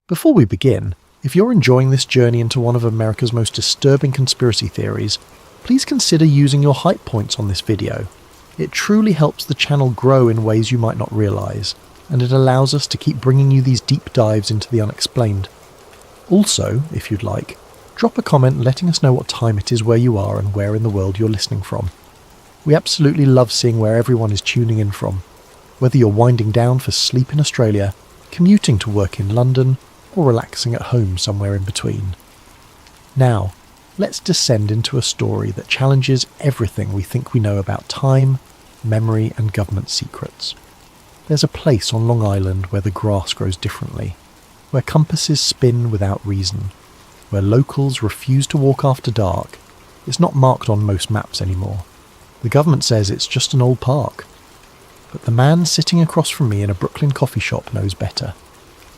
Before we begin, if you're enjoying this journey into one of America's most disturbing conspiracy theories, please consider using your hype points on this video. It truly helps the channel grow in ways you might not realise, and it allows us to keep bringing you these deep dives into the unexplained. Also, if you'd like, drop a comment letting us know what time it is where you are and where in the world you're listening from. We absolutely love seeing where everyone is tuning in from, whether you're winding down for sleep in Australia, commuting to work in London, or relaxing at home somewhere in between. Now, let's descend into a story that challenges everything we think we know about time, memory and government secrets. There's a place on Long Island where the grass grows differently, where compasses spin without reason, where locals refuse to walk after dark. It's not marked on most maps anymore. The government says it's just an old park. But the man sitting across from me in a Brooklyn coffee shop knows better.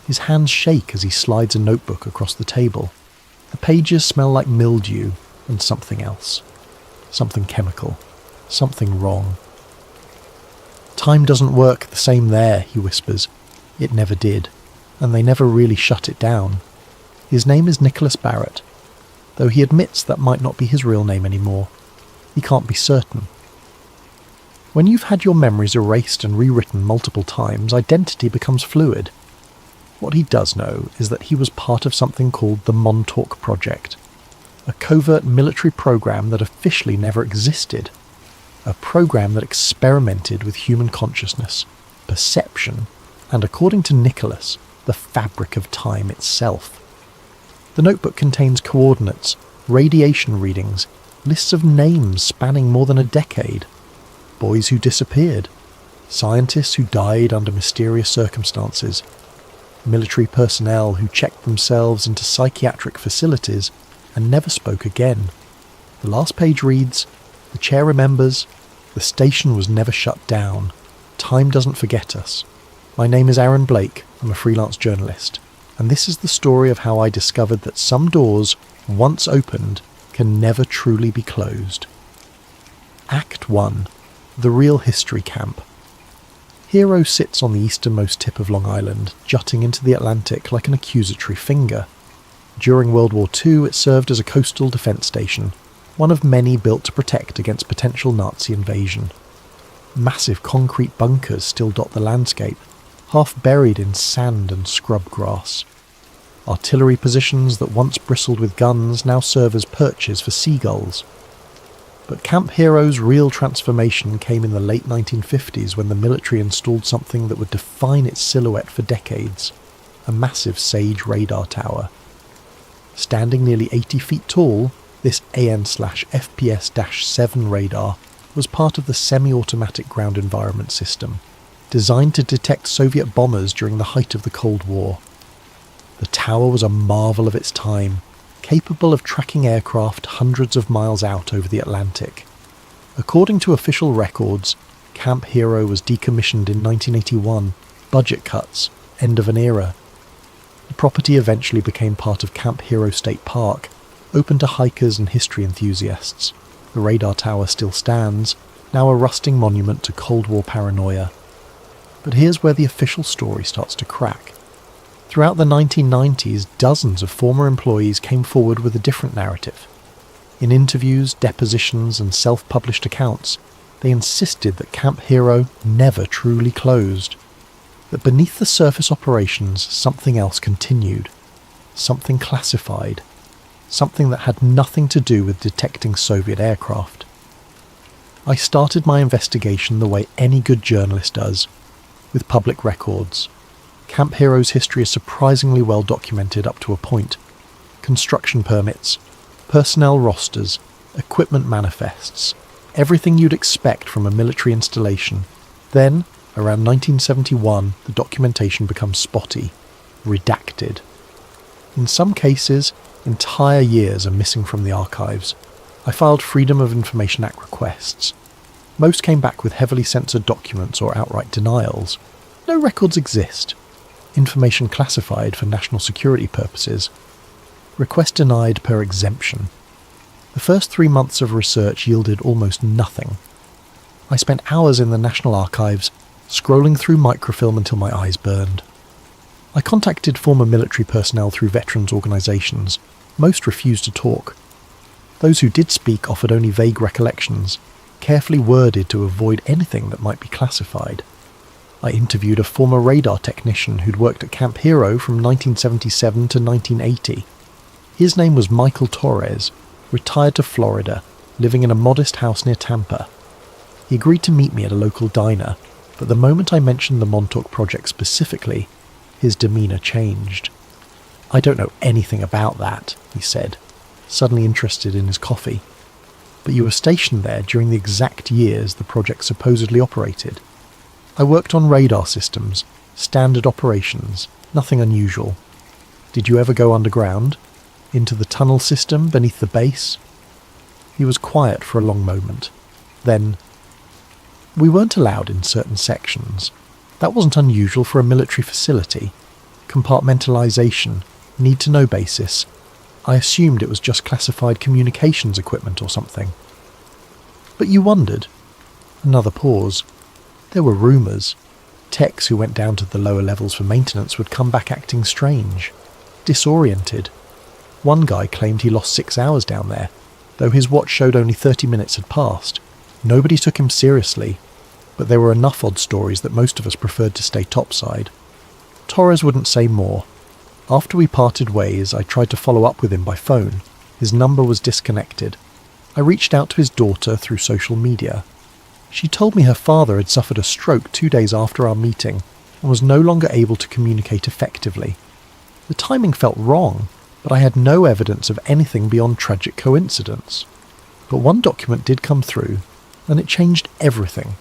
His hands shake as he slides a notebook across the table. The pages smell like mildew and something else. Something chemical. Something wrong. Time doesn't work the same there, he whispers. It never did, and they never really shut it down. His name is Nicholas Barrett, though he admits that might not be his real name anymore. He can't be certain. When you've had your memories erased and rewritten multiple times, identity becomes fluid. What he does know is that he was part of something called the MONTAUK project, a covert military program that officially never existed, a program that experimented with human consciousness, perception, and according to Nicholas, the fabric of time itself. The notebook contains coordinates, radiation readings, lists of names spanning more than a decade, boys who disappeared, scientists who died under mysterious circumstances, military personnel who checked themselves into psychiatric facilities and never spoke again. The last page reads, "The chair remembers, the station was never shut down. Time doesn't forget us. My name is Aaron Blake, I'm a freelance journalist, and this is the story of how I discovered that some doors, once opened, can never truly be closed." Act 1. The Real History Camp. Hero sits on the easternmost tip of Long Island, jutting into the Atlantic like an accusatory finger. During World War II, it served as a coastal defence station, one of many built to protect against potential Nazi invasion. Massive concrete bunkers still dot the landscape, half buried in sand and scrub grass. Artillery positions that once bristled with guns now serve as perches for seagulls. But Camp Hero's real transformation came in the late 1950s when the military installed something that would define its silhouette for decades, a massive Sage radar tower. Standing nearly 80 feet tall, this AN/FPS-7 radar was part of the semi-automatic ground environment system, designed to detect Soviet bombers during the height of the Cold War. The tower was a marvel of its time, capable of tracking aircraft hundreds of miles out over the Atlantic. According to official records, Camp Hero was decommissioned in 1981, budget cuts, end of an era. The property eventually became part of Camp Hero State Park, open to hikers and history enthusiasts. The radar tower still stands, now a rusting monument to Cold War paranoia. But here's where the official story starts to crack. Throughout the 1990s, dozens of former employees came forward with a different narrative. In interviews, depositions, and self-published accounts, they insisted that Camp Hero never truly closed. That beneath the surface operations, something else continued. Something classified. Something that had nothing to do with detecting Soviet aircraft. I started my investigation the way any good journalist does, with public records. Camp Hero's history is surprisingly well documented up to a point. Construction permits, personnel rosters, equipment manifests, everything you'd expect from a military installation. Then, around 1971, the documentation becomes spotty, redacted. In some cases, entire years are missing from the archives. I filed Freedom of Information Act requests. Most came back with heavily censored documents or outright denials. No records exist. Information classified for national security purposes. Request denied per exemption. The first 3 months of research yielded almost nothing. I spent hours in the National Archives, scrolling through microfilm until my eyes burned. I contacted former military personnel through veterans organisations. Most refused to talk. Those who did speak offered only vague recollections, carefully worded to avoid anything that might be classified. I interviewed a former radar technician who'd worked at Camp Hero from 1977 to 1980. His name was Michael Torres, retired to Florida, living in a modest house near Tampa. He agreed to meet me at a local diner, but the moment I mentioned the MONTAUK project specifically, his demeanour changed. "I don't know anything about that," he said, suddenly interested in his coffee. "But you were stationed there during the exact years the project supposedly operated." "I worked on radar systems, standard operations, nothing unusual." "Did you ever go underground? Into the tunnel system beneath the base?" He was quiet for a long moment. Then, "We weren't allowed in certain sections. That wasn't unusual for a military facility. Compartmentalization, need-to-know basis. I assumed it was just classified communications equipment or something." "But you wondered?" Another pause. "There were rumours. Techs who went down to the lower levels for maintenance would come back acting strange, disoriented. One guy claimed he lost 6 hours down there, though his watch showed only 30 minutes had passed. Nobody took him seriously, but there were enough odd stories that most of us preferred to stay topside." Torres wouldn't say more. After we parted ways, I tried to follow up with him by phone. His number was disconnected. I reached out to his daughter through social media. She told me her father had suffered a stroke 2 days after our meeting and was no longer able to communicate effectively. The timing felt wrong, but I had no evidence of anything beyond tragic coincidence. But one document did come through, and it changed everything.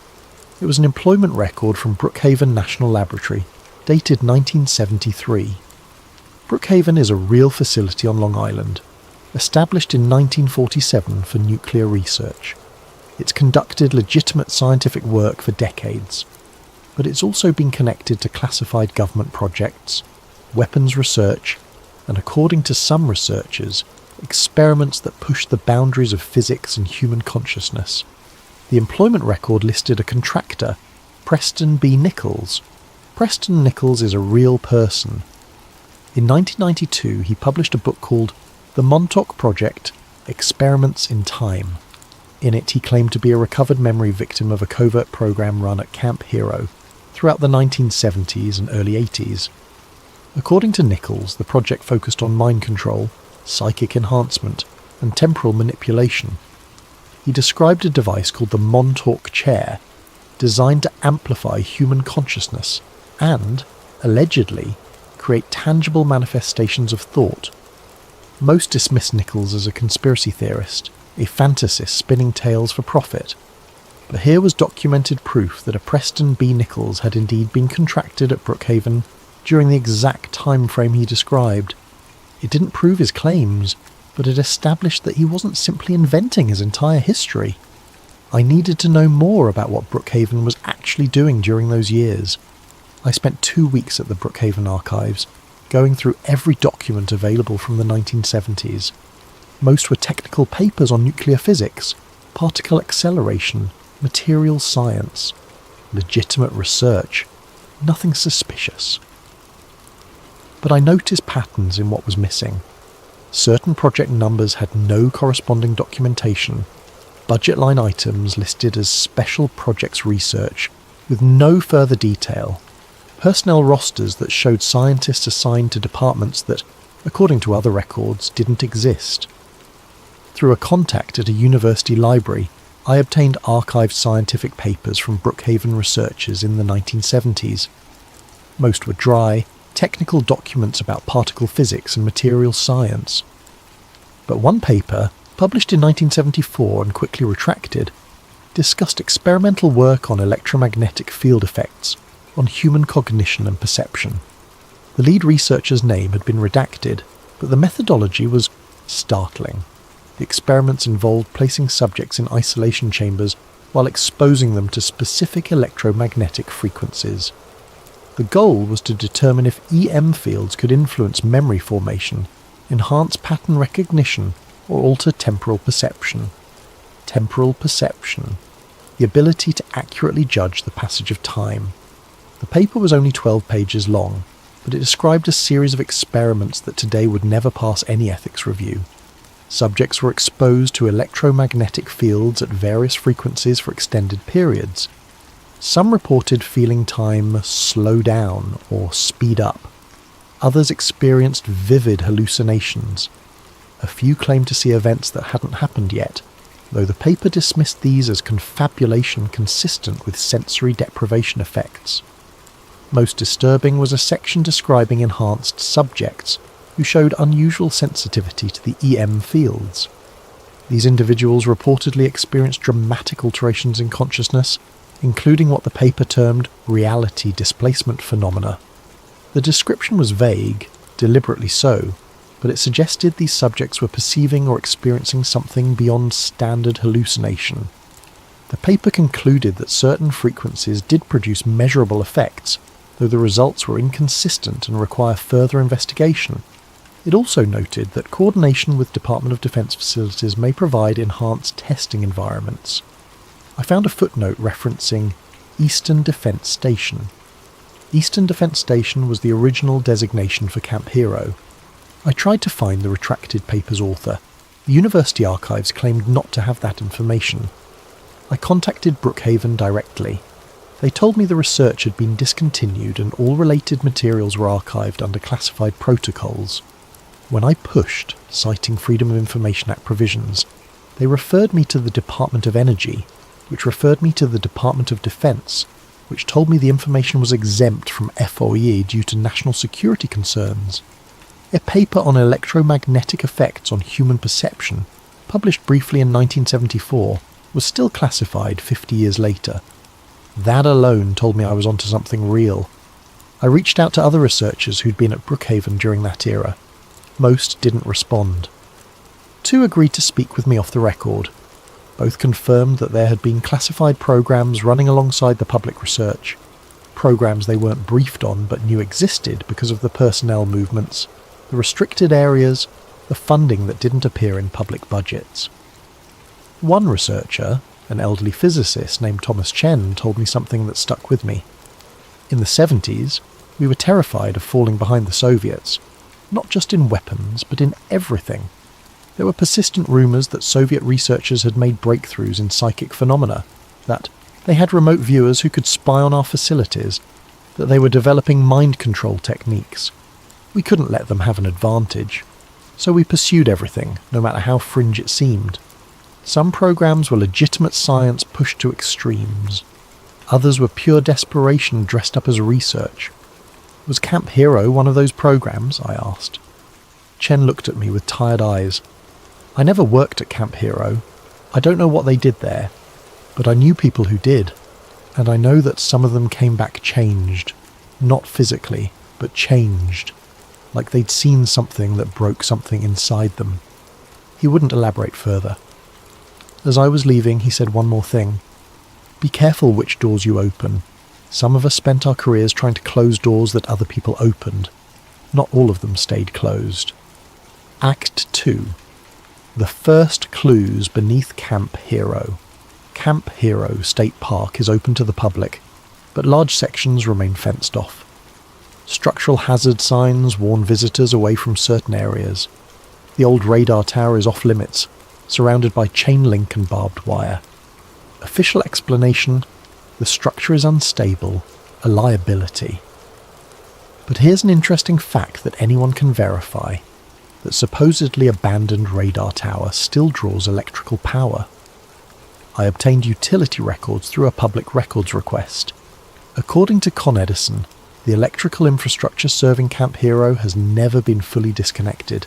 It was an employment record from Brookhaven National Laboratory, dated 1973. Brookhaven is a real facility on Long Island, established in 1947 for nuclear research. It's conducted legitimate scientific work for decades, but it's also been connected to classified government projects, weapons research, and according to some researchers, experiments that push the boundaries of physics and human consciousness. The employment record listed a contractor, Preston B. Nichols. Preston Nichols is a real person. In 1992, he published a book called The MONTAUK Project, Experiments in Time. In it, he claimed to be a recovered memory victim of a covert program run at Camp Hero throughout the 1970s and early 80s. According to Nichols, the project focused on mind control, psychic enhancement, and temporal manipulation. He described a device called the MONTAUK chair, designed to amplify human consciousness and, allegedly, create tangible manifestations of thought. Most dismiss Nichols as a conspiracy theorist, a fantasist spinning tales for profit. But here was documented proof that a Preston B. Nichols had indeed been contracted at Brookhaven during the exact time frame he described. It didn't prove his claims, but it established that he wasn't simply inventing his entire history. I needed to know more about what Brookhaven was actually doing during those years. I spent 2 weeks at the Brookhaven archives, going through every document available from the 1970s. Most were technical papers on nuclear physics, particle acceleration, materials science. Legitimate research. Nothing suspicious. But I noticed patterns in what was missing. Certain project numbers had no corresponding documentation. Budget line items listed as special projects research, with no further detail. Personnel rosters that showed scientists assigned to departments that, according to other records, didn't exist. Through a contact at a university library, I obtained archived scientific papers from Brookhaven researchers in the 1970s. Most were dry, technical documents about particle physics and material science. But one paper, published in 1974 and quickly retracted, discussed experimental work on electromagnetic field effects on human cognition and perception. The lead researcher's name had been redacted, but the methodology was startling. The experiments involved placing subjects in isolation chambers while exposing them to specific electromagnetic frequencies. The goal was to determine if EM fields could influence memory formation, enhance pattern recognition, or alter temporal perception. Temporal perception. The ability to accurately judge the passage of time. The paper was only 12 pages long, but it described a series of experiments that today would never pass any ethics review. Subjects were exposed to electromagnetic fields at various frequencies for extended periods. Some reported feeling time slow down or speed up. Others experienced vivid hallucinations. A few claimed to see events that hadn't happened yet, though the paper dismissed these as confabulation consistent with sensory deprivation effects. Most disturbing was a section describing enhanced subjects who showed unusual sensitivity to the EM fields. These individuals reportedly experienced dramatic alterations in consciousness, including what the paper termed reality displacement phenomena. The description was vague, deliberately so, but it suggested these subjects were perceiving or experiencing something beyond standard hallucination. The paper concluded that certain frequencies did produce measurable effects, though the results were inconsistent and require further investigation. It also noted that coordination with Department of Defense facilities may provide enhanced testing environments. I found a footnote referencing Eastern Defense Station. Eastern Defense Station was the original designation for Camp Hero. I tried to find the retracted paper's author. The university archives claimed not to have that information. I contacted Brookhaven directly. They told me the research had been discontinued and all related materials were archived under classified protocols. When I pushed, citing Freedom of Information Act provisions, they referred me to the Department of Energy, which referred me to the Department of Defense, which told me the information was exempt from FOIA due to national security concerns. A paper on electromagnetic effects on human perception, published briefly in 1974, was still classified 50 years later. That alone told me I was onto something real. I reached out to other researchers who'd been at Brookhaven during that era. Most didn't respond. 2 agreed to speak with me off the record. Both confirmed that there had been classified programs running alongside the public research, programs they weren't briefed on but knew existed because of the personnel movements, the restricted areas, the funding that didn't appear in public budgets. One researcher, an elderly physicist named Thomas Chen, told me something that stuck with me. In the 70s, we were terrified of falling behind the Soviets, not just in weapons, but in everything. There were persistent rumours that Soviet researchers had made breakthroughs in psychic phenomena, that they had remote viewers who could spy on our facilities, that they were developing mind control techniques. We couldn't let them have an advantage, so we pursued everything, no matter how fringe it seemed. Some programs were legitimate science pushed to extremes. Others were pure desperation dressed up as research. Was Camp Hero one of those programs? I asked. Chen looked at me with tired eyes. I never worked at Camp Hero. I don't know what they did there, but I knew people who did, and I know that some of them came back changed. Not physically, but changed. Like they'd seen something that broke something inside them. He wouldn't elaborate further. As I was leaving, he said one more thing. Be careful which doors you open. Some of us spent our careers trying to close doors that other people opened. Not all of them stayed closed. Act 2. The first clues beneath Camp Hero. Camp Hero State Park is open to the public, but large sections remain fenced off. Structural hazard signs warn visitors away from certain areas. The old radar tower is off limits, surrounded by chain link and barbed wire. Official explanation: the structure is unstable, a liability. But here's an interesting fact that anyone can verify. That supposedly abandoned radar tower still draws electrical power. I obtained utility records through a public records request. According to Con Edison, the electrical infrastructure serving Camp Hero has never been fully disconnected.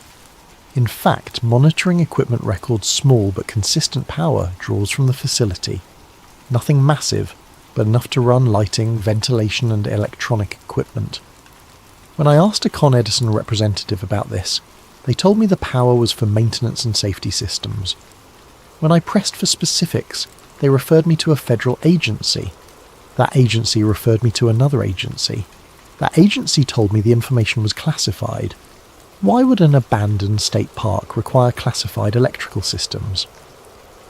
In fact, monitoring equipment records small but consistent power draws from the facility. Nothing massive, but enough to run lighting, ventilation and electronic equipment. When I asked a Con Edison representative about this, they told me the power was for maintenance and safety systems. When I pressed for specifics, they referred me to a federal agency. That agency referred me to another agency. That agency told me the information was classified. Why would an abandoned state park require classified electrical systems?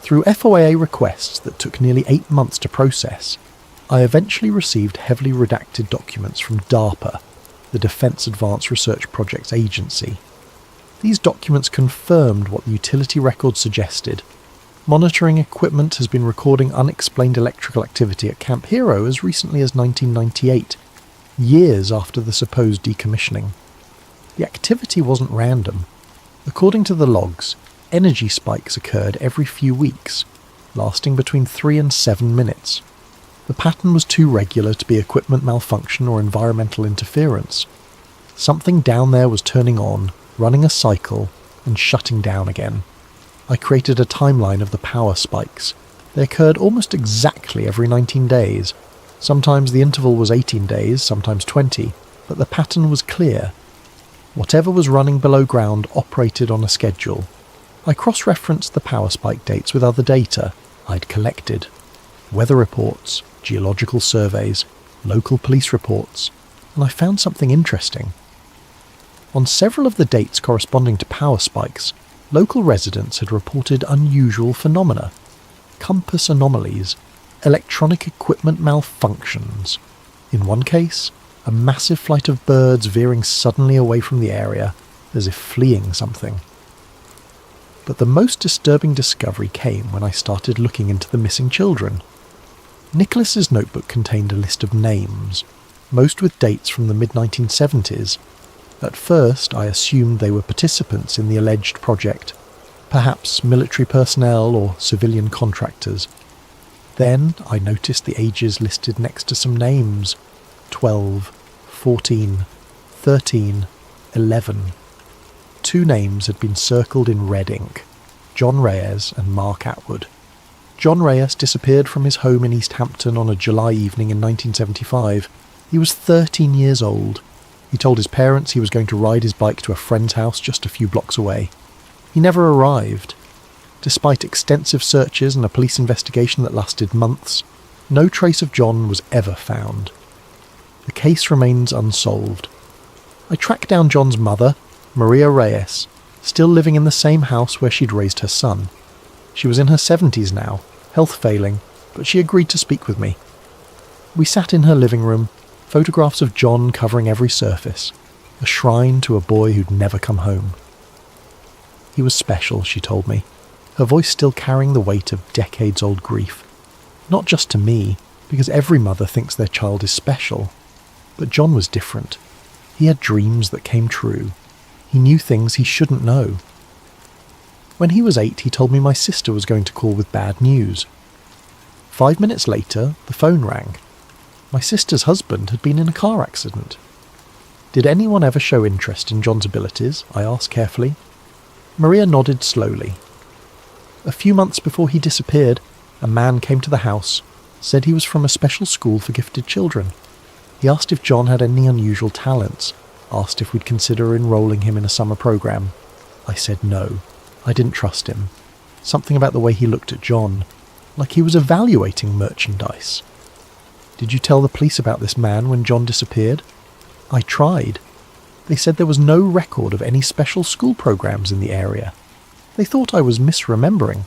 Through FOIA requests that took nearly 8 months to process, I eventually received heavily redacted documents from DARPA. the Defense Advanced Research Projects Agency. These documents confirmed what the utility records suggested. Monitoring equipment has been recording unexplained electrical activity at Camp Hero as recently as 1998, years after the supposed decommissioning. The activity wasn't random. According to the logs, energy spikes occurred every few weeks, lasting between 3 and 7 minutes. The pattern was too regular to be equipment malfunction or environmental interference. Something down there was turning on, running a cycle, and shutting down again. I created a timeline of the power spikes. They occurred almost exactly every 19 days. Sometimes the interval was 18 days, sometimes 20, but the pattern was clear. Whatever was running below ground operated on a schedule. I cross-referenced the power spike dates with other data I'd collected. Weather reports, geological surveys, local police reports, and I found something interesting. On several of the dates corresponding to power spikes, local residents had reported unusual phenomena. Compass anomalies, electronic equipment malfunctions. In one case, a massive flight of birds veering suddenly away from the area, as if fleeing something. But the most disturbing discovery came when I started looking into the missing children. Nicholas's notebook contained a list of names, most with dates from the mid-1970s. At first, I assumed they were participants in the alleged project, perhaps military personnel or civilian contractors. Then I noticed the ages listed next to some names: 12, 14, 13, 11. 2 names had been circled in red ink: John Reyes and Mark Atwood. John Reyes disappeared from his home in East Hampton on a July evening in 1975. He was 13 years old. He told his parents he was going to ride his bike to a friend's house just a few blocks away. He never arrived. Despite extensive searches and a police investigation that lasted months, no trace of John was ever found. The case remains unsolved. I tracked down John's mother, Maria Reyes, still living in the same house where she'd raised her son. She was in her 70s now, health failing, but she agreed to speak with me. We sat in her living room, photographs of John covering every surface, a shrine to a boy who'd never come home. He was special, she told me, her voice still carrying the weight of decades-old grief. Not just to me, because every mother thinks their child is special. But John was different. He had dreams that came true. He knew things he shouldn't know. When he was 8, he told me my sister was going to call with bad news. 5 minutes later, the phone rang. My sister's husband had been in a car accident. Did anyone ever show interest in John's abilities? I asked carefully. Maria nodded slowly. A few months before he disappeared, a man came to the house, said he was from a special school for gifted children. He asked if John had any unusual talents, asked if we'd consider enrolling him in a summer program. I said no. I didn't trust him. Something about the way he looked at John, like he was evaluating merchandise. Did you tell the police about this man when John disappeared? I tried. They said there was no record of any special school programs in the area. They thought I was misremembering,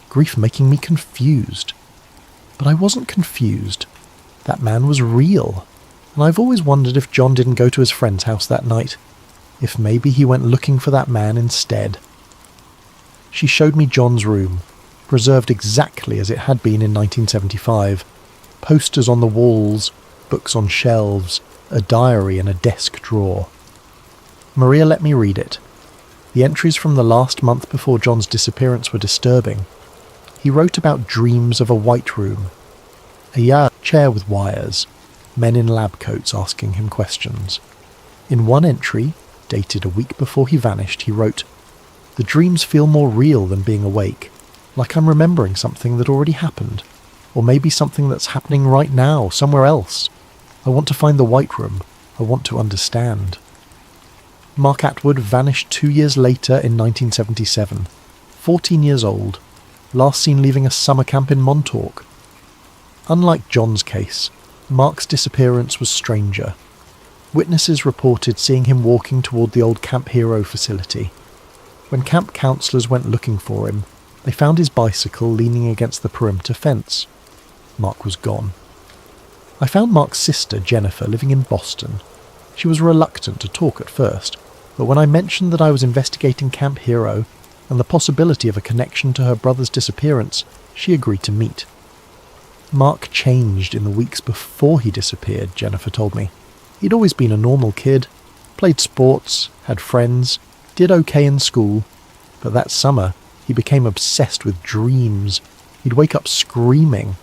grief making me confused. But I wasn't confused. That man was real, and I've always wondered if John didn't go to his friend's house that night, if maybe he went looking for that man instead. She showed me John's room, preserved exactly as it had been in 1975. Posters on the walls, books on shelves, a diary in a desk drawer. Maria let me read it. The entries from the last month before John's disappearance were disturbing. He wrote about dreams of a white room, a chair with wires, men in lab coats asking him questions. In one entry, dated a week before he vanished, he wrote, "The dreams feel more real than being awake, like I'm remembering something that already happened, or maybe something that's happening right now, somewhere else. I want to find the white room. I want to understand." Mark Atwood vanished 2 years later in 1977, 14 years old, last seen leaving a summer camp in Montauk. Unlike John's case, Mark's disappearance was stranger. Witnesses reported seeing him walking toward the old Camp Hero facility. When camp counsellors went looking for him, they found his bicycle leaning against the perimeter fence. Mark was gone. I found Mark's sister, Jennifer, living in Boston. She was reluctant to talk at first, but when I mentioned that I was investigating Camp Hero and the possibility of a connection to her brother's disappearance, she agreed to meet. Mark changed in the weeks before he disappeared, Jennifer told me. He'd always been a normal kid, played sports, had friends, did okay in school, but that summer he became obsessed with dreams. He'd wake up screaming.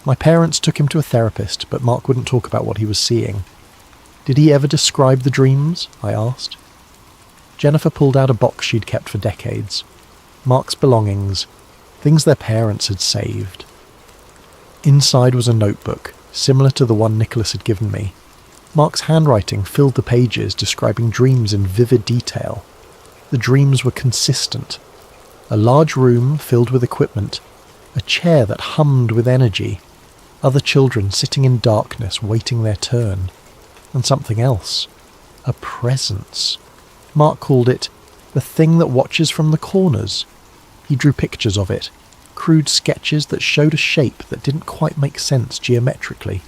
My parents took him to a therapist, but Mark wouldn't talk about what he was seeing. Did he ever describe the dreams? I asked. Jennifer pulled out a box she'd kept for decades. Mark's belongings, things their parents had saved. Inside was a notebook, similar to the one Nicholas had given me. Mark's handwriting filled the pages, describing dreams in vivid detail. The dreams were consistent. A large room filled with equipment, a chair that hummed with energy, other children sitting in darkness waiting their turn, and something else, a presence. Mark called it the thing that watches from the corners. He drew pictures of it, crude sketches that showed a shape that didn't quite make sense geometrically,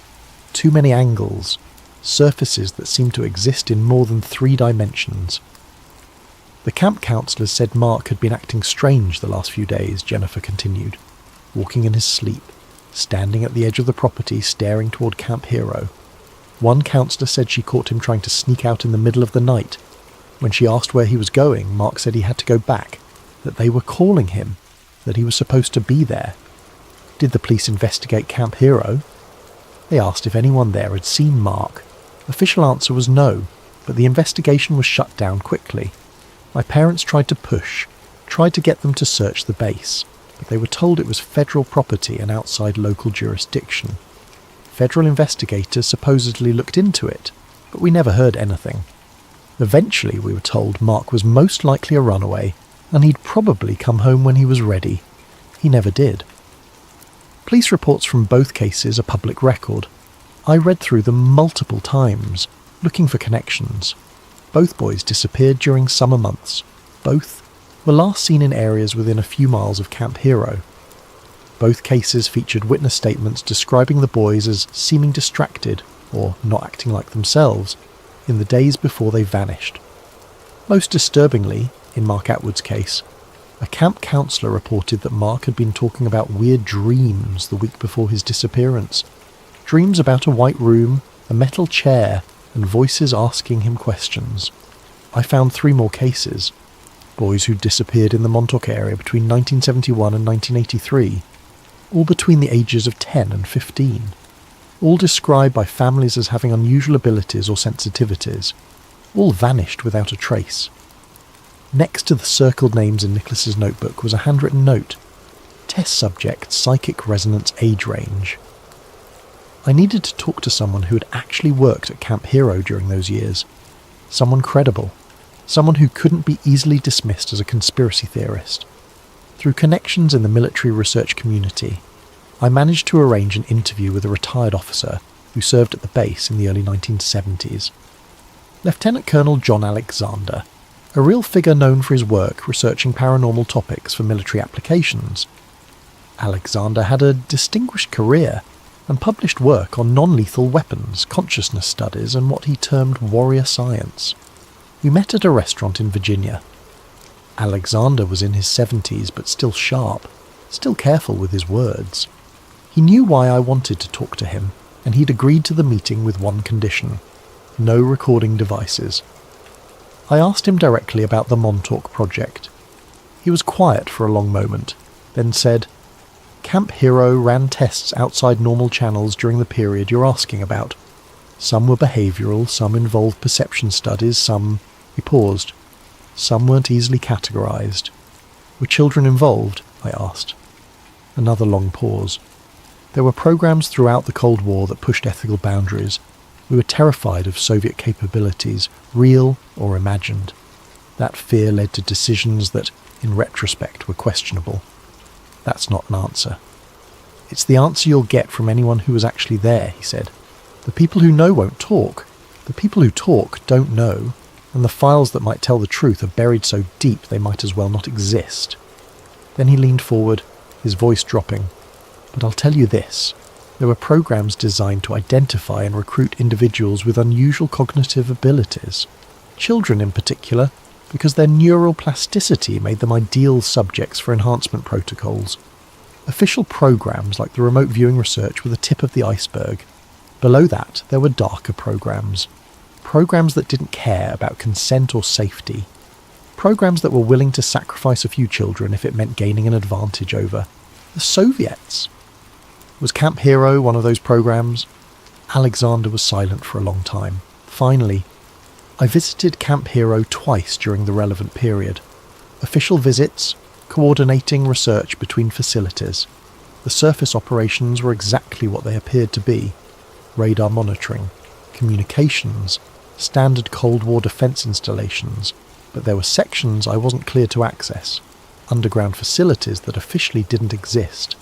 too many angles, surfaces that seemed to exist in more than 3 dimensions. The camp counsellors said Mark had been acting strange the last few days, Jennifer continued, walking in his sleep, standing at the edge of the property staring toward Camp Hero. One counsellor said she caught him trying to sneak out in the middle of the night. When she asked where he was going, Mark said he had to go back, that they were calling him, that he was supposed to be there. Did the police investigate Camp Hero? They asked if anyone there had seen Mark. Official answer was no, but the investigation was shut down quickly. My parents tried to push, tried to get them to search the base, but they were told it was federal property and outside local jurisdiction. Federal investigators supposedly looked into it, but we never heard anything. Eventually, we were told Mark was most likely a runaway, and he'd probably come home when he was ready. He never did. Police reports from both cases are public record. I read through them multiple times, looking for connections. Both boys disappeared during summer months. Both were last seen in areas within a few miles of Camp Hero. Both cases featured witness statements describing the boys as seeming distracted, or not acting like themselves, in the days before they vanished. Most disturbingly, in Mark Atwood's case, a camp counsellor reported that Mark had been talking about weird dreams the week before his disappearance. Dreams about a white room, a metal chair, and voices asking him questions. I found 3 more cases. Boys who disappeared in the MONTAUK area between 1971 and 1983, all between the ages of 10 and 15. All described by families as having unusual abilities or sensitivities. All vanished without a trace. Next to the circled names in Nicholas's notebook was a handwritten note. Test subject, psychic resonance age range. I needed to talk to someone who had actually worked at Camp Hero during those years. Someone credible. Someone who couldn't be easily dismissed as a conspiracy theorist. Through connections in the military research community, I managed to arrange an interview with a retired officer who served at the base in the early 1970s. Lieutenant Colonel John Alexander, a real figure known for his work researching paranormal topics for military applications. Alexander had a distinguished career and published work on non-lethal weapons, consciousness studies, and what he termed warrior science. We met at a restaurant in Virginia. Alexander was in his 70s, but still sharp, still careful with his words. He knew why I wanted to talk to him, and he'd agreed to the meeting with one condition: no recording devices. I asked him directly about the MONTAUK project. He was quiet for a long moment, then said, "Camp Hero ran tests outside normal channels during the period you're asking about. Some were behavioural, some involved perception studies, some..." He paused. "Some weren't easily categorised." "Were children involved?" I asked. Another long pause. "There were programs throughout the Cold War that pushed ethical boundaries. We were terrified of Soviet capabilities, real or imagined. That fear led to decisions that, in retrospect, were questionable. That's not an answer. It's the answer you'll get from anyone who was actually there," he said. "The people who know won't talk. The people who talk don't know, and the files that might tell the truth are buried so deep they might as well not exist." Then he leaned forward, his voice dropping. "But I'll tell you this. There were programs designed to identify and recruit individuals with unusual cognitive abilities, children in particular, because their neural plasticity made them ideal subjects for enhancement protocols. Official programs like the remote viewing research were the tip of the iceberg. Below that, there were darker programs that didn't care about consent or safety, programs that were willing to sacrifice a few children if it meant gaining an advantage over the Soviets. Was Camp Hero one of those programs? Alexander was silent for a long time. Finally, I visited Camp Hero twice during the relevant period. Official visits, coordinating research between facilities. The surface operations were exactly what they appeared to be. Radar monitoring, communications, standard Cold War defence installations, but there were sections I wasn't cleared to access, underground facilities that officially didn't exist.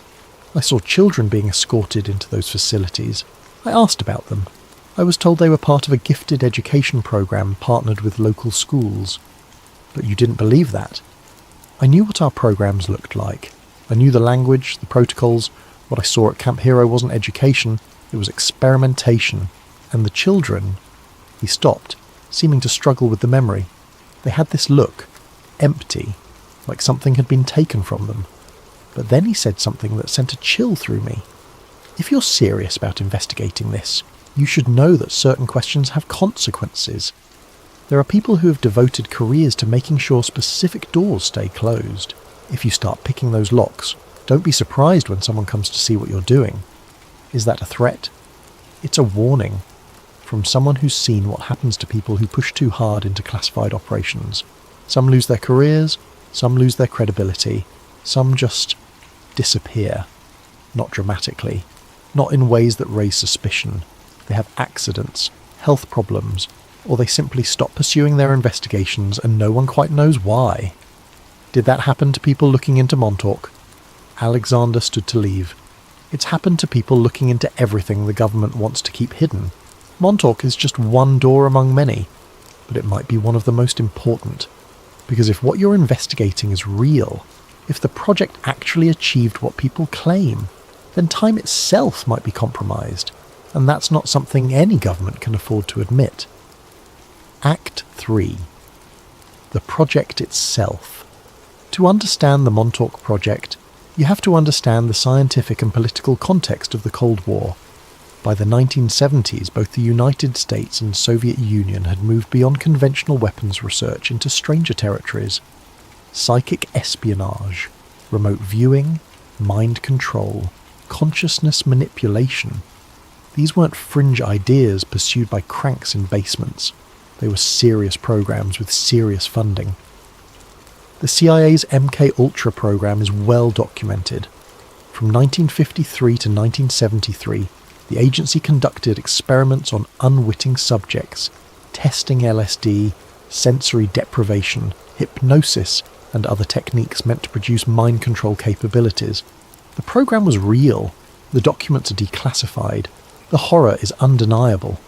I saw children being escorted into those facilities. I asked about them. I was told they were part of a gifted education program partnered with local schools. But you didn't believe that. I knew what our programs looked like. I knew the language, the protocols. What I saw at Camp Hero wasn't education, it was experimentation. And the children... He stopped, seeming to struggle with the memory. They had this look, empty, like something had been taken from them. But then he said something that sent a chill through me. If you're serious about investigating this, you should know that certain questions have consequences. There are people who have devoted careers to making sure specific doors stay closed. If you start picking those locks, don't be surprised when someone comes to see what you're doing. Is that a threat? It's a warning. From someone who's seen what happens to people who push too hard into classified operations. Some lose their careers, some lose their credibility, some just disappear. Not dramatically, not in ways that raise suspicion. They have accidents, health problems, or they simply stop pursuing their investigations and no one quite knows why. Did that happen to people looking into MONTAUK? Alexander stood to leave. It's happened to people looking into everything the government wants to keep hidden. MONTAUK is just one door among many, but it might be one of the most important. Because if what you're investigating is real, if the project actually achieved what people claim, then time itself might be compromised, and that's not something any government can afford to admit. Act 3. The project itself. To understand the MONTAUK project, you have to understand the scientific and political context of the Cold War. By the 1970s, both the United States and Soviet Union had moved beyond conventional weapons research into stranger territories. Psychic espionage, remote viewing, mind control, consciousness manipulation. These weren't fringe ideas pursued by cranks in basements. They were serious programs with serious funding. The CIA's MK-Ultra program is well documented. From 1953 to 1973, the agency conducted experiments on unwitting subjects, testing LSD, sensory deprivation, hypnosis, and other techniques meant to produce mind control capabilities. The program was real. The documents are declassified. The horror is undeniable.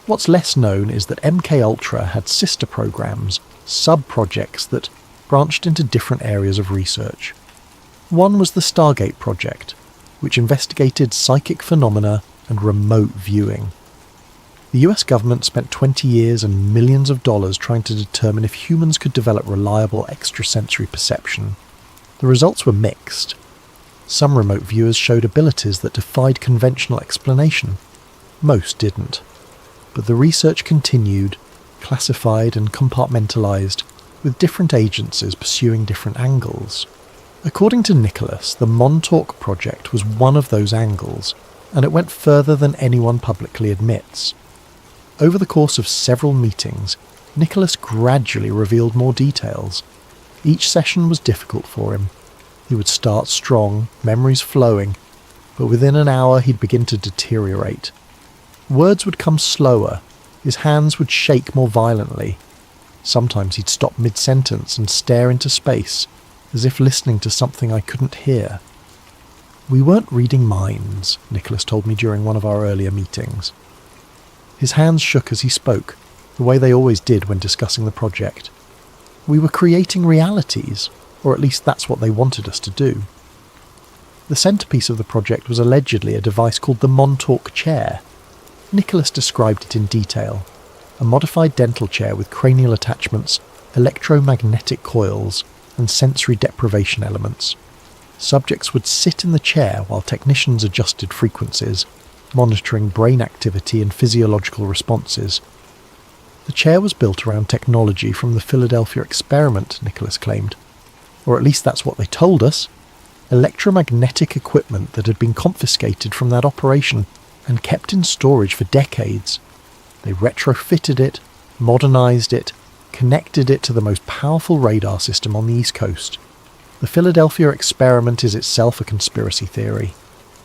What's less known is that MK-Ultra had sister programs, sub-projects that branched into different areas of research. One was the Stargate project, which investigated psychic phenomena and remote viewing. The US government spent 20 years and millions of dollars trying to determine if humans could develop reliable extrasensory perception. The results were mixed. Some remote viewers showed abilities that defied conventional explanation. Most didn't. But the research continued, classified and compartmentalized, with different agencies pursuing different angles. According to Nicholas, the MONTAUK project was one of those angles, and it went further than anyone publicly admits. Over the course of several meetings, Nicholas gradually revealed more details. Each session was difficult for him. He would start strong, memories flowing, but within an hour he'd begin to deteriorate. Words would come slower, his hands would shake more violently. Sometimes he'd stop mid-sentence and stare into space, as if listening to something I couldn't hear. We weren't reading minds, Nicholas told me during one of our earlier meetings. His hands shook as he spoke, the way they always did when discussing the project. We were creating realities, or at least that's what they wanted us to do. The centrepiece of the project was allegedly a device called the MONTAUK chair. Nicholas described it in detail. A modified dental chair with cranial attachments, electromagnetic coils, and sensory deprivation elements. Subjects would sit in the chair while technicians adjusted frequencies, monitoring brain activity and physiological responses. The chair was built around technology from the Philadelphia experiment, Nicholas claimed. Or at least that's what they told us. Electromagnetic equipment that had been confiscated from that operation and kept in storage for decades. They retrofitted it, modernized it, connected it to the most powerful radar system on the East Coast. The Philadelphia experiment is itself a conspiracy theory.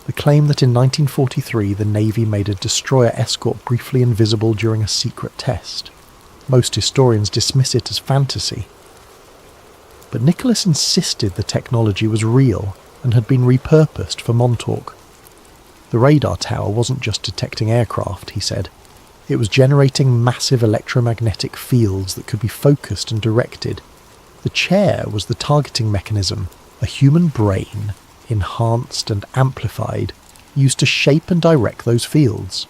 The claim that in 1943 the Navy made a destroyer escort briefly invisible during a secret test. Most historians dismiss it as fantasy. But Nicholas insisted the technology was real and had been repurposed for MONTAUK. The radar tower wasn't just detecting aircraft, he said. It was generating massive electromagnetic fields that could be focused and directed. The chair was the targeting mechanism, a human brain, enhanced and amplified, used to shape and direct those fields.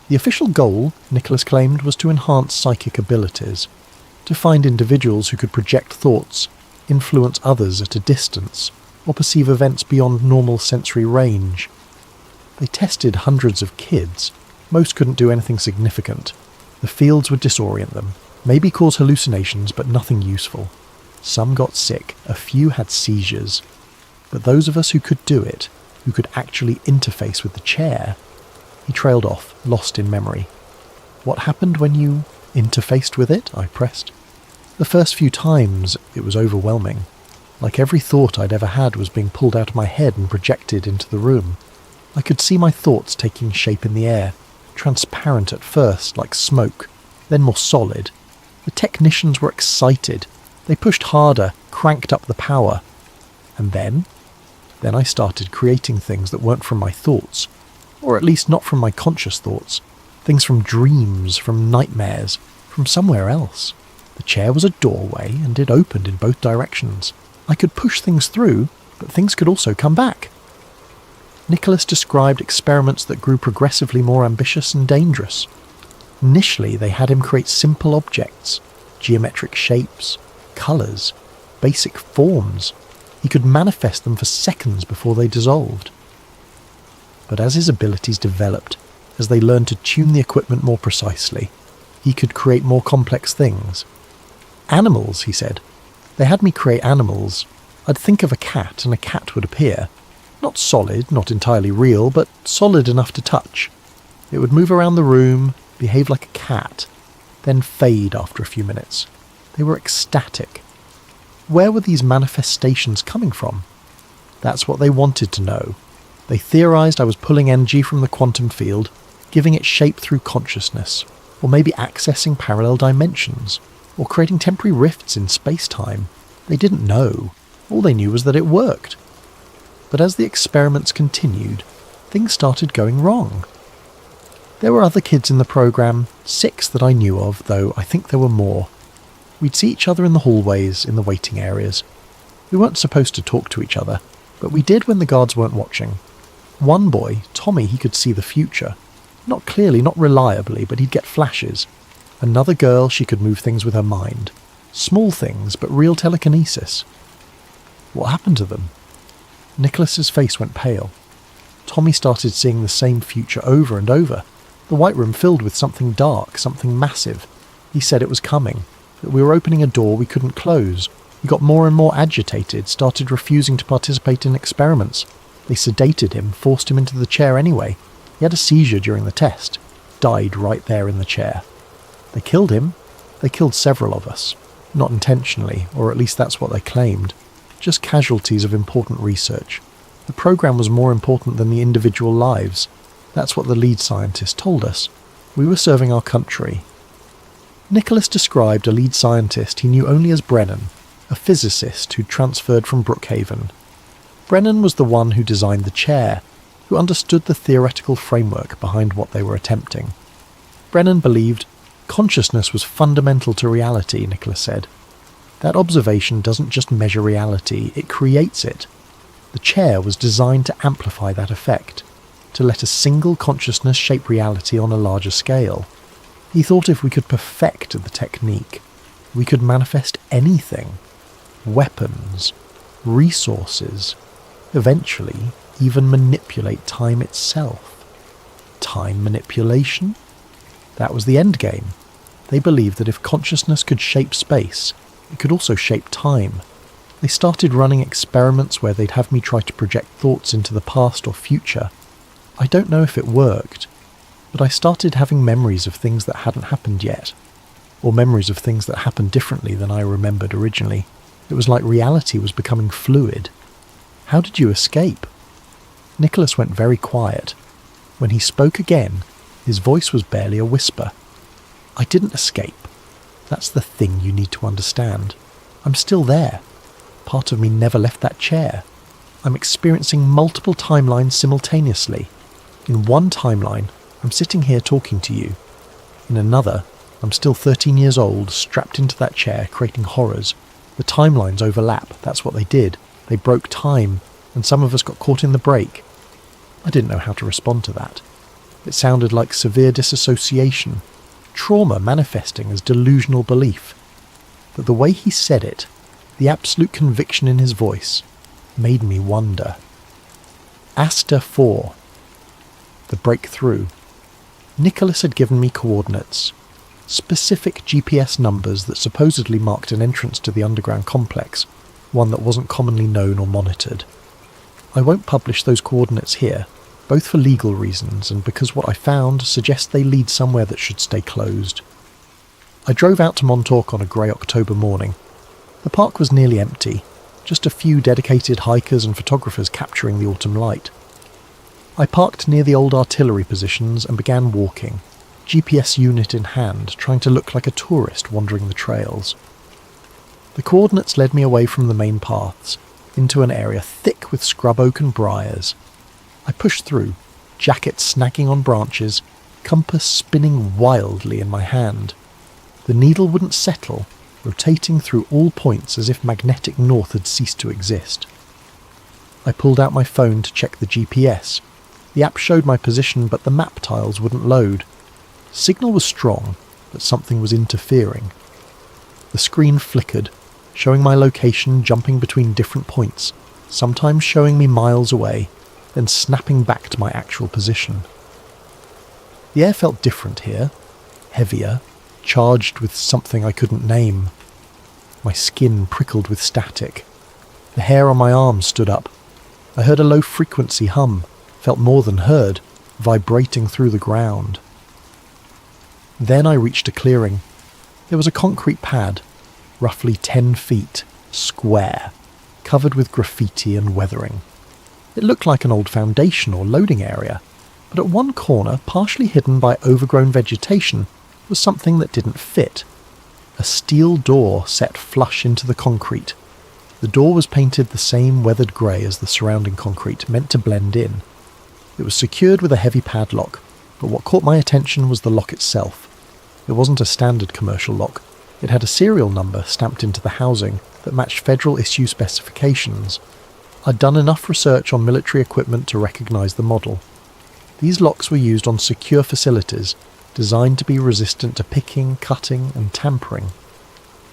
The official goal, Nicholas claimed, was to enhance psychic abilities, to find individuals who could project thoughts, influence others at a distance, or perceive events beyond normal sensory range. They tested hundreds of kids. Most couldn't do anything significant. The fields would disorient them, maybe cause hallucinations, but nothing useful. Some got sick, a few had seizures. But those of us who could do it, who could actually interface with the chair... He trailed off, lost in memory. What happened when you interfaced with it? I pressed. The first few times, it was overwhelming. Like every thought I'd ever had was being pulled out of my head and projected into the room. I could see my thoughts taking shape in the air, transparent at first, like smoke, then more solid. The technicians were excited. They pushed harder, cranked up the power. And then I started creating things that weren't from my thoughts, or at least not from my conscious thoughts. Things from dreams, from nightmares, from somewhere else. The chair was a doorway, and it opened in both directions. I could push things through, but things could also come back. Nicholas described experiments that grew progressively more ambitious and dangerous. Initially, they had him create simple objects, geometric shapes, colours, basic forms. He could manifest them for seconds before they dissolved. But as his abilities developed, as they learned to tune the equipment more precisely, he could create more complex things. Animals, he said. They had me create animals. I'd think of a cat and a cat would appear. Not solid, not entirely real, but solid enough to touch. It would move around the room, behave like a cat, then fade after a few minutes. They were ecstatic. Where were these manifestations coming from? That's what they wanted to know. They theorized I was pulling energy from the quantum field, giving it shape through consciousness, or maybe accessing parallel dimensions, or creating temporary rifts in space-time. They didn't know. All they knew was that it worked. But as the experiments continued, things started going wrong. There were other kids in the program, 6 that I knew of, though I think there were more. We'd see each other in the hallways, in the waiting areas. We weren't supposed to talk to each other, but we did when the guards weren't watching. One boy, Tommy, he could see the future. Not clearly, not reliably, but he'd get flashes. Another girl, she could move things with her mind. Small things, but real telekinesis. What happened to them? Nicholas's face went pale. Tommy started seeing the same future over and over. The White Room filled with something dark, something massive. He said it was coming, that we were opening a door we couldn't close. He got more and more agitated, started refusing to participate in experiments. They sedated him, forced him into the chair anyway. He had a seizure during the test. Died right there in the chair. They killed him. They killed several of us. Not intentionally, or at least that's what they claimed. Just casualties of important research. The program was more important than the individual lives. That's what the lead scientist told us. We were serving our country. Nicholas described a lead scientist he knew only as Brennan, a physicist who'd transferred from Brookhaven. Brennan was the one who designed the chair, who understood the theoretical framework behind what they were attempting. Brennan believed consciousness was fundamental to reality, Nicholas said. That observation doesn't just measure reality, it creates it. The chair was designed to amplify that effect, to let a single consciousness shape reality on a larger scale. He thought if we could perfect the technique, we could manifest anything. Weapons, resources, eventually even manipulate time itself. Time manipulation? That was the end game. They believed that if consciousness could shape space, it could also shape time. They started running experiments where they'd have me try to project thoughts into the past or future. I don't know if it worked, but I started having memories of things that hadn't happened yet, or memories of things that happened differently than I remembered originally. It was like reality was becoming fluid. How did you escape? Nicholas went very quiet. When he spoke again, his voice was barely a whisper. I didn't escape. That's the thing you need to understand. I'm still there. Part of me never left that chair. I'm experiencing multiple timelines simultaneously. In one timeline, I'm sitting here talking to you. In another, I'm still 13 years old, strapped into that chair, creating horrors. The timelines overlap, that's what they did. They broke time, and some of us got caught in the break. I didn't know how to respond to that. It sounded like severe disassociation, trauma manifesting as delusional belief. But the way he said it, the absolute conviction in his voice, made me wonder. Asta 4. The breakthrough. Nicholas had given me coordinates, specific GPS numbers that supposedly marked an entrance to the underground complex, one that wasn't commonly known or monitored. I won't publish those coordinates here, both for legal reasons and because what I found suggests they lead somewhere that should stay closed. I drove out to MONTAUK on a grey October morning. The park was nearly empty, just a few dedicated hikers and photographers capturing the autumn light. I parked near the old artillery positions and began walking, GPS unit in hand, trying to look like a tourist wandering the trails. The coordinates led me away from the main paths, into an area thick with scrub oak and briars. I pushed through, jacket snagging on branches, compass spinning wildly in my hand. The needle wouldn't settle, rotating through all points as if magnetic north had ceased to exist. I pulled out my phone to check the GPS. The app showed my position, but the map tiles wouldn't load. Signal was strong, but something was interfering. The screen flickered, showing my location jumping between different points, sometimes showing me miles away, then snapping back to my actual position. The air felt different here, heavier, charged with something I couldn't name. My skin prickled with static. The hair on my arms stood up. I heard a low-frequency hum, felt more than heard, vibrating through the ground. Then I reached a clearing. There was a concrete pad, roughly 10 feet, square, covered with graffiti and weathering. It looked like an old foundation or loading area, but at one corner, partially hidden by overgrown vegetation, was something that didn't fit. A steel door set flush into the concrete. The door was painted the same weathered grey as the surrounding concrete, meant to blend in. It was secured with a heavy padlock, but what caught my attention was the lock itself. It wasn't a standard commercial lock. It had a serial number stamped into the housing that matched federal issue specifications. I'd done enough research on military equipment to recognise the model. These locks were used on secure facilities, designed to be resistant to picking, cutting and tampering.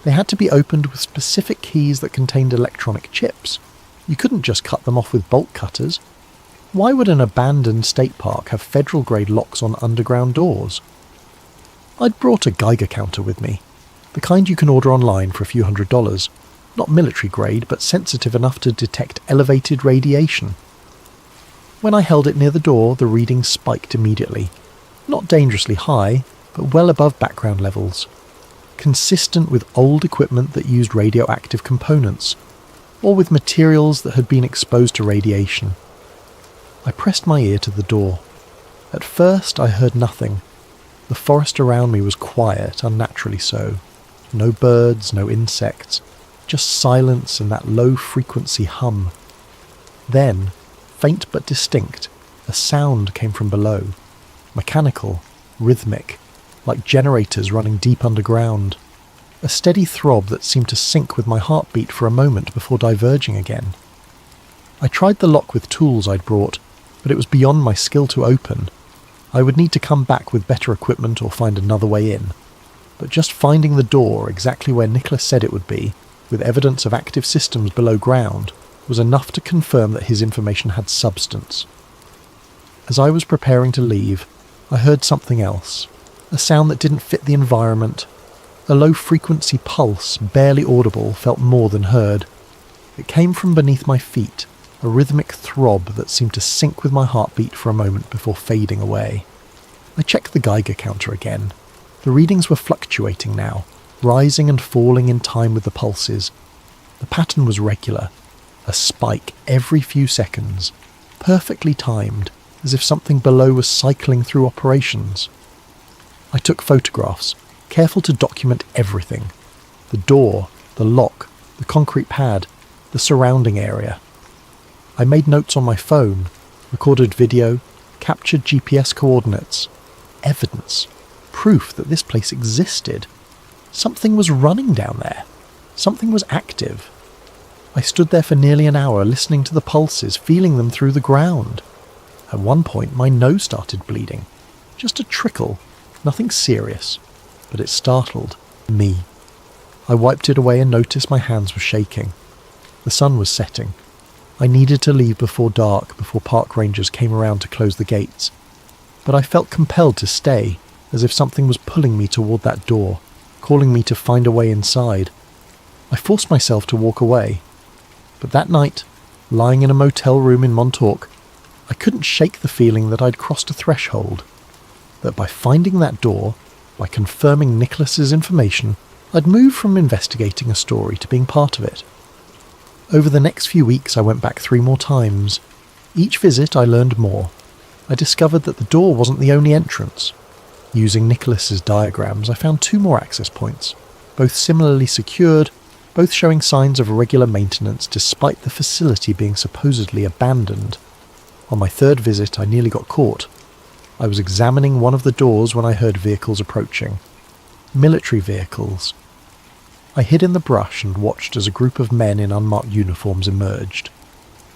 They had to be opened with specific keys that contained electronic chips. You couldn't just cut them off with bolt cutters. Why would an abandoned state park have federal-grade locks on underground doors? I'd brought a Geiger counter with me, the kind you can order online for a few $100s, not military-grade but sensitive enough to detect elevated radiation. When I held it near the door, the reading spiked immediately. Not dangerously high, but well above background levels. Consistent with old equipment that used radioactive components, or with materials that had been exposed to radiation. I pressed my ear to the door. At first I heard nothing. The forest around me was quiet, unnaturally so. No birds, no insects, just silence and that low-frequency hum. Then, faint but distinct, a sound came from below. Mechanical, rhythmic, like generators running deep underground. A steady throb that seemed to sync with my heartbeat for a moment before diverging again. I tried the lock with tools I'd brought, but it was beyond my skill to open. I would need to come back with better equipment or find another way in. But just finding the door exactly where Nicholas said it would be, with evidence of active systems below ground, was enough to confirm that his information had substance. As I was preparing to leave, I heard something else, a sound that didn't fit the environment. A low-frequency pulse, barely audible, felt more than heard. It came from beneath my feet, a rhythmic throb that seemed to sync with my heartbeat for a moment before fading away. I checked the Geiger counter again. The readings were fluctuating now, rising and falling in time with the pulses. The pattern was regular, a spike every few seconds, perfectly timed, as if something below was cycling through operations. I took photographs, careful to document everything. The door, the lock, the concrete pad, the surrounding area. I made notes on my phone, recorded video, captured GPS coordinates. Evidence. Proof that this place existed. Something was running down there. Something was active. I stood there for nearly an hour listening to the pulses, feeling them through the ground. At one point my nose started bleeding. Just a trickle. Nothing serious. But it startled me. I wiped it away and noticed my hands were shaking. The sun was setting. I needed to leave before dark, before park rangers came around to close the gates. But I felt compelled to stay, as if something was pulling me toward that door, calling me to find a way inside. I forced myself to walk away. But that night, lying in a motel room in Montauk, I couldn't shake the feeling that I'd crossed a threshold. That by finding that door, by confirming Nicholas's information, I'd moved from investigating a story to being part of it. Over the next few weeks I went back 3 more times. Each visit I learned more. I discovered that the door wasn't the only entrance. Using Nicholas's diagrams I found 2 more access points, both similarly secured, both showing signs of regular maintenance despite the facility being supposedly abandoned. On my 3rd visit I nearly got caught. I was examining one of the doors when I heard vehicles approaching. Military vehicles. I hid in the brush and watched as a group of men in unmarked uniforms emerged.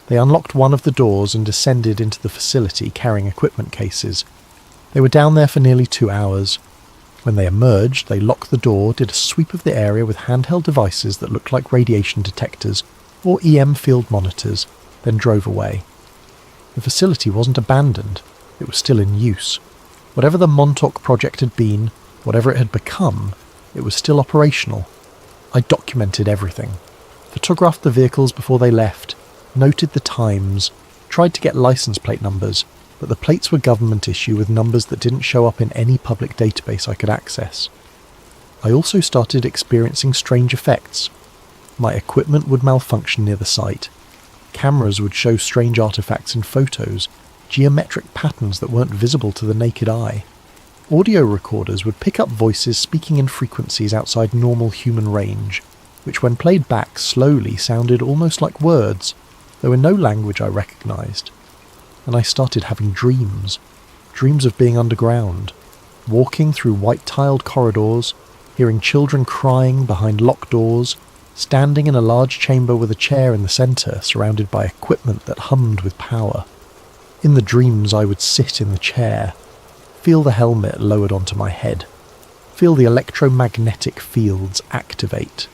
They unlocked one of the doors and descended into the facility carrying equipment cases. They were down there for nearly 2 hours. When they emerged, they locked the door, did a sweep of the area with handheld devices that looked like radiation detectors or EM field monitors, then drove away. The facility wasn't abandoned. It was still in use. Whatever the MONTAUK project had been, whatever it had become, it was still operational. I documented everything. Photographed the vehicles before they left, noted the times, tried to get license plate numbers, but the plates were government issue with numbers that didn't show up in any public database I could access. I also started experiencing strange effects. My equipment would malfunction near the site. Cameras would show strange artifacts in photos, geometric patterns that weren't visible to the naked eye. Audio recorders would pick up voices speaking in frequencies outside normal human range, which when played back slowly sounded almost like words, though in no language I recognised. And I started having dreams of being underground, walking through white-tiled corridors, hearing children crying behind locked doors, standing in a large chamber with a chair in the centre surrounded by equipment that hummed with power. In the dreams I would sit in the chair, feel the helmet lowered onto my head, feel the electromagnetic fields activate,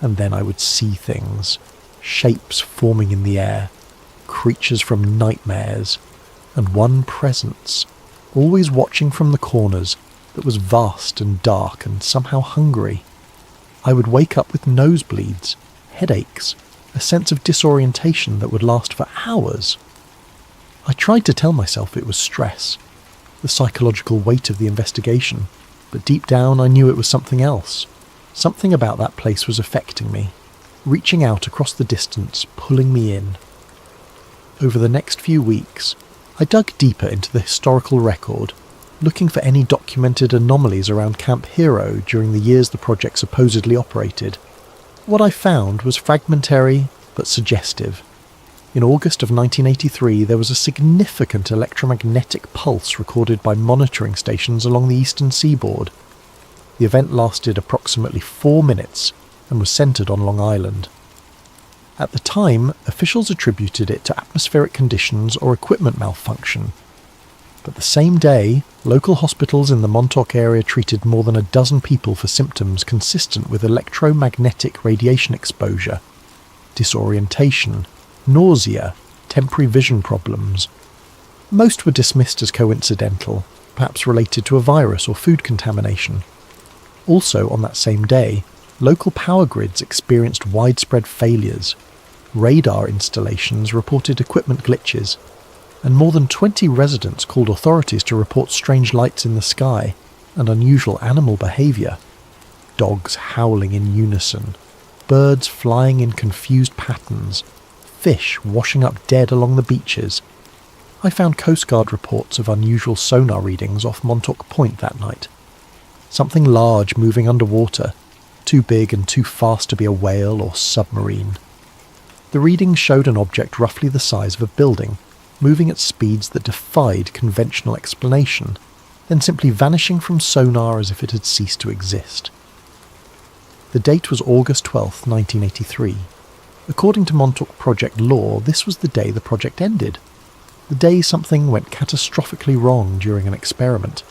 and then I would see things, shapes forming in the air, creatures from nightmares, and one presence, always watching from the corners, that was vast and dark and somehow hungry. I would wake up with nosebleeds, headaches, a sense of disorientation that would last for hours. I tried to tell myself it was stress, the psychological weight of the investigation, but deep down I knew it was something else. Something about that place was affecting me, reaching out across the distance, pulling me in. Over the next few weeks, I dug deeper into the historical record, looking for any documented anomalies around Camp Hero during the years the project supposedly operated. What I found was fragmentary but suggestive. In August of 1983, there was a significant electromagnetic pulse recorded by monitoring stations along the eastern seaboard. The event lasted approximately 4 minutes and was centred on Long Island. At the time, officials attributed it to atmospheric conditions or equipment malfunction. But the same day, local hospitals in the MONTAUK area treated more than a dozen people for symptoms consistent with electromagnetic radiation exposure, disorientation, nausea, temporary vision problems. Most were dismissed as coincidental, perhaps related to a virus or food contamination. Also on that same day, local power grids experienced widespread failures. Radar installations reported equipment glitches, and more than 20 residents called authorities to report strange lights in the sky and unusual animal behaviour. Dogs howling in unison, birds flying in confused patterns, fish washing up dead along the beaches. I found Coast Guard reports of unusual sonar readings off Montauk Point that night. Something large moving underwater, too big and too fast to be a whale or submarine. The readings showed an object roughly the size of a building, moving at speeds that defied conventional explanation, then simply vanishing from sonar as if it had ceased to exist. The date was August 12, 1983. According to Montauk Project lore, this was the day the project ended. The day something went catastrophically wrong during an experiment.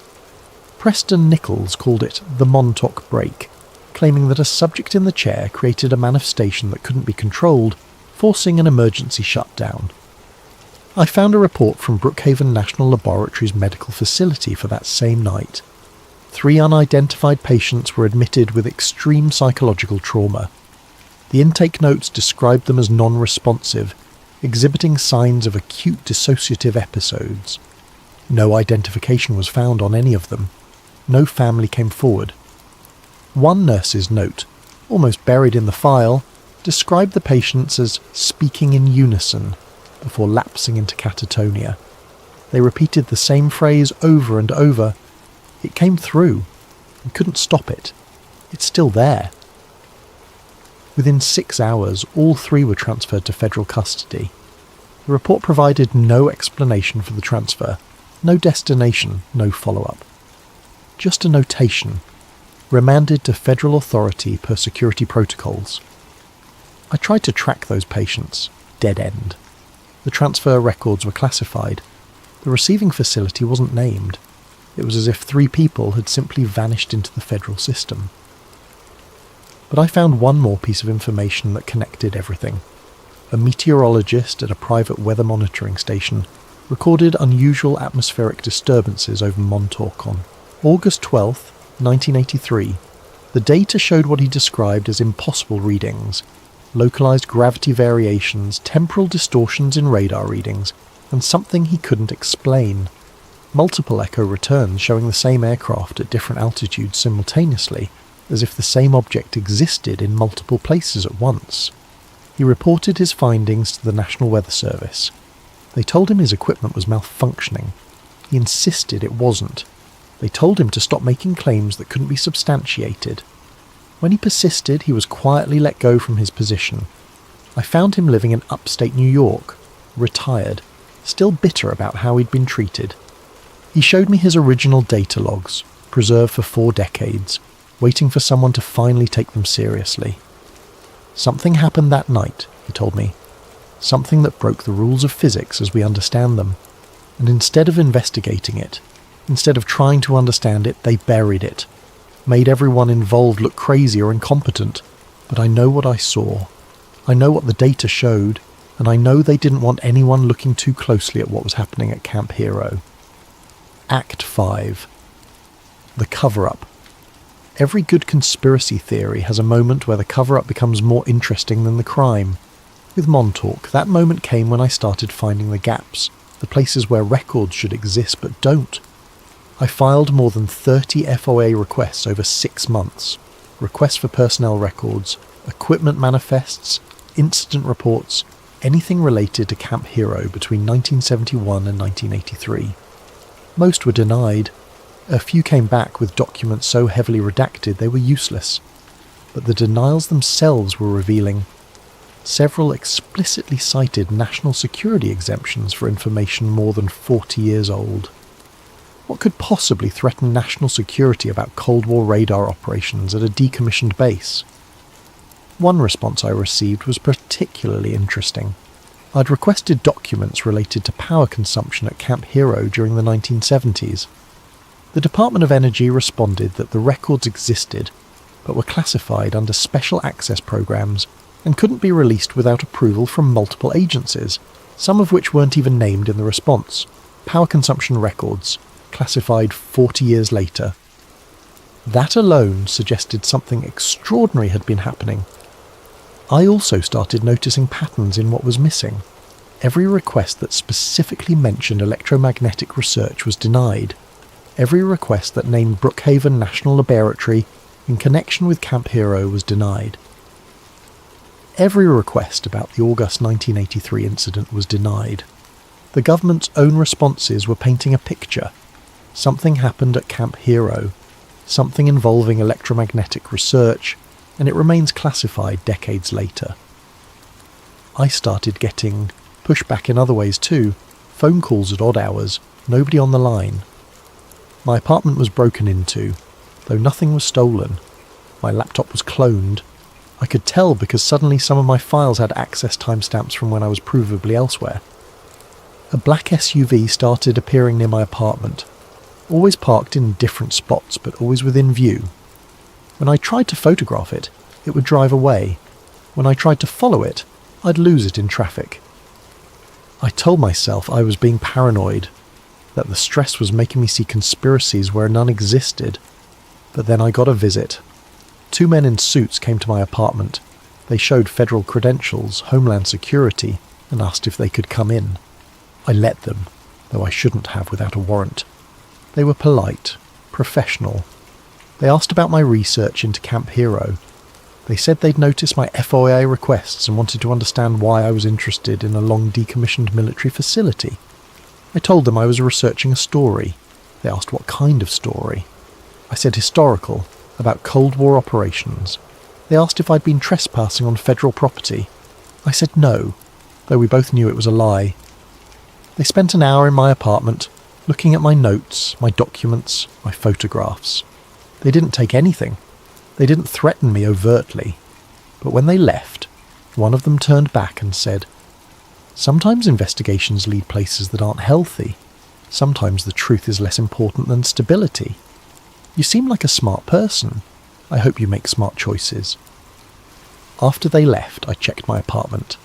Preston Nichols called it the Montauk break, claiming that a subject in the chair created a manifestation that couldn't be controlled, forcing an emergency shutdown. I found a report from Brookhaven National Laboratory's medical facility for that same night. 3 unidentified patients were admitted with extreme psychological trauma. The intake notes described them as non-responsive, exhibiting signs of acute dissociative episodes. No identification was found on any of them. No family came forward. One nurse's note, almost buried in the file, described the patients as speaking in unison, before lapsing into catatonia. They repeated the same phrase over and over. It came through. We couldn't stop it. It's still there. Within 6 hours, all 3 were transferred to federal custody. The report provided no explanation for the transfer, no destination, no follow-up. Just a notation. Remanded to federal authority per security protocols. I tried to track those patients. Dead end. The transfer records were classified. The receiving facility wasn't named. It was as if 3 people had simply vanished into the federal system. But I found one more piece of information that connected everything. A meteorologist at a private weather monitoring station recorded unusual atmospheric disturbances over Montauk on August 12, 1983. The data showed what he described as impossible readings: localized gravity variations, temporal distortions in radar readings, and something he couldn't explain. Multiple echo returns showing the same aircraft at different altitudes simultaneously, as if the same object existed in multiple places at once. He reported his findings to the National Weather Service. They told him his equipment was malfunctioning. He insisted it wasn't. They told him to stop making claims that couldn't be substantiated. When he persisted, he was quietly let go from his position. I found him living in upstate New York, retired, still bitter about how he'd been treated. He showed me his original data logs, preserved for 4 decades, waiting for someone to finally take them seriously. Something happened that night, he told me. Something that broke the rules of physics as we understand them. And instead of investigating it, instead of trying to understand it, they buried it. Made everyone involved look crazy or incompetent. But I know what I saw. I know what the data showed, and I know they didn't want anyone looking too closely at what was happening at Camp Hero. Act 5. The cover-up. Every good conspiracy theory has a moment where the cover-up becomes more interesting than the crime. With Montauk, that moment came when I started finding the gaps, the places where records should exist but don't. I filed more than 30 FOA requests over 6 months. Requests for personnel records, equipment manifests, incident reports, anything related to Camp Hero between 1971 and 1983. Most were denied. A few came back with documents so heavily redacted they were useless. But the denials themselves were revealing. Several explicitly cited national security exemptions for information more than 40 years old. What could possibly threaten national security about Cold War radar operations at a decommissioned base? One response I received was particularly interesting. I'd requested documents related to power consumption at Camp Hero during the 1970s. The Department of Energy responded that the records existed, but were classified under special access programs and couldn't be released without approval from multiple agencies, some of which weren't even named in the response. Power consumption records, classified 40 years later. That alone suggested something extraordinary had been happening. I also started noticing patterns in what was missing. Every request that specifically mentioned electromagnetic research was denied. Every request that named Brookhaven National Laboratory in connection with Camp Hero was denied. Every request about the August 1983 incident was denied. The government's own responses were painting a picture. Something happened at Camp Hero, something involving electromagnetic research, and it remains classified decades later. I started getting pushback in other ways too, phone calls at odd hours, nobody on the line. My apartment was broken into, though nothing was stolen. My laptop was cloned. I could tell because suddenly some of my files had access timestamps from when I was provably elsewhere. A black SUV started appearing near my apartment, always parked in different spots but always within view. When I tried to photograph it, it would drive away. When I tried to follow it, I'd lose it in traffic. I told myself I was being paranoid, that the stress was making me see conspiracies where none existed. But then I got a visit. 2 men in suits came to my apartment. They showed federal credentials, Homeland Security, and asked if they could come in. I let them, though I shouldn't have without a warrant. They were polite, professional. They asked about my research into Camp Hero. They said they'd noticed my FOIA requests and wanted to understand why I was interested in a long decommissioned military facility. I told them I was researching a story. They asked what kind of story. I said historical, about Cold War operations. They asked if I'd been trespassing on federal property. I said no, though we both knew it was a lie. They spent an hour in my apartment, looking at my notes, my documents, my photographs. They didn't take anything. They didn't threaten me overtly. But when they left, one of them turned back and said, "Sometimes investigations lead places that aren't healthy. Sometimes the truth is less important than stability. You seem like a smart person. I hope you make smart choices." After they left, I checked my apartment.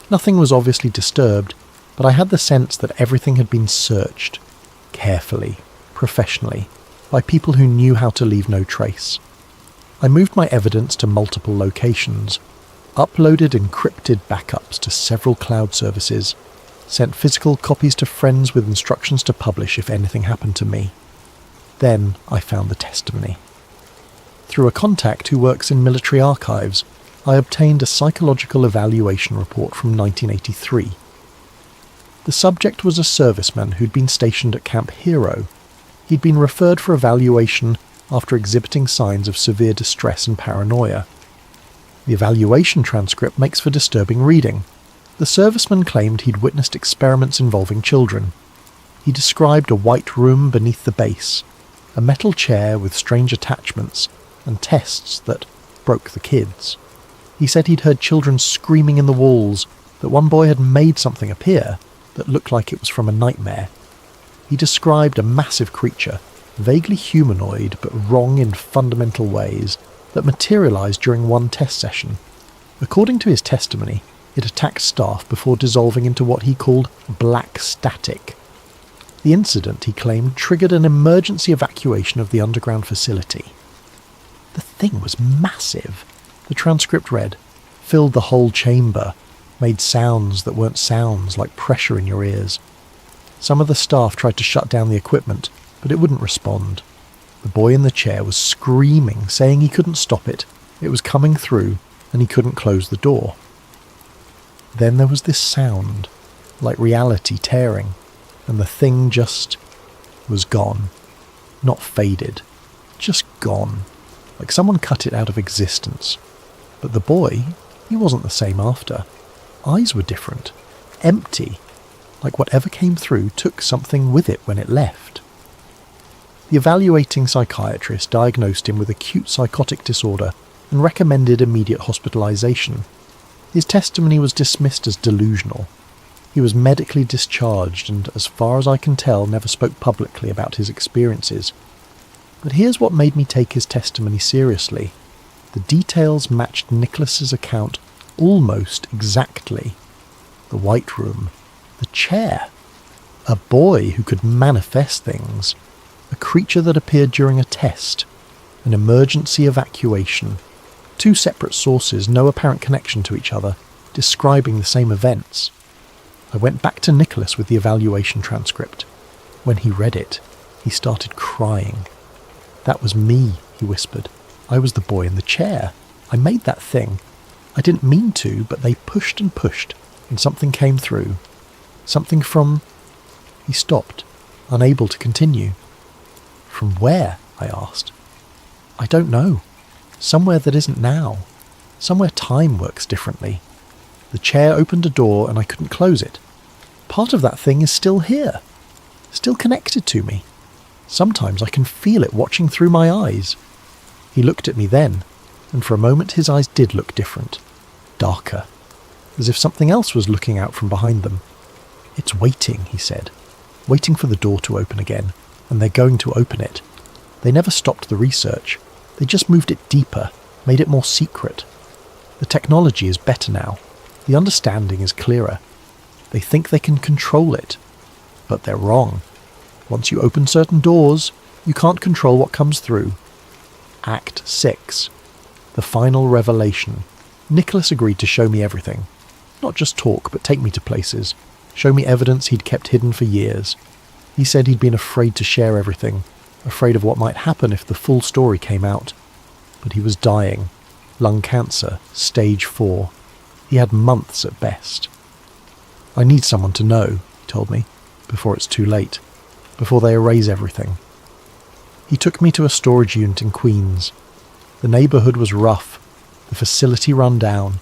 Nothing was obviously disturbed, but I had the sense that everything had been searched, carefully, professionally, by people who knew how to leave no trace. I moved my evidence to multiple locations, uploaded encrypted backups to several cloud services, sent physical copies to friends with instructions to publish if anything happened to me. Then I found the testimony. Through a contact who works in military archives, I obtained a psychological evaluation report from 1983. The subject was a serviceman who'd been stationed at Camp Hero. He'd been referred for evaluation after exhibiting signs of severe distress and paranoia. The evaluation transcript makes for disturbing reading. The serviceman claimed he'd witnessed experiments involving children. He described a white room beneath the base, a metal chair with strange attachments, and tests that broke the kids. He said he'd heard children screaming in the walls, that one boy had made something appear that looked like it was from a nightmare. He described a massive creature, vaguely humanoid but wrong in fundamental ways, that materialized during one test session. According to his testimony, it attacked staff before dissolving into what he called black static. The incident, he claimed, triggered an emergency evacuation of the underground facility. The thing was massive. The transcript read, "Filled the whole chamber, made sounds that weren't sounds, like pressure in your ears. Some of the staff tried to shut down the equipment, but it wouldn't respond. The boy in the chair was screaming, saying he couldn't stop it. It was coming through, and he couldn't close the door. Then there was this sound, like reality tearing, and the thing just was gone. Not faded, just gone, like someone cut it out of existence. But the boy, he wasn't the same after. Eyes were different, empty, like whatever came through took something with it when it left. The evaluating psychiatrist diagnosed him with acute psychotic disorder and recommended immediate hospitalization. His testimony was dismissed as delusional. He was medically discharged and, as far as I can tell, never spoke publicly about his experiences. But here's what made me take his testimony seriously. The details matched Nicholas's account almost exactly. The white room, the chair, a boy who could manifest things, a creature that appeared during a test, an emergency evacuation, two separate sources, no apparent connection to each other, describing the same events. I went back to Nicholas with the evaluation transcript. When he read it, he started crying. "That was me," he whispered. "I was the boy in the chair. I made that thing. I didn't mean to, but they pushed and pushed, and something came through. Something from..." He stopped, unable to continue. "From where?" I asked. "I don't know. Somewhere that isn't now. Somewhere time works differently. The chair opened a door and I couldn't close it. Part of that thing is still here, still connected to me. Sometimes I can feel it watching through my eyes." He looked at me then, and for a moment his eyes did look different, darker, as if something else was looking out from behind them. "It's waiting," he said, "waiting for the door to open again, and they're going to open it. They never stopped the research. They just moved it deeper, made it more secret. The technology is better now. The understanding is clearer. They think they can control it. But they're wrong. Once you open certain doors, you can't control what comes through." Act 6. The final revelation. Nicholas agreed to show me everything. Not just talk, but take me to places. Show me evidence he'd kept hidden for years. He said he'd been afraid to share everything, afraid of what might happen if the full story came out. But he was dying. Lung cancer, stage 4. He had months at best. "I need someone to know," he told me, "before it's too late, before they erase everything." He took me to a storage unit in Queens. The neighbourhood was rough, the facility run down.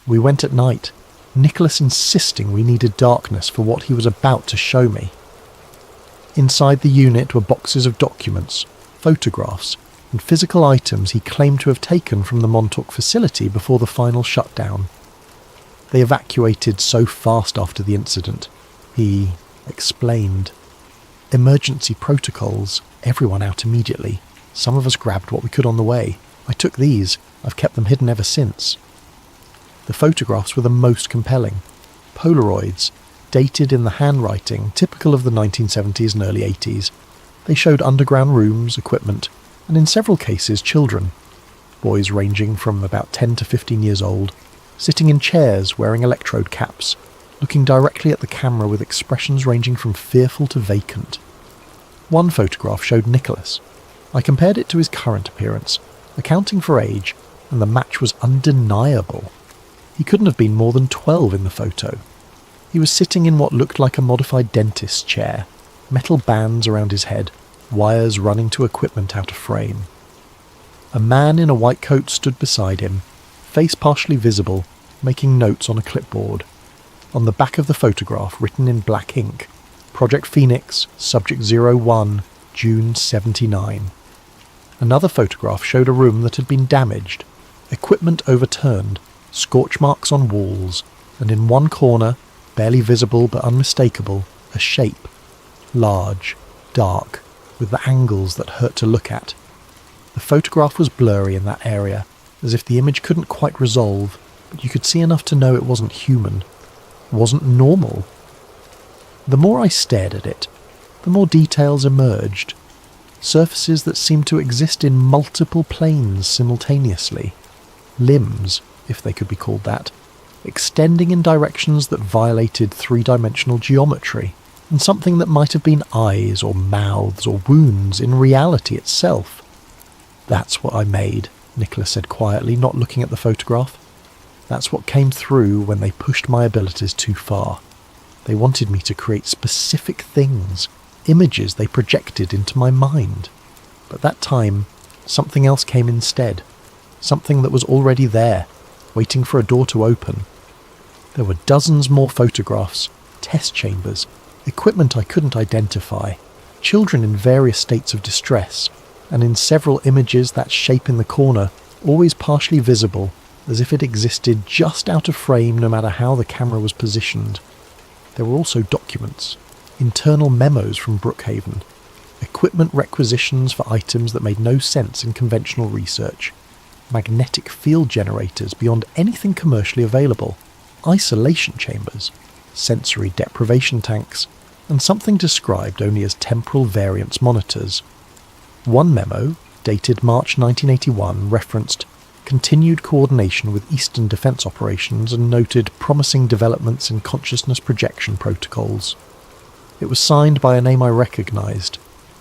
We went at night, Nicholas insisting we needed darkness for what he was about to show me. Inside the unit were boxes of documents, photographs, and physical items he claimed to have taken from the MONTAUK facility before the final shutdown. They evacuated so fast after the incident, he explained. Emergency protocols, everyone out immediately. Some of us grabbed what we could on the way. I took these, I've kept them hidden ever since. The photographs were the most compelling. Polaroids, dated in the handwriting typical of the 1970s and early 80s. They showed underground rooms, equipment, and in several cases children. Boys ranging from about 10 to 15 years old, sitting in chairs wearing electrode caps, looking directly at the camera with expressions ranging from fearful to vacant. One photograph showed Nicholas. I compared it to his current appearance, accounting for age, and the match was undeniable. He couldn't have been more than 12 in the photo. He was sitting in what looked like a modified dentist's chair, metal bands around his head, wires running to equipment out of frame. A man in a white coat stood beside him, face partially visible, making notes on a clipboard. On the back of the photograph, written in black ink, Project Phoenix, Subject 01, June 79. Another photograph showed a room that had been damaged, equipment overturned, scorch marks on walls, and in one corner, barely visible but unmistakable, a shape. Large, dark, with the angles that hurt to look at. The photograph was blurry in that area, as if the image couldn't quite resolve, but you could see enough to know it wasn't human, wasn't normal. The more I stared at it, the more details emerged. Surfaces that seemed to exist in multiple planes simultaneously. Limbs, if they could be called that, extending in directions that violated three-dimensional geometry, and something that might have been eyes or mouths or wounds in reality itself. "That's what I made," Nicholas said quietly, not looking at the photograph. "That's what came through when they pushed my abilities too far. They wanted me to create specific things, images they projected into my mind. But that time, something else came instead. Something that was already there, waiting for a door to open. There were dozens more photographs, test chambers, equipment I couldn't identify, children in various states of distress, and in several images that shape in the corner always partially visible, as if it existed just out of frame no matter how the camera was positioned. There were also documents, internal memos from Brookhaven, equipment requisitions for items that made no sense in conventional research, magnetic field generators beyond anything commercially available, isolation chambers, sensory deprivation tanks, and something described only as temporal variance monitors. One memo, dated March 1981, referenced continued coordination with Eastern Defence operations and noted promising developments in consciousness projection protocols. It was signed by a name I recognised,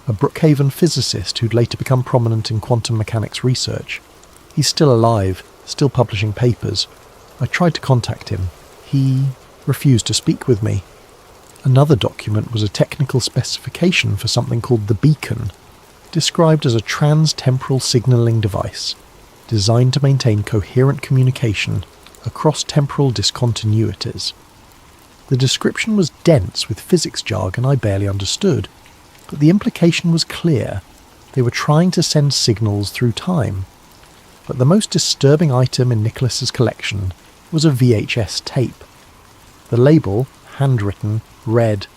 a Brookhaven physicist who'd later become prominent in quantum mechanics research. He's still alive, still publishing papers. I tried to contact him. He refused to speak with me. Another document was a technical specification for something called the Beacon, described as a trans-temporal signalling device designed to maintain coherent communication across temporal discontinuities. The description was dense with physics jargon I barely understood, but the implication was clear. They were trying to send signals through time. But the most disturbing item in Nicholas's collection was a VHS tape. The label, handwritten, read,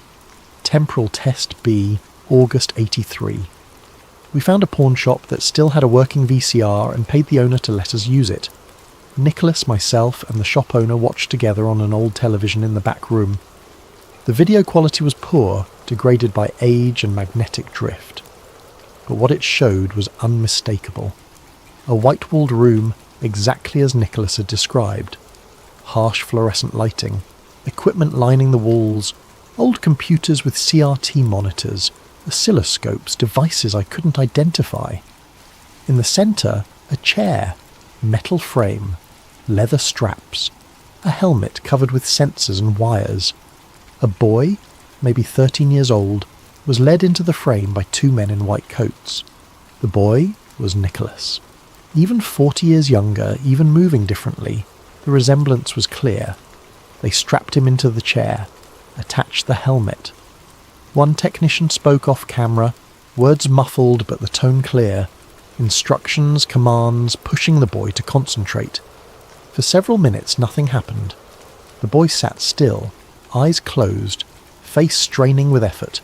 Temporal Test B, August 83. We found a pawn shop that still had a working VCR and paid the owner to let us use it. Nicholas, myself, and the shop owner watched together on an old television in the back room. The video quality was poor, degraded by age and magnetic drift. But what it showed was unmistakable. A white-walled room exactly as Nicholas had described. Harsh fluorescent lighting, equipment lining the walls, old computers with CRT monitors, oscilloscopes, devices I couldn't identify. In the centre, a chair, metal frame, leather straps, a helmet covered with sensors and wires. A boy, maybe 13 years old, was led into the frame by two men in white coats. The boy was Nicholas. Even 40 years younger, even moving differently, the resemblance was clear. They strapped him into the chair, attached the helmet. One technician spoke off camera, words muffled but the tone clear, instructions, commands, pushing the boy to concentrate. For several minutes nothing happened. The boy sat still, eyes closed, face straining with effort.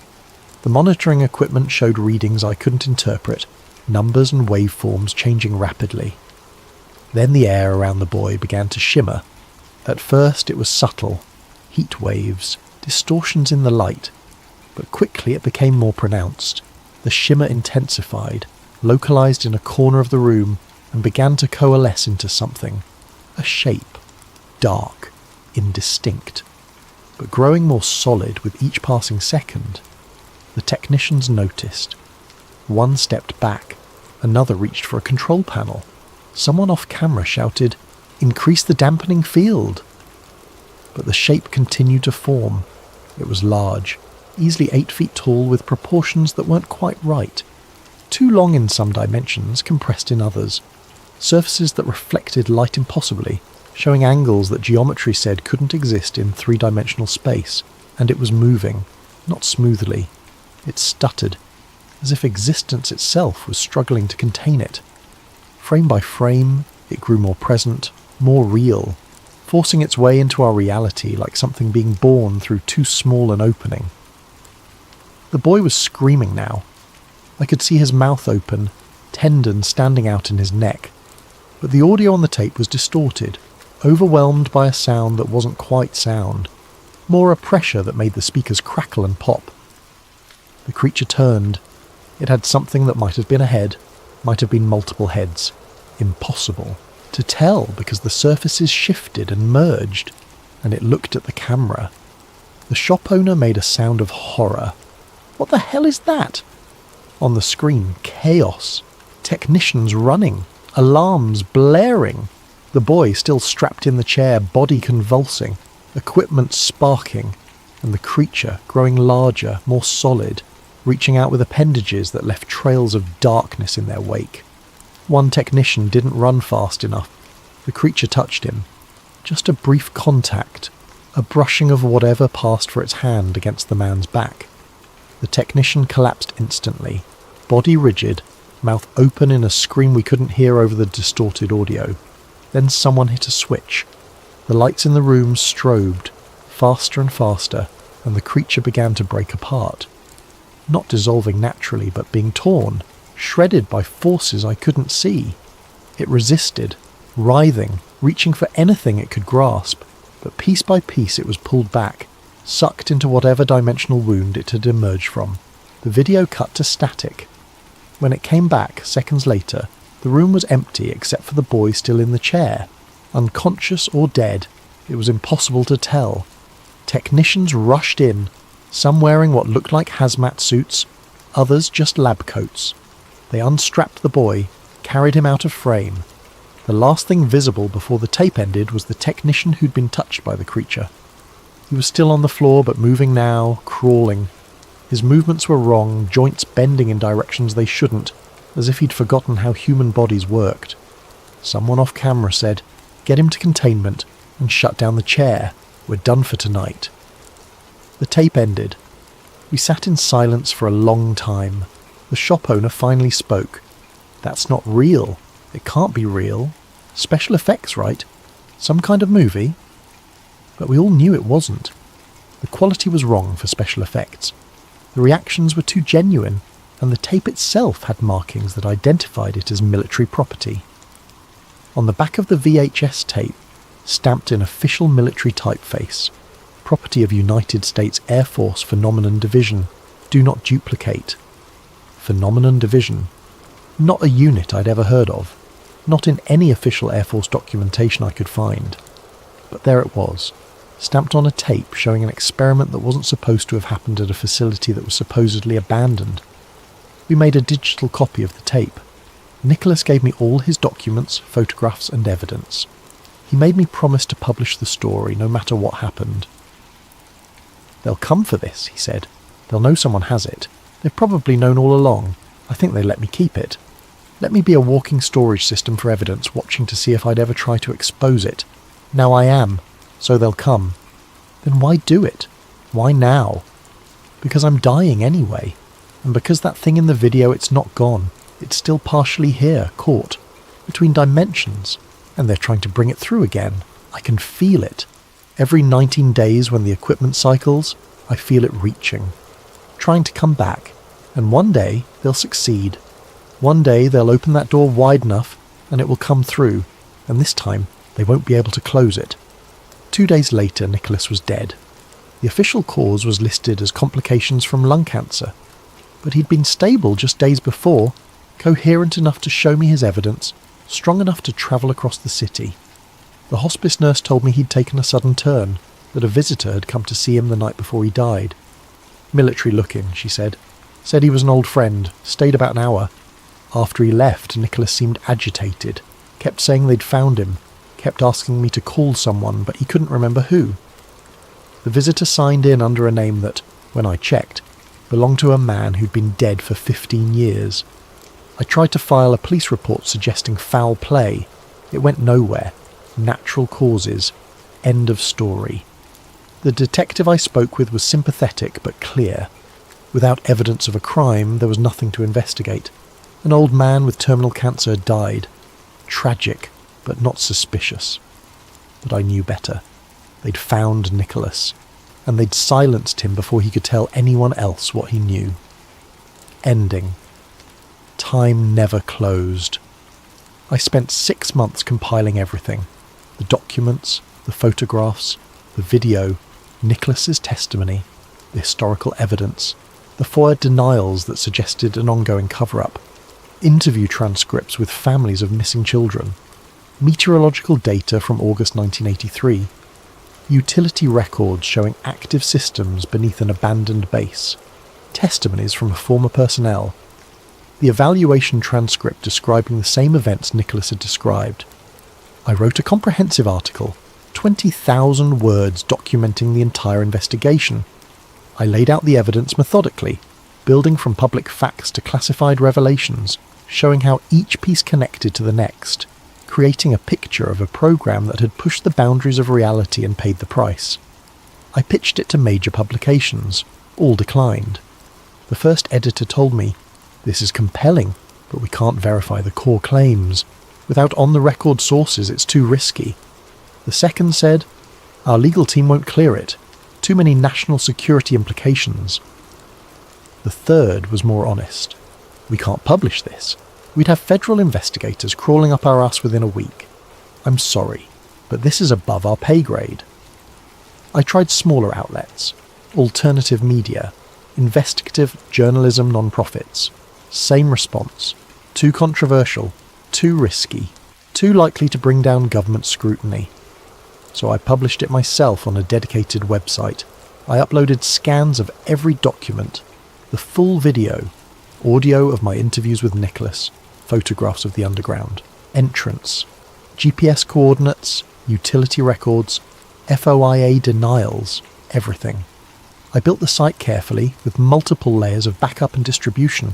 The monitoring equipment showed readings I couldn't interpret, numbers and waveforms changing rapidly. Then the air around the boy began to shimmer. At first it was subtle, heat waves, distortions in the light, but quickly it became more pronounced. The shimmer intensified, localized in a corner of the room, and began to coalesce into something. A shape. Dark. Indistinct. But growing more solid with each passing second. The technicians noticed. One stepped back. Another reached for a control panel. Someone off camera shouted, "Increase the dampening field!" But the shape continued to form. It was large, easily 8 feet tall with proportions that weren't quite right. Too long in some dimensions, compressed in others. Surfaces that reflected light impossibly, showing angles that geometry said couldn't exist in three-dimensional space. And it was moving, not smoothly. It stuttered, as if existence itself was struggling to contain it. Frame by frame, it grew more present, more real, forcing its way into our reality like something being born through too small an opening. The boy was screaming now. I could see his mouth open, tendons standing out in his neck, but the audio on the tape was distorted, overwhelmed by a sound that wasn't quite sound, more a pressure that made the speakers crackle and pop. The creature turned. It had something that might have been a head, might have been multiple heads. Impossible to tell because the surfaces shifted and merged, and it looked at the camera. The shop owner made a sound of horror. What the hell is that? On the screen, chaos. Technicians running. Alarms blaring. The boy still strapped in the chair, body convulsing. Equipment sparking. And the creature growing larger, more solid, reaching out with appendages that left trails of darkness in their wake. One technician didn't run fast enough. The creature touched him. Just a brief contact. A brushing of whatever passed for its hand against the man's back. The technician collapsed instantly, body rigid, mouth open in a scream we couldn't hear over the distorted audio. Then someone hit a switch. The lights in the room strobed, faster and faster, and the creature began to break apart. Not dissolving naturally, but being torn, shredded by forces I couldn't see. It resisted, writhing, reaching for anything it could grasp, but piece by piece it was pulled back, sucked into whatever dimensional wound it had emerged from. The video cut to static. When it came back, seconds later, the room was empty except for the boy still in the chair. Unconscious or dead, it was impossible to tell. Technicians rushed in, some wearing what looked like hazmat suits, others just lab coats. They unstrapped the boy, carried him out of frame. The last thing visible before the tape ended was the technician who'd been touched by the creature. He was still on the floor, but moving now, crawling. His movements were wrong, joints bending in directions they shouldn't, as if he'd forgotten how human bodies worked. Someone off camera said, "Get him to containment and shut down the chair. We're done for tonight." The tape ended. We sat in silence for a long time. The shop owner finally spoke. "That's not real. It can't be real. Special effects, right? Some kind of movie?" But we all knew it wasn't. The quality was wrong for special effects. The reactions were too genuine, and the tape itself had markings that identified it as military property. On the back of the VHS tape, stamped in official military typeface, "Property of United States Air Force Phenomenon Division. Do not duplicate." Phenomenon Division. Not a unit I'd ever heard of. Not in any official Air Force documentation I could find. But there it was, stamped on a tape showing an experiment that wasn't supposed to have happened at a facility that was supposedly abandoned. We made a digital copy of the tape. Nicholas gave me all his documents, photographs and evidence. He made me promise to publish the story no matter what happened. "They'll come for this," he said. "They'll know someone has it. They've probably known all along. I think they let me keep it. Let me be a walking storage system for evidence, watching to see if I'd ever try to expose it. Now I am, so they'll come. Then why do it? Why now? Because I'm dying anyway. And because that thing in the video, it's not gone. It's still partially here, caught, between dimensions. And they're trying to bring it through again. I can feel it. Every 19 days when the equipment cycles, I feel it reaching. Trying to come back. And one day, they'll succeed. One day, they'll open that door wide enough, and it will come through. And this time, they won't be able to close it." 2 days later, Nicholas was dead. The official cause was listed as complications from lung cancer. But he'd been stable just days before, coherent enough to show me his evidence, strong enough to travel across the city. The hospice nurse told me he'd taken a sudden turn, that a visitor had come to see him the night before he died. "Military looking," she said. "Said he was an old friend, stayed about an hour. After he left, Nicholas seemed agitated, kept saying they'd found him, kept asking me to call someone, but he couldn't remember who. The visitor signed in under a name that, when I checked, belonged to a man who'd been dead for 15 years. I tried to file a police report suggesting foul play. It went nowhere. Natural causes. End of story. The detective I spoke with was sympathetic but clear. Without evidence of a crime, there was nothing to investigate. An old man with terminal cancer had died. Tragic, but not suspicious. But I knew better. They'd found Nicholas, and they'd silenced him before he could tell anyone else what he knew. Ending. Time never closed. I spent 6 months compiling everything. The documents, the photographs, the video, Nicholas's testimony, the historical evidence, the FOIA denials that suggested an ongoing cover-up, interview transcripts with families of missing children, meteorological data from August 1983, utility records showing active systems beneath an abandoned base, testimonies from former personnel, the evaluation transcript describing the same events Nicholas had described. I wrote a comprehensive article, 20,000 words documenting the entire investigation. I laid out the evidence methodically, building from public facts to classified revelations, showing how each piece connected to the next, creating a picture of a program that had pushed the boundaries of reality and paid the price. I pitched it to major publications. All declined. The first editor told me, "This is compelling, but we can't verify the core claims. Without on-the-record sources, it's too risky. The second said, our legal team won't clear it. Too many national security implications. The third was more honest. We can't publish this. We'd have federal investigators crawling up our ass within a week. I'm sorry, but this is above our pay grade. I tried smaller outlets, alternative media, investigative journalism non-profits. Same response. Too controversial, too risky, too likely to bring down government scrutiny. So I published it myself on a dedicated website. I uploaded scans of every document, the full video, audio of my interviews with Nicholas, photographs of the underground, entrance, GPS coordinates, utility records, FOIA denials, everything. I built the site carefully with multiple layers of backup and distribution,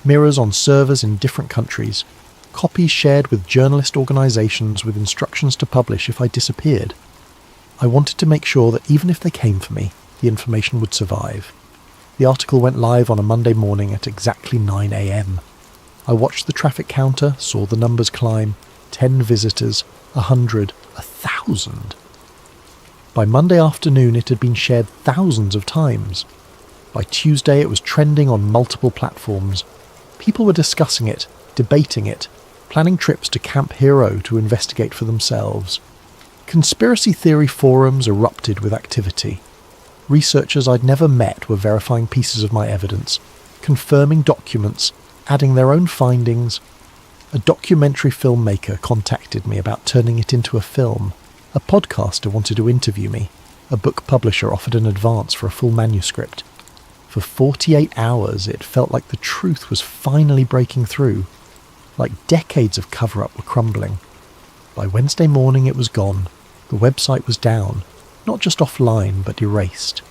mirrors on servers in different countries, copies shared with journalist organisations with instructions to publish if I disappeared. I wanted to make sure that even if they came for me, the information would survive. The article went live on a Monday morning at exactly 9 a.m. I watched the traffic counter, saw the numbers climb, 10 visitors, 100, 1,000. By Monday afternoon it had been shared thousands of times. By Tuesday it was trending on multiple platforms. People were discussing it, debating it, planning trips to Camp Hero to investigate for themselves. Conspiracy theory forums erupted with activity. Researchers I'd never met were verifying pieces of my evidence, confirming documents, adding their own findings. A documentary filmmaker contacted me about turning it into a film. A podcaster wanted to interview me. A book publisher offered an advance for a full manuscript. For 48 hours it felt like the truth was finally breaking through. Like decades of cover-up were crumbling. By Wednesday morning it was gone. The website was down. Not just offline, but erased.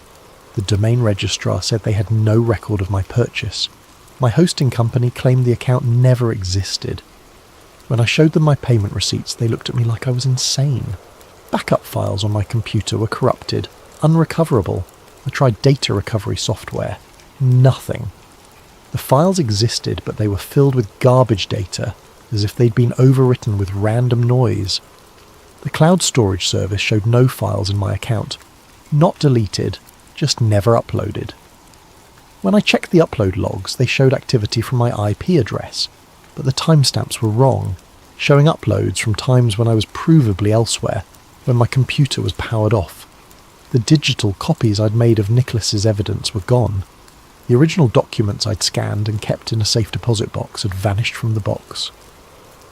The domain registrar said they had no record of my purchase. My hosting company claimed the account never existed. When I showed them my payment receipts, they looked at me like I was insane. Backup files on my computer were corrupted, unrecoverable. I tried data recovery software. Nothing. The files existed, but they were filled with garbage data, as if they'd been overwritten with random noise. The cloud storage service showed no files in my account. Not deleted, just never uploaded. When I checked the upload logs, they showed activity from my IP address, but the timestamps were wrong, showing uploads from times when I was provably elsewhere, when my computer was powered off. The digital copies I'd made of Nicholas's evidence were gone. The original documents I'd scanned and kept in a safe deposit box had vanished from the box.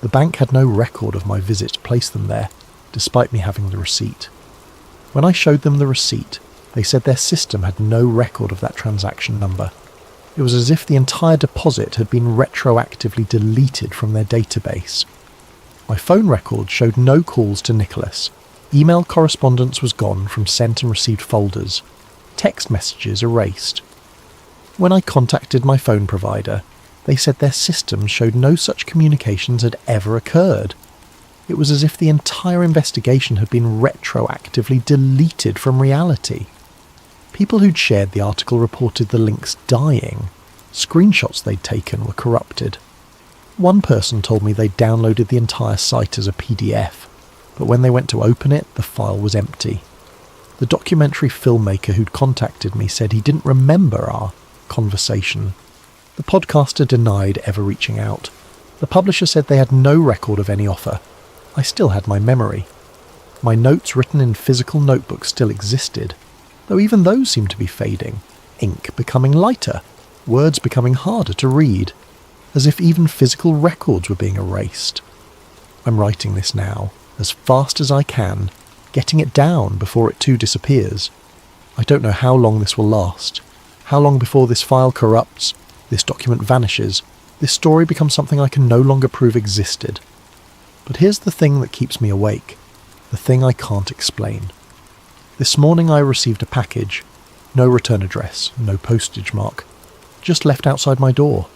The bank had no record of my visit to place them there, despite me having the receipt. When I showed them the receipt, they said their system had no record of that transaction number. It was as if the entire deposit had been retroactively deleted from their database. My phone record showed no calls to Nicholas. Email correspondence was gone from sent and received folders. Text messages erased. When I contacted my phone provider, they said their system showed no such communications had ever occurred. It was as if the entire investigation had been retroactively deleted from reality. People who'd shared the article reported the links dying. Screenshots they'd taken were corrupted. One person told me they'd downloaded the entire site as a PDF, but when they went to open it, the file was empty. The documentary filmmaker who'd contacted me said he didn't remember our conversation. The podcaster denied ever reaching out. The publisher said they had no record of any offer. I still had my memory. My notes written in physical notebooks still existed, though even those seemed to be fading, ink becoming lighter, words becoming harder to read, as if even physical records were being erased. I'm writing this now, as fast as I can, getting it down before it too disappears. I don't know how long this will last, how long before this file corrupts, this document vanishes, this story becomes something I can no longer prove existed. But here's the thing that keeps me awake, the thing I can't explain. This morning I received a package, no return address, no postage mark, just left outside my door.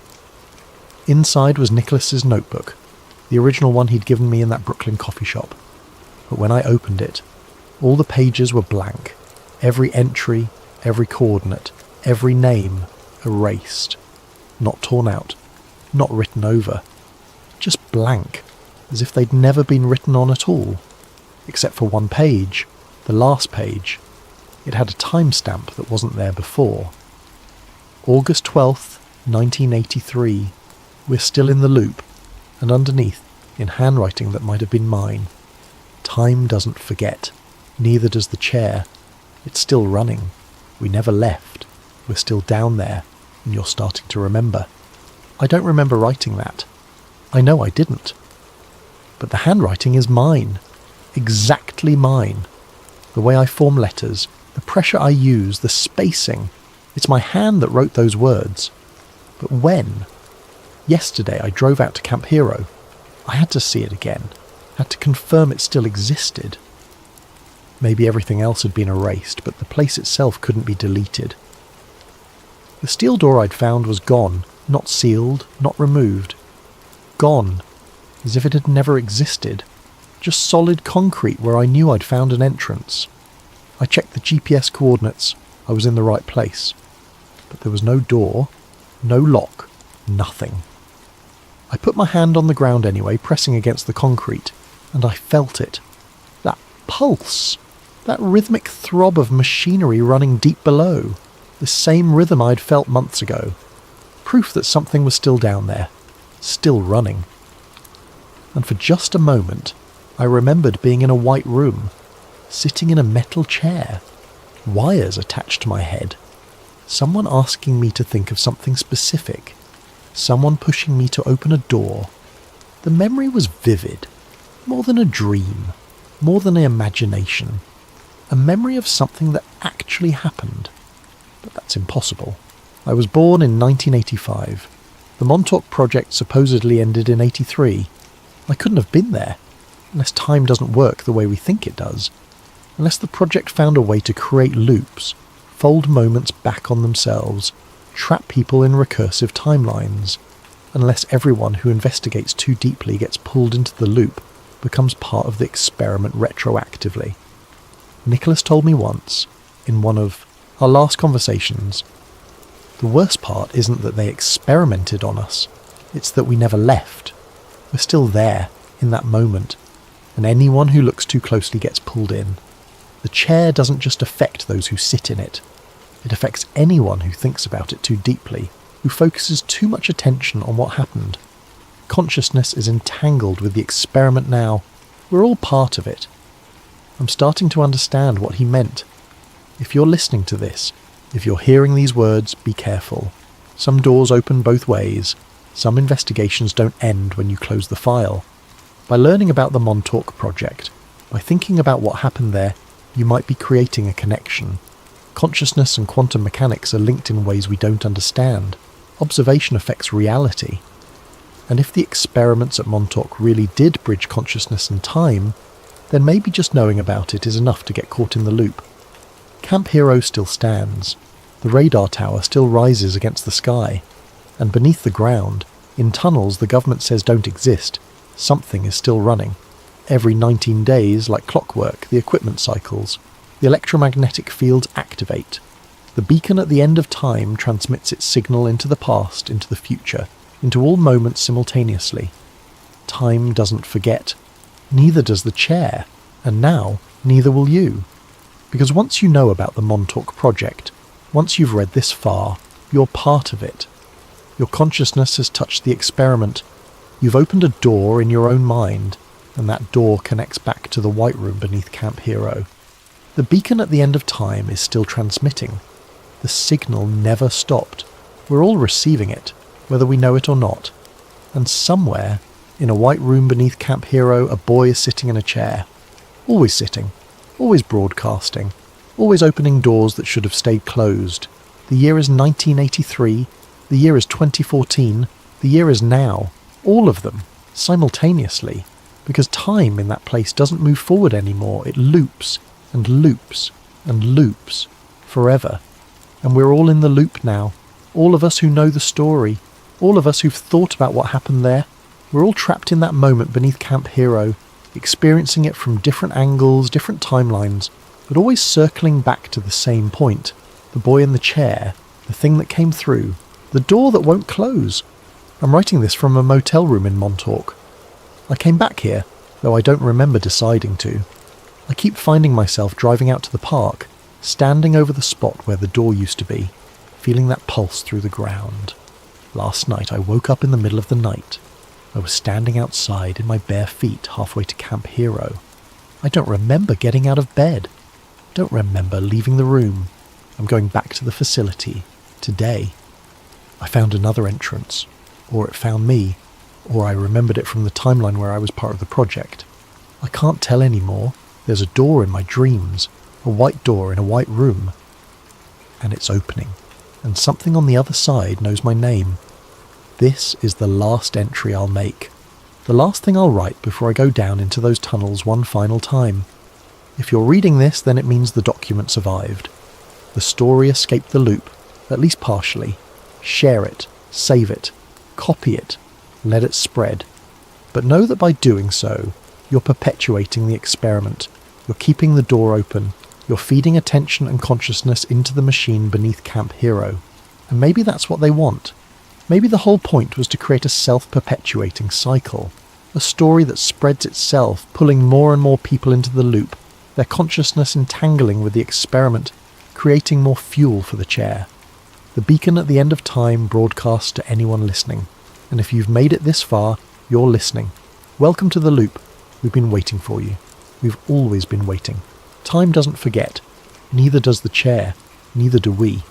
Inside was Nicholas's notebook, the original one he'd given me in that Brooklyn coffee shop. But when I opened it, all the pages were blank, every entry, every coordinate, every name erased, not torn out, not written over. Just blank, as if they'd never been written on at all. Except for one page, the last page. It had a timestamp that wasn't there before. August 12th, 1983. We're still in the loop, and underneath, in handwriting that might have been mine, time doesn't forget, neither does the chair. It's still running. We never left. We're still down there, and you're starting to remember. I don't remember writing that. I know I didn't. But the handwriting is mine. Exactly mine. The way I form letters, the pressure I use, the spacing. It's my hand that wrote those words. But when? Yesterday I drove out to Camp Hero. I had to see it again. Had to confirm it still existed. Maybe everything else had been erased, but the place itself couldn't be deleted. The steel door I'd found was gone, not sealed, not removed. Gone, as if it had never existed. Just solid concrete where I knew I'd found an entrance. I checked the GPS coordinates. I was in the right place. But there was no door, no lock, nothing. I put my hand on the ground anyway, pressing against the concrete, and I felt it. That pulse, that rhythmic throb of machinery running deep below, the same rhythm I'd felt months ago. Proof that something was still down there, still running. And for just a moment, I remembered being in a white room, sitting in a metal chair, wires attached to my head, someone asking me to think of something specific, someone pushing me to open a door. The memory was vivid, more than a dream, more than an imagination, a memory of something that actually happened. But that's impossible. I was born in 1985. The MONTAUK project supposedly ended in 83. I couldn't have been there, unless time doesn't work the way we think it does, unless the project found a way to create loops, fold moments back on themselves, trap people in recursive timelines, unless everyone who investigates too deeply gets pulled into the loop, becomes part of the experiment retroactively. Nicholas told me once, in one of our last conversations, the worst part isn't that they experimented on us, it's that we never left. We're still there, in that moment, and anyone who looks too closely gets pulled in. The chair doesn't just affect those who sit in it. It affects anyone who thinks about it too deeply, who focuses too much attention on what happened. Consciousness is entangled with the experiment now. We're all part of it. I'm starting to understand what he meant. If you're listening to this, if you're hearing these words, be careful. Some doors open both ways. Some investigations don't end when you close the file. By learning about the MONTAUK project, by thinking about what happened there, you might be creating a connection. Consciousness and quantum mechanics are linked in ways we don't understand. Observation affects reality. And if the experiments at MONTAUK really did bridge consciousness and time, then maybe just knowing about it is enough to get caught in the loop. Camp Hero still stands. The radar tower still rises against the sky. And beneath the ground, in tunnels the government says don't exist, something is still running. Every 19 days, like clockwork, the equipment cycles. The electromagnetic fields activate. The beacon at the end of time transmits its signal into the past, into the future, into all moments simultaneously. Time doesn't forget. Neither does the chair. And now, neither will you. Because once you know about the MONTAUK project, once you've read this far, you're part of it. Your consciousness has touched the experiment. You've opened a door in your own mind, and that door connects back to the white room beneath Camp Hero. The beacon at the end of time is still transmitting. The signal never stopped. We're all receiving it, whether we know it or not. And somewhere, in a white room beneath Camp Hero, a boy is sitting in a chair. Always sitting. Always broadcasting. Always opening doors that should have stayed closed. The year is 1983. The year is 2014. The year is now. All of them, simultaneously. Because time in that place doesn't move forward anymore. It loops, and loops, and loops, forever. And we're all in the loop now. All of us who know the story. All of us who've thought about what happened there. We're all trapped in that moment beneath Camp Hero, experiencing it from different angles, different timelines, but always circling back to the same point. The boy in the chair, the thing that came through, the door that won't close. I'm writing this from a motel room in Montauk. I came back here, though I don't remember deciding to. I keep finding myself driving out to the park, standing over the spot where the door used to be, feeling that pulse through the ground. Last night I woke up in the middle of the night. I was standing outside in my bare feet halfway to Camp Hero. I don't remember getting out of bed. Don't remember leaving the room. I'm going back to the facility. Today. I found another entrance. Or it found me. Or I remembered it from the timeline where I was part of the project. I can't tell anymore. There's a door in my dreams. A white door in a white room. And it's opening. And something on the other side knows my name. This is the last entry I'll make. The last thing I'll write before I go down into those tunnels one final time. If you're reading this, then it means the document survived. The story escaped the loop, at least partially. Share it, save it, copy it, let it spread. But know that by doing so, you're perpetuating the experiment. You're keeping the door open. You're feeding attention and consciousness into the machine beneath Camp Hero. And maybe that's what they want. Maybe the whole point was to create a self-perpetuating cycle. A story that spreads itself, pulling more and more people into the loop, their consciousness entangling with the experiment, creating more fuel for the chair. The beacon at the end of time broadcasts to anyone listening. And if you've made it this far, you're listening. Welcome to the loop. We've been waiting for you. We've always been waiting. Time doesn't forget. Neither does the chair. Neither do we.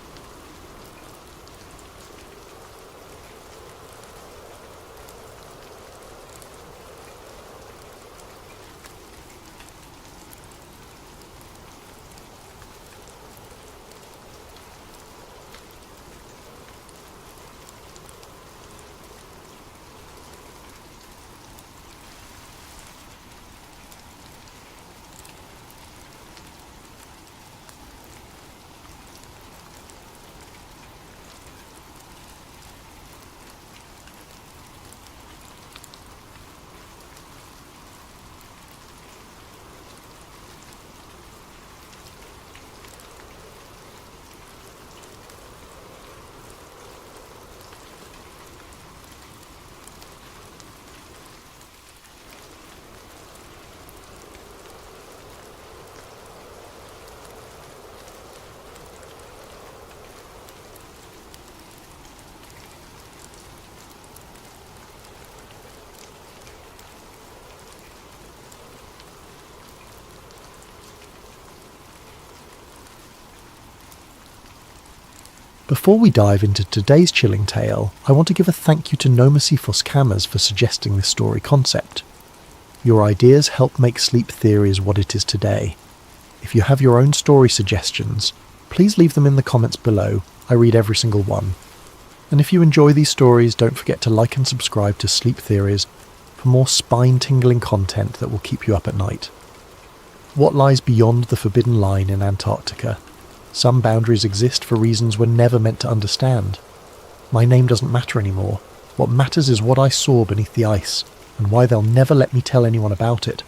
Before we dive into today's chilling tale, I want to give a thank you to Nomacy Foscamas for suggesting this story concept. Your ideas help make sleep theories what it is today. If you have your own story suggestions, please leave them in the comments below. I read every single one. And if you enjoy these stories, don't forget to like and subscribe to Sleep Theories for more spine-tingling content that will keep you up at night. What lies beyond the forbidden line in Antarctica? Some boundaries exist for reasons we're never meant to understand. My name doesn't matter anymore. What matters is what I saw beneath the ice, and why they'll never let me tell anyone about it.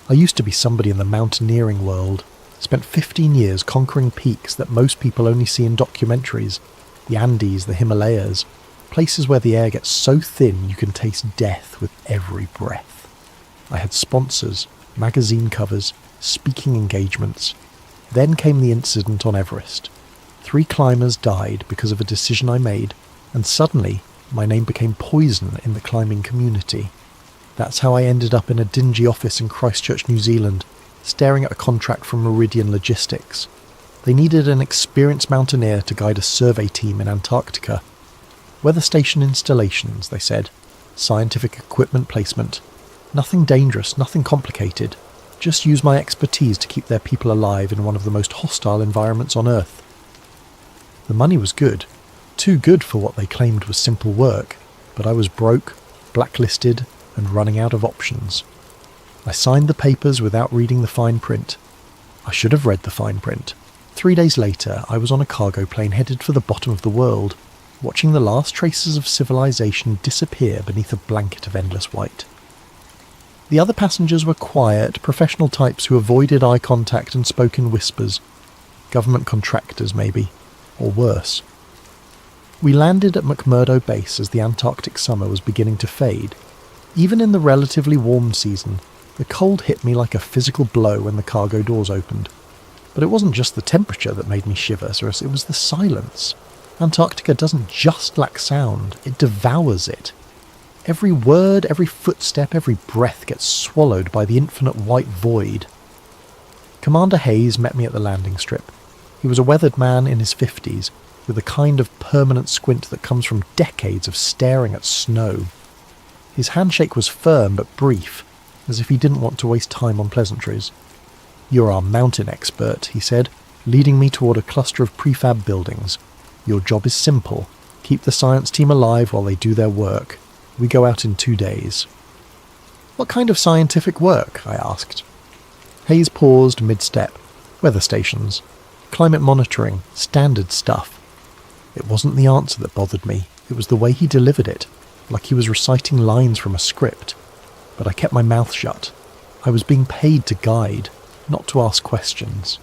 I used to be somebody in the mountaineering world. Spent 15 years conquering peaks that most people only see in documentaries. The Andes, the Himalayas. Places where the air gets so thin you can taste death with every breath. I had sponsors, magazine covers, speaking engagements. Then came the incident on Everest. 3 climbers died because of a decision I made, and suddenly my name became poison in the climbing community. That's how I ended up in a dingy office in Christchurch, New Zealand, staring at a contract from Meridian Logistics. They needed an experienced mountaineer to guide a survey team in Antarctica. Weather station installations, they said. Scientific equipment placement. Nothing dangerous, nothing complicated. Just use my expertise to keep their people alive in one of the most hostile environments on Earth. The money was good. Too good for what they claimed was simple work, but I was broke, blacklisted, and running out of options. I signed the papers without reading the fine print. I should have read the fine print. 3 days later, I was on a cargo plane headed for the bottom of the world, watching the last traces of civilization disappear beneath a blanket of endless white. The other passengers were quiet, professional types who avoided eye contact and spoke in whispers. Government contractors, maybe. Or worse. We landed at McMurdo Base as the Antarctic summer was beginning to fade. Even in the relatively warm season, the cold hit me like a physical blow when the cargo doors opened. But it wasn't just the temperature that made me shiver, it was the silence. Antarctica doesn't just lack sound, it devours it. Every word, every footstep, every breath gets swallowed by the infinite white void. Commander Hayes met me at the landing strip. He was a weathered man in his 50s, with the kind of permanent squint that comes from decades of staring at snow. His handshake was firm but brief, as if he didn't want to waste time on pleasantries. "You're our mountain expert," he said, leading me toward a cluster of prefab buildings. "Your job is simple. Keep the science team alive while they do their work. We go out in 2 days." "What kind of scientific work?" I asked. Hayes paused mid-step. "Weather stations. Climate monitoring. Standard stuff." It wasn't the answer that bothered me. It was the way he delivered it, like he was reciting lines from a script. But I kept my mouth shut. I was being paid to guide, not to ask questions.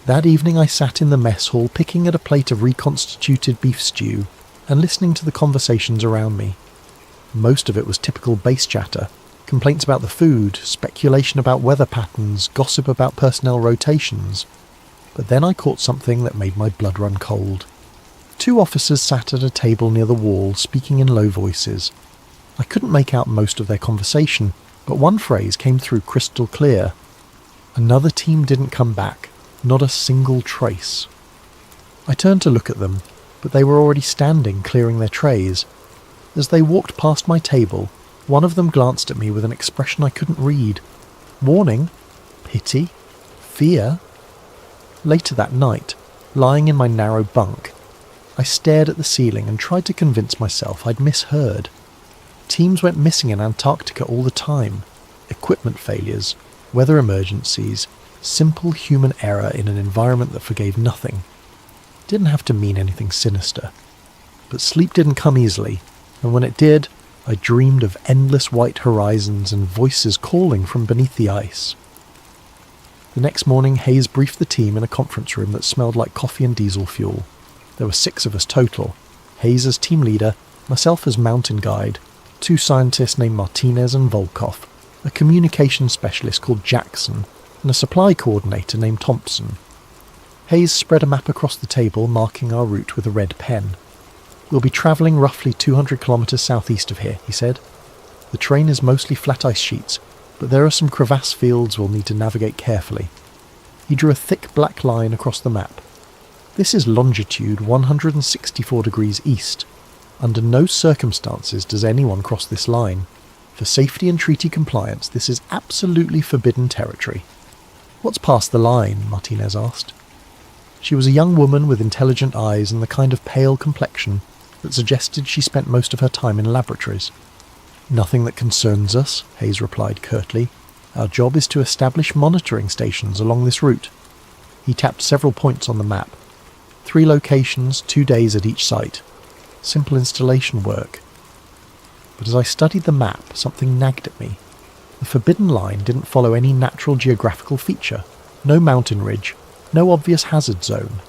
That evening I sat in the mess hall picking at a plate of reconstituted beef stew and listening to the conversations around me. Most of it was typical base chatter, complaints about the food, speculation about weather patterns, gossip about personnel rotations. But then I caught something that made my blood run cold. 2 officers sat at a table near the wall, speaking in low voices. I couldn't make out most of their conversation, but one phrase came through crystal clear. Another team didn't come back, not a single trace. I turned to look at them, but they were already standing, clearing their trays. As they walked past my table, one of them glanced at me with an expression I couldn't read. Warning? Pity? Fear? Later that night, lying in my narrow bunk, I stared at the ceiling and tried to convince myself I'd misheard. Teams went missing in Antarctica all the time. Equipment failures, weather emergencies, simple human error in an environment that forgave nothing. Didn't have to mean anything sinister. But sleep didn't come easily, and when it did, I dreamed of endless white horizons and voices calling from beneath the ice. The next morning, Hayes briefed the team in a conference room that smelled like coffee and diesel fuel. There were 6 of us total, Hayes as team leader, myself as mountain guide, 2 scientists named Martinez and Volkov, a communications specialist called Jackson, and a supply coordinator named Thompson. Hayes spread a map across the table, marking our route with a red pen. "We'll be travelling roughly 200 kilometres southeast of here," he said. "The terrain is mostly flat ice sheets, but there are some crevasse fields we'll need to navigate carefully." He drew a thick black line across the map. "This is longitude 164 degrees east. Under no circumstances does anyone cross this line. For safety and treaty compliance, this is absolutely forbidden territory." "What's past the line?" Martinez asked. She was a young woman with intelligent eyes and the kind of pale complexion that suggested she spent most of her time in laboratories. "Nothing that concerns us," Hayes replied curtly. "Our job is to establish monitoring stations along this route." He tapped several points on the map. 3 locations, 2 days at each site. Simple installation work. But as I studied the map, something nagged at me. The forbidden line didn't follow any natural geographical feature. No mountain ridge, no obvious hazard zone.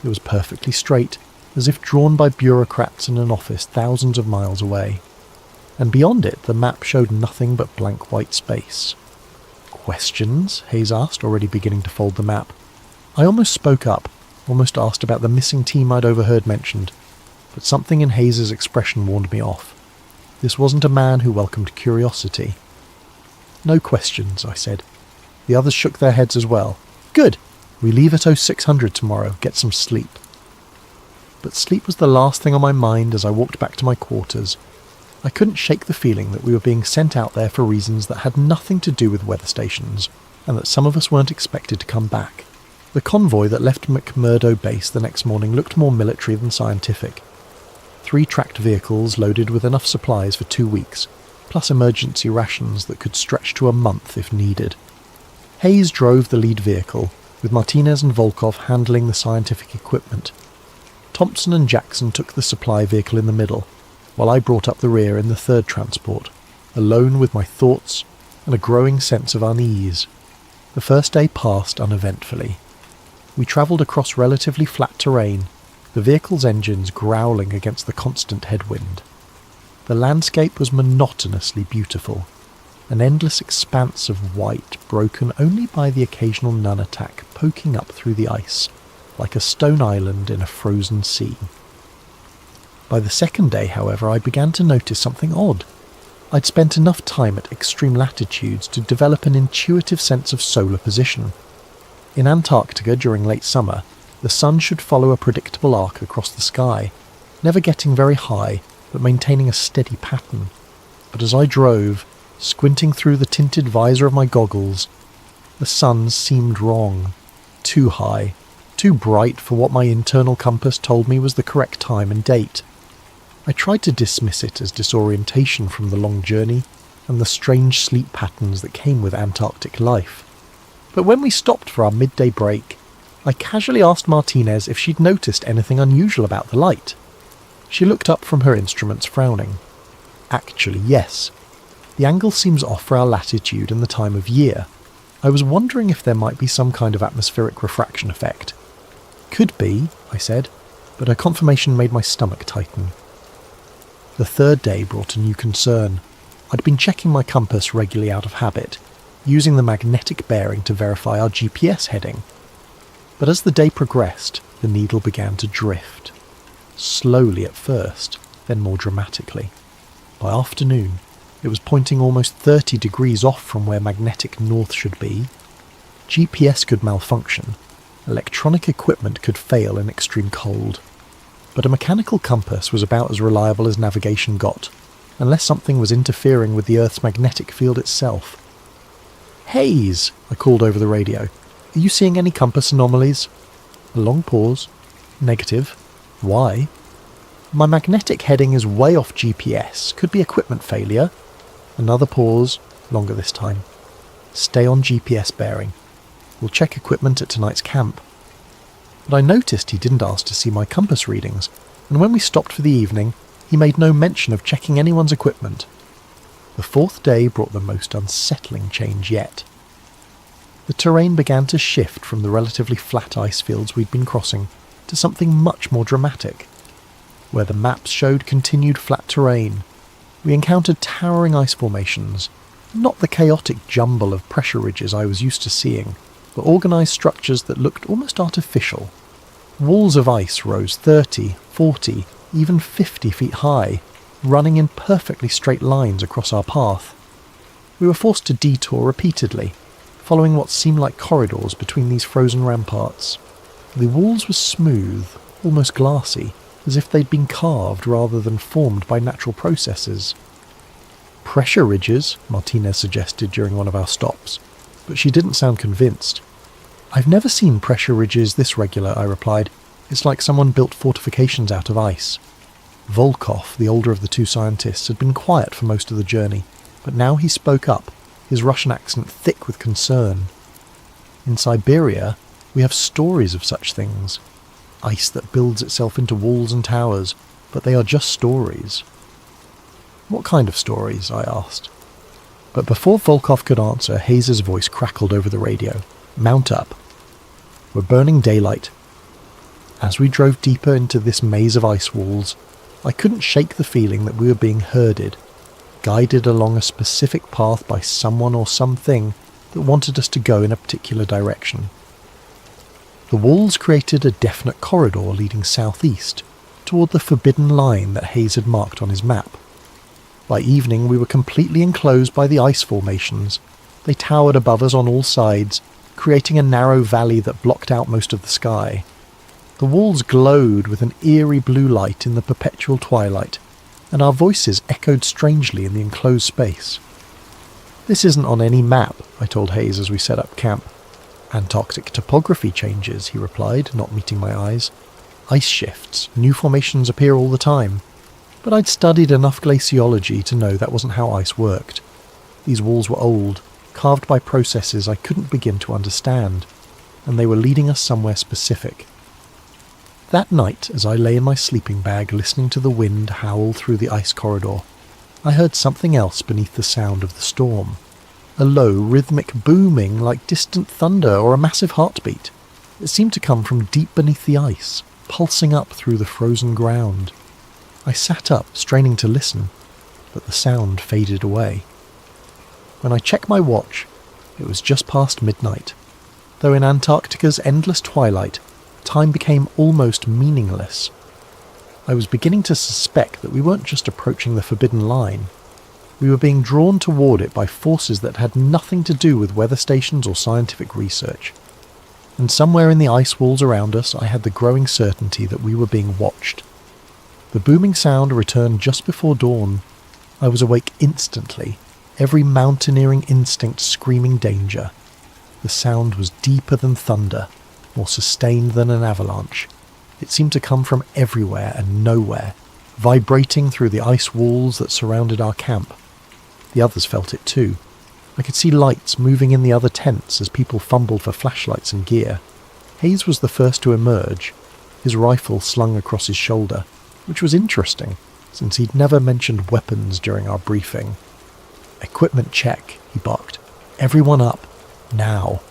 It was perfectly straight, as if drawn by bureaucrats in an office thousands of miles away. And beyond it, the map showed nothing but blank white space. "Questions?" Hayes asked, already beginning to fold the map. I almost spoke up, almost asked about the missing team I'd overheard mentioned, but something in Hayes' expression warned me off. This wasn't a man who welcomed curiosity. "No questions," I said. The others shook their heads as well. "Good! We leave at 0600 tomorrow, get some sleep." But sleep was the last thing on my mind as I walked back to my quarters. I couldn't shake the feeling that we were being sent out there for reasons that had nothing to do with weather stations, and that some of us weren't expected to come back. The convoy that left McMurdo Base the next morning looked more military than scientific. 3 tracked vehicles loaded with enough supplies for 2 weeks, plus emergency rations that could stretch to a month if needed. Hayes drove the lead vehicle, with Martinez and Volkov handling the scientific equipment. Thompson and Jackson took the supply vehicle in the middle, while I brought up the rear in the 3rd transport, alone with my thoughts and a growing sense of unease. The first day passed uneventfully. We travelled across relatively flat terrain, the vehicle's engines growling against the constant headwind. The landscape was monotonously beautiful, an endless expanse of white broken only by the occasional nunatak poking up through the ice, like a stone island in a frozen sea. By the second day, however, I began to notice something odd. I'd spent enough time at extreme latitudes to develop an intuitive sense of solar position. In Antarctica during late summer, the sun should follow a predictable arc across the sky, never getting very high, but maintaining a steady pattern. But as I drove, squinting through the tinted visor of my goggles, the sun seemed wrong. Too high, too bright for what my internal compass told me was the correct time and date. I tried to dismiss it as disorientation from the long journey and the strange sleep patterns that came with Antarctic life. But when we stopped for our midday break, I casually asked Martinez if she'd noticed anything unusual about the light. She looked up from her instruments, frowning. Actually, yes. The angle seems off for our latitude and the time of year. I was wondering if there might be some kind of atmospheric refraction effect. Could be, I said, but her confirmation made my stomach tighten. The third day brought a new concern. I'd been checking my compass regularly out of habit, using the magnetic bearing to verify our GPS heading. But as the day progressed, the needle began to drift. Slowly at first, then more dramatically. By afternoon, it was pointing almost 30 degrees off from where magnetic north should be. GPS could malfunction. Electronic equipment could fail in extreme cold. But a mechanical compass was about as reliable as navigation got, unless something was interfering with the Earth's magnetic field itself. "Hayes," I called over the radio. "Are you seeing any compass anomalies?" A long pause. "Negative. Why?" "My magnetic heading is way off GPS. Could be equipment failure." Another pause, longer this time. "Stay on GPS bearing. We'll check equipment at tonight's camp." But I noticed he didn't ask to see my compass readings, and when we stopped for the evening, he made no mention of checking anyone's equipment. The fourth day brought the most unsettling change yet. The terrain began to shift from the relatively flat ice fields we'd been crossing to something much more dramatic. Where the maps showed continued flat terrain, we encountered towering ice formations, not the chaotic jumble of pressure ridges I was used to seeing, but organised structures that looked almost artificial. Walls of ice rose 30, 40, even 50 feet high, running in perfectly straight lines across our path. We were forced to detour repeatedly, following what seemed like corridors between these frozen ramparts. The walls were smooth, almost glassy, as if they'd been carved rather than formed by natural processes. "Pressure ridges," Martinez suggested during one of our stops, but she didn't sound convinced. "I've never seen pressure ridges this regular," I replied. "It's like someone built fortifications out of ice." Volkov, the older of the two scientists, had been quiet for most of the journey, but now he spoke up, his Russian accent thick with concern. "In Siberia, we have stories of such things. Ice that builds itself into walls and towers, but they are just stories." "What kind of stories?" I asked. But before Volkov could answer, Hayes' voice crackled over the radio. "Mount up. We're burning daylight." As we drove deeper into this maze of ice walls, I couldn't shake the feeling that we were being herded, guided along a specific path by someone or something that wanted us to go in a particular direction. The walls created a definite corridor leading southeast, toward the forbidden line that Hayes had marked on his map. By evening we were completely enclosed by the ice formations. They towered above us on all sides, creating a narrow valley that blocked out most of the sky. The walls glowed with an eerie blue light in the perpetual twilight, and our voices echoed strangely in the enclosed space. "This isn't on any map," I told Hayes as we set up camp. "Antarctic topography changes," he replied, not meeting my eyes. "Ice shifts, new formations appear all the time." But I'd studied enough glaciology to know that wasn't how ice worked. These walls were old, carved by processes I couldn't begin to understand, and they were leading us somewhere specific. That night, as I lay in my sleeping bag listening to the wind howl through the ice corridor, I heard something else beneath the sound of the storm. A low, rhythmic booming like distant thunder or a massive heartbeat. It seemed to come from deep beneath the ice, pulsing up through the frozen ground. I sat up, straining to listen, but the sound faded away. When I checked my watch, it was just past midnight, though in Antarctica's endless twilight, time became almost meaningless. I was beginning to suspect that we weren't just approaching the forbidden line. We were being drawn toward it by forces that had nothing to do with weather stations or scientific research. And somewhere in the ice walls around us, I had the growing certainty that we were being watched. The booming sound returned just before dawn. I was awake instantly, every mountaineering instinct screaming danger. The sound was deeper than thunder, more sustained than an avalanche. It seemed to come from everywhere and nowhere, vibrating through the ice walls that surrounded our camp. The others felt it too. I could see lights moving in the other tents as people fumbled for flashlights and gear. Hayes was the first to emerge, his rifle slung across his shoulder, which was interesting, since he'd never mentioned weapons during our briefing. "Equipment check," he barked. "Everyone up. Now."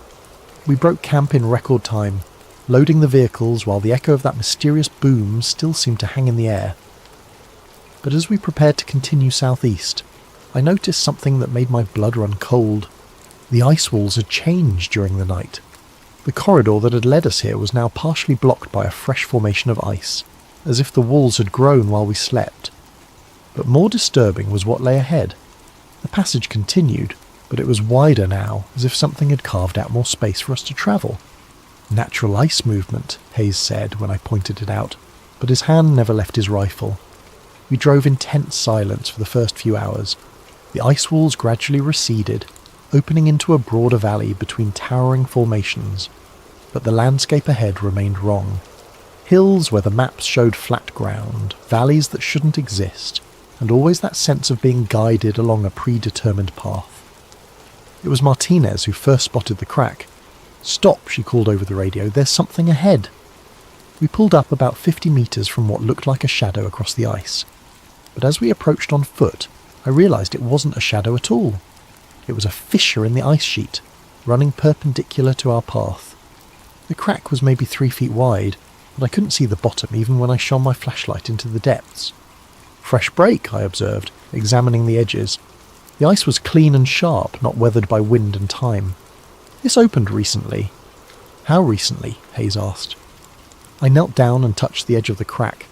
We broke camp in record time, loading the vehicles while the echo of that mysterious boom still seemed to hang in the air. But as we prepared to continue southeast, I noticed something that made my blood run cold. The ice walls had changed during the night. The corridor that had led us here was now partially blocked by a fresh formation of ice, as if the walls had grown while we slept. But more disturbing was what lay ahead. The passage continued, but it was wider now, as if something had carved out more space for us to travel. "Natural ice movement," Hayes said when I pointed it out, but his hand never left his rifle. We drove in tense silence for the first few hours. The ice walls gradually receded, opening into a broader valley between towering formations, but the landscape ahead remained wrong. Hills where the maps showed flat ground, valleys that shouldn't exist, and always that sense of being guided along a predetermined path. It was Martinez who first spotted the crack. "Stop," she called over the radio, "there's something ahead." We pulled up about 50 metres from what looked like a shadow across the ice. But as we approached on foot, I realised it wasn't a shadow at all. It was a fissure in the ice sheet, running perpendicular to our path. The crack was maybe 3 feet wide, but I couldn't see the bottom even when I shone my flashlight into the depths. "Fresh break," I observed, examining the edges. The ice was clean and sharp, not weathered by wind and time. "This opened recently." "How recently?" Hayes asked. I knelt down and touched the edge of the crack.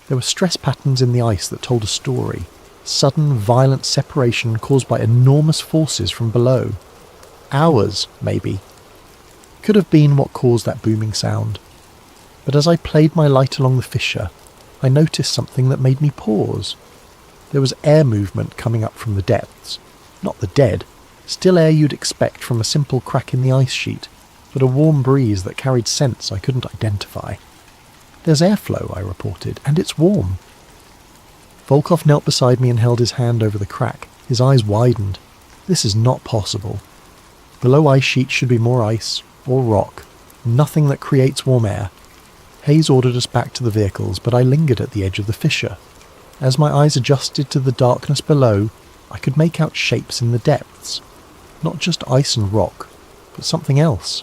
There were stress patterns in the ice that told a story. Sudden, violent separation caused by enormous forces from below. Hours, maybe. Could have been what caused that booming sound. But as I played my light along the fissure, I noticed something that made me pause. There was air movement coming up from the depths. Not the dead, still air you'd expect from a simple crack in the ice sheet, but a warm breeze that carried scents I couldn't identify. "There's airflow," I reported, "and it's warm." Volkov knelt beside me and held his hand over the crack. His eyes widened. This is not possible. Below ice sheet should be more ice, or rock, nothing that creates warm air. Hayes ordered us back to the vehicles, but I lingered at the edge of the fissure. As my eyes adjusted to the darkness below, I could make out shapes in the depths. Not just ice and rock, but something else.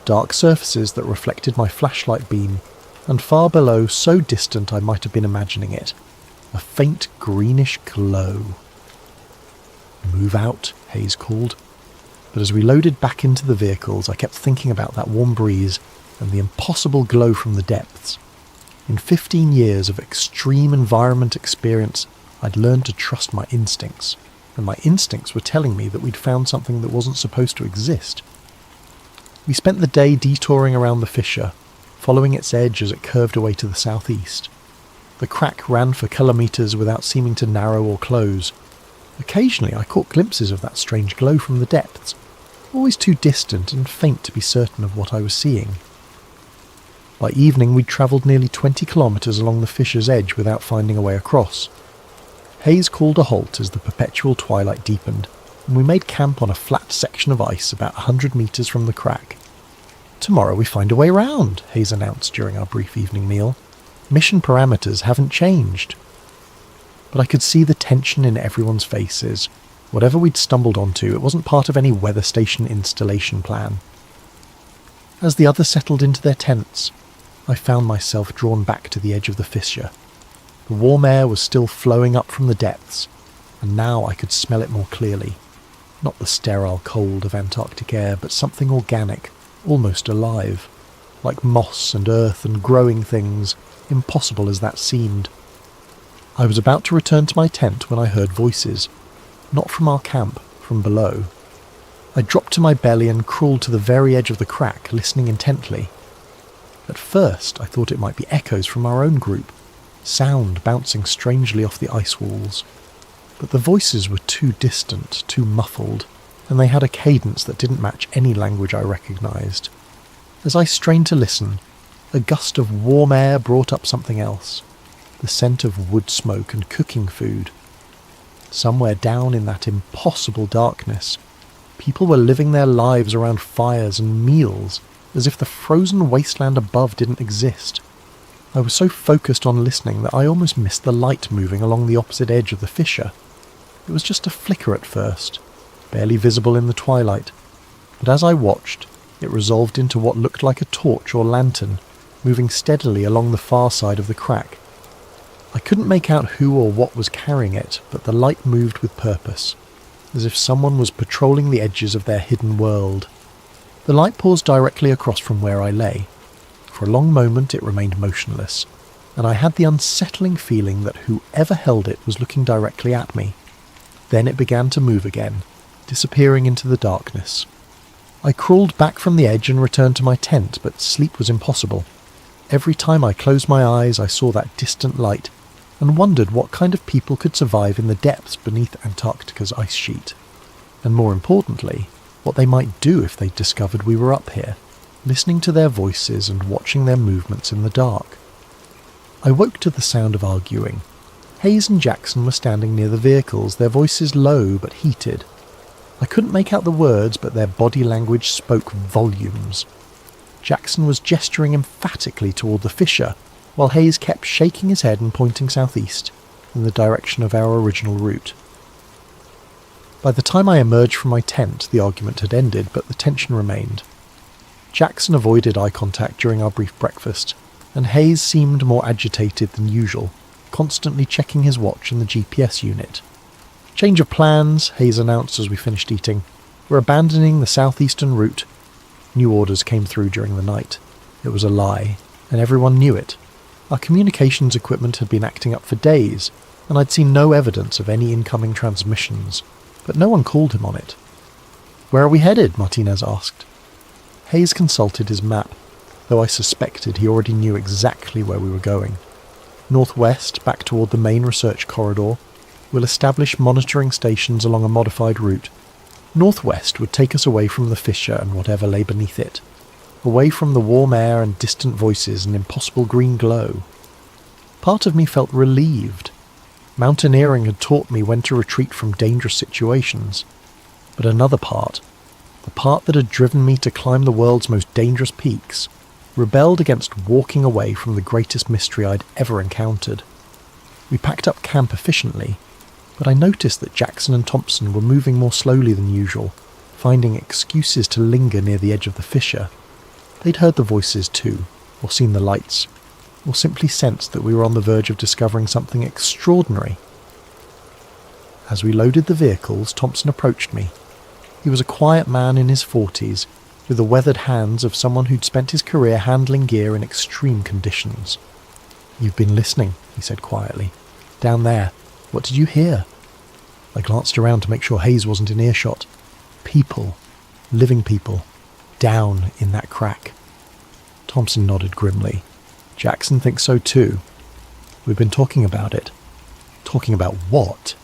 Dark surfaces that reflected my flashlight beam, and far below, so distant I might have been imagining it, a faint greenish glow. "Move out," Hayes called. But as we loaded back into the vehicles, I kept thinking about that warm breeze and the impossible glow from the depths. In 15 years of extreme environment experience, I'd learned to trust my instincts, and my instincts were telling me that we'd found something that wasn't supposed to exist. We spent the day detouring around the fissure, following its edge as it curved away to the southeast. The crack ran for kilometres without seeming to narrow or close. Occasionally I caught glimpses of that strange glow from the depths, always too distant and faint to be certain of what I was seeing. By evening we'd travelled nearly 20 kilometres along the fissure's edge without finding a way across. Hayes called a halt as the perpetual twilight deepened, and we made camp on a flat section of ice about 100 metres from the crack. "Tomorrow we find a way round," Hayes announced during our brief evening meal. "Mission parameters haven't changed." But I could see the tension in everyone's faces. Whatever we'd stumbled onto, it wasn't part of any weather station installation plan. As the others settled into their tents, I found myself drawn back to the edge of the fissure. The warm air was still flowing up from the depths, and now I could smell it more clearly. Not the sterile cold of Antarctic air, but something organic, almost alive, like moss and earth and growing things, impossible as that seemed. I was about to return to my tent when I heard voices, not from our camp, from below. I dropped to my belly and crawled to the very edge of the crack, listening intently. At first I thought it might be echoes from our own group, sound bouncing strangely off the ice walls. But the voices were too distant, too muffled, and they had a cadence that didn't match any language I recognised. As I strained to listen, a gust of warm air brought up something else, the scent of wood smoke and cooking food. Somewhere down in that impossible darkness, people were living their lives around fires and meals, as if the frozen wasteland above didn't exist. I was so focused on listening that I almost missed the light moving along the opposite edge of the fissure. It was just a flicker at first, barely visible in the twilight, but as I watched, it resolved into what looked like a torch or lantern, moving steadily along the far side of the crack. I couldn't make out who or what was carrying it, but the light moved with purpose, as if someone was patrolling the edges of their hidden world. The light paused directly across from where I lay. For a long moment it remained motionless, and I had the unsettling feeling that whoever held it was looking directly at me. Then it began to move again, disappearing into the darkness. I crawled back from the edge and returned to my tent, but sleep was impossible. Every time I closed my eyes I saw that distant light, and wondered what kind of people could survive in the depths beneath Antarctica's ice sheet. And more importantly, what they might do if they discovered we were up here, listening to their voices and watching their movements in the dark. I woke to the sound of arguing. Hayes and Jackson were standing near the vehicles, their voices low but heated. I couldn't make out the words, but their body language spoke volumes. Jackson was gesturing emphatically toward the fissure, while Hayes kept shaking his head and pointing southeast, in the direction of our original route. By the time I emerged from my tent, the argument had ended, but the tension remained. Jackson avoided eye contact during our brief breakfast, and Hayes seemed more agitated than usual, constantly checking his watch and the GPS unit. "Change of plans," Hayes announced as we finished eating. "We're abandoning the southeastern route." New orders came through during the night. It was a lie, and everyone knew it. Our communications equipment had been acting up for days, and I'd seen no evidence of any incoming transmissions, but no one called him on it. "Where are we headed?" Martinez asked. Hayes consulted his map, though I suspected he already knew exactly where we were going. "Northwest, back toward the main research corridor. We'll establish monitoring stations along a modified route. Northwest would take us away from the fissure and whatever lay beneath it, away from the warm air and distant voices and impossible green glow." Part of me felt relieved. Mountaineering had taught me when to retreat from dangerous situations. But another part, the part that had driven me to climb the world's most dangerous peaks, rebelled against walking away from the greatest mystery I'd ever encountered. We packed up camp efficiently, but I noticed that Jackson and Thompson were moving more slowly than usual, finding excuses to linger near the edge of the fissure. They'd heard the voices too, or seen the lights, or simply sensed that we were on the verge of discovering something extraordinary. As we loaded the vehicles, Thompson approached me. He was a quiet man in his 40s, with the weathered hands of someone who'd spent his career handling gear in extreme conditions. "You've been listening," he said quietly. "Down there. What did you hear?" I glanced around to make sure Hayes wasn't in earshot. People, living people, down in that crack. Thompson nodded grimly. "Jackson thinks so too. We've been talking about it." "Talking about what?"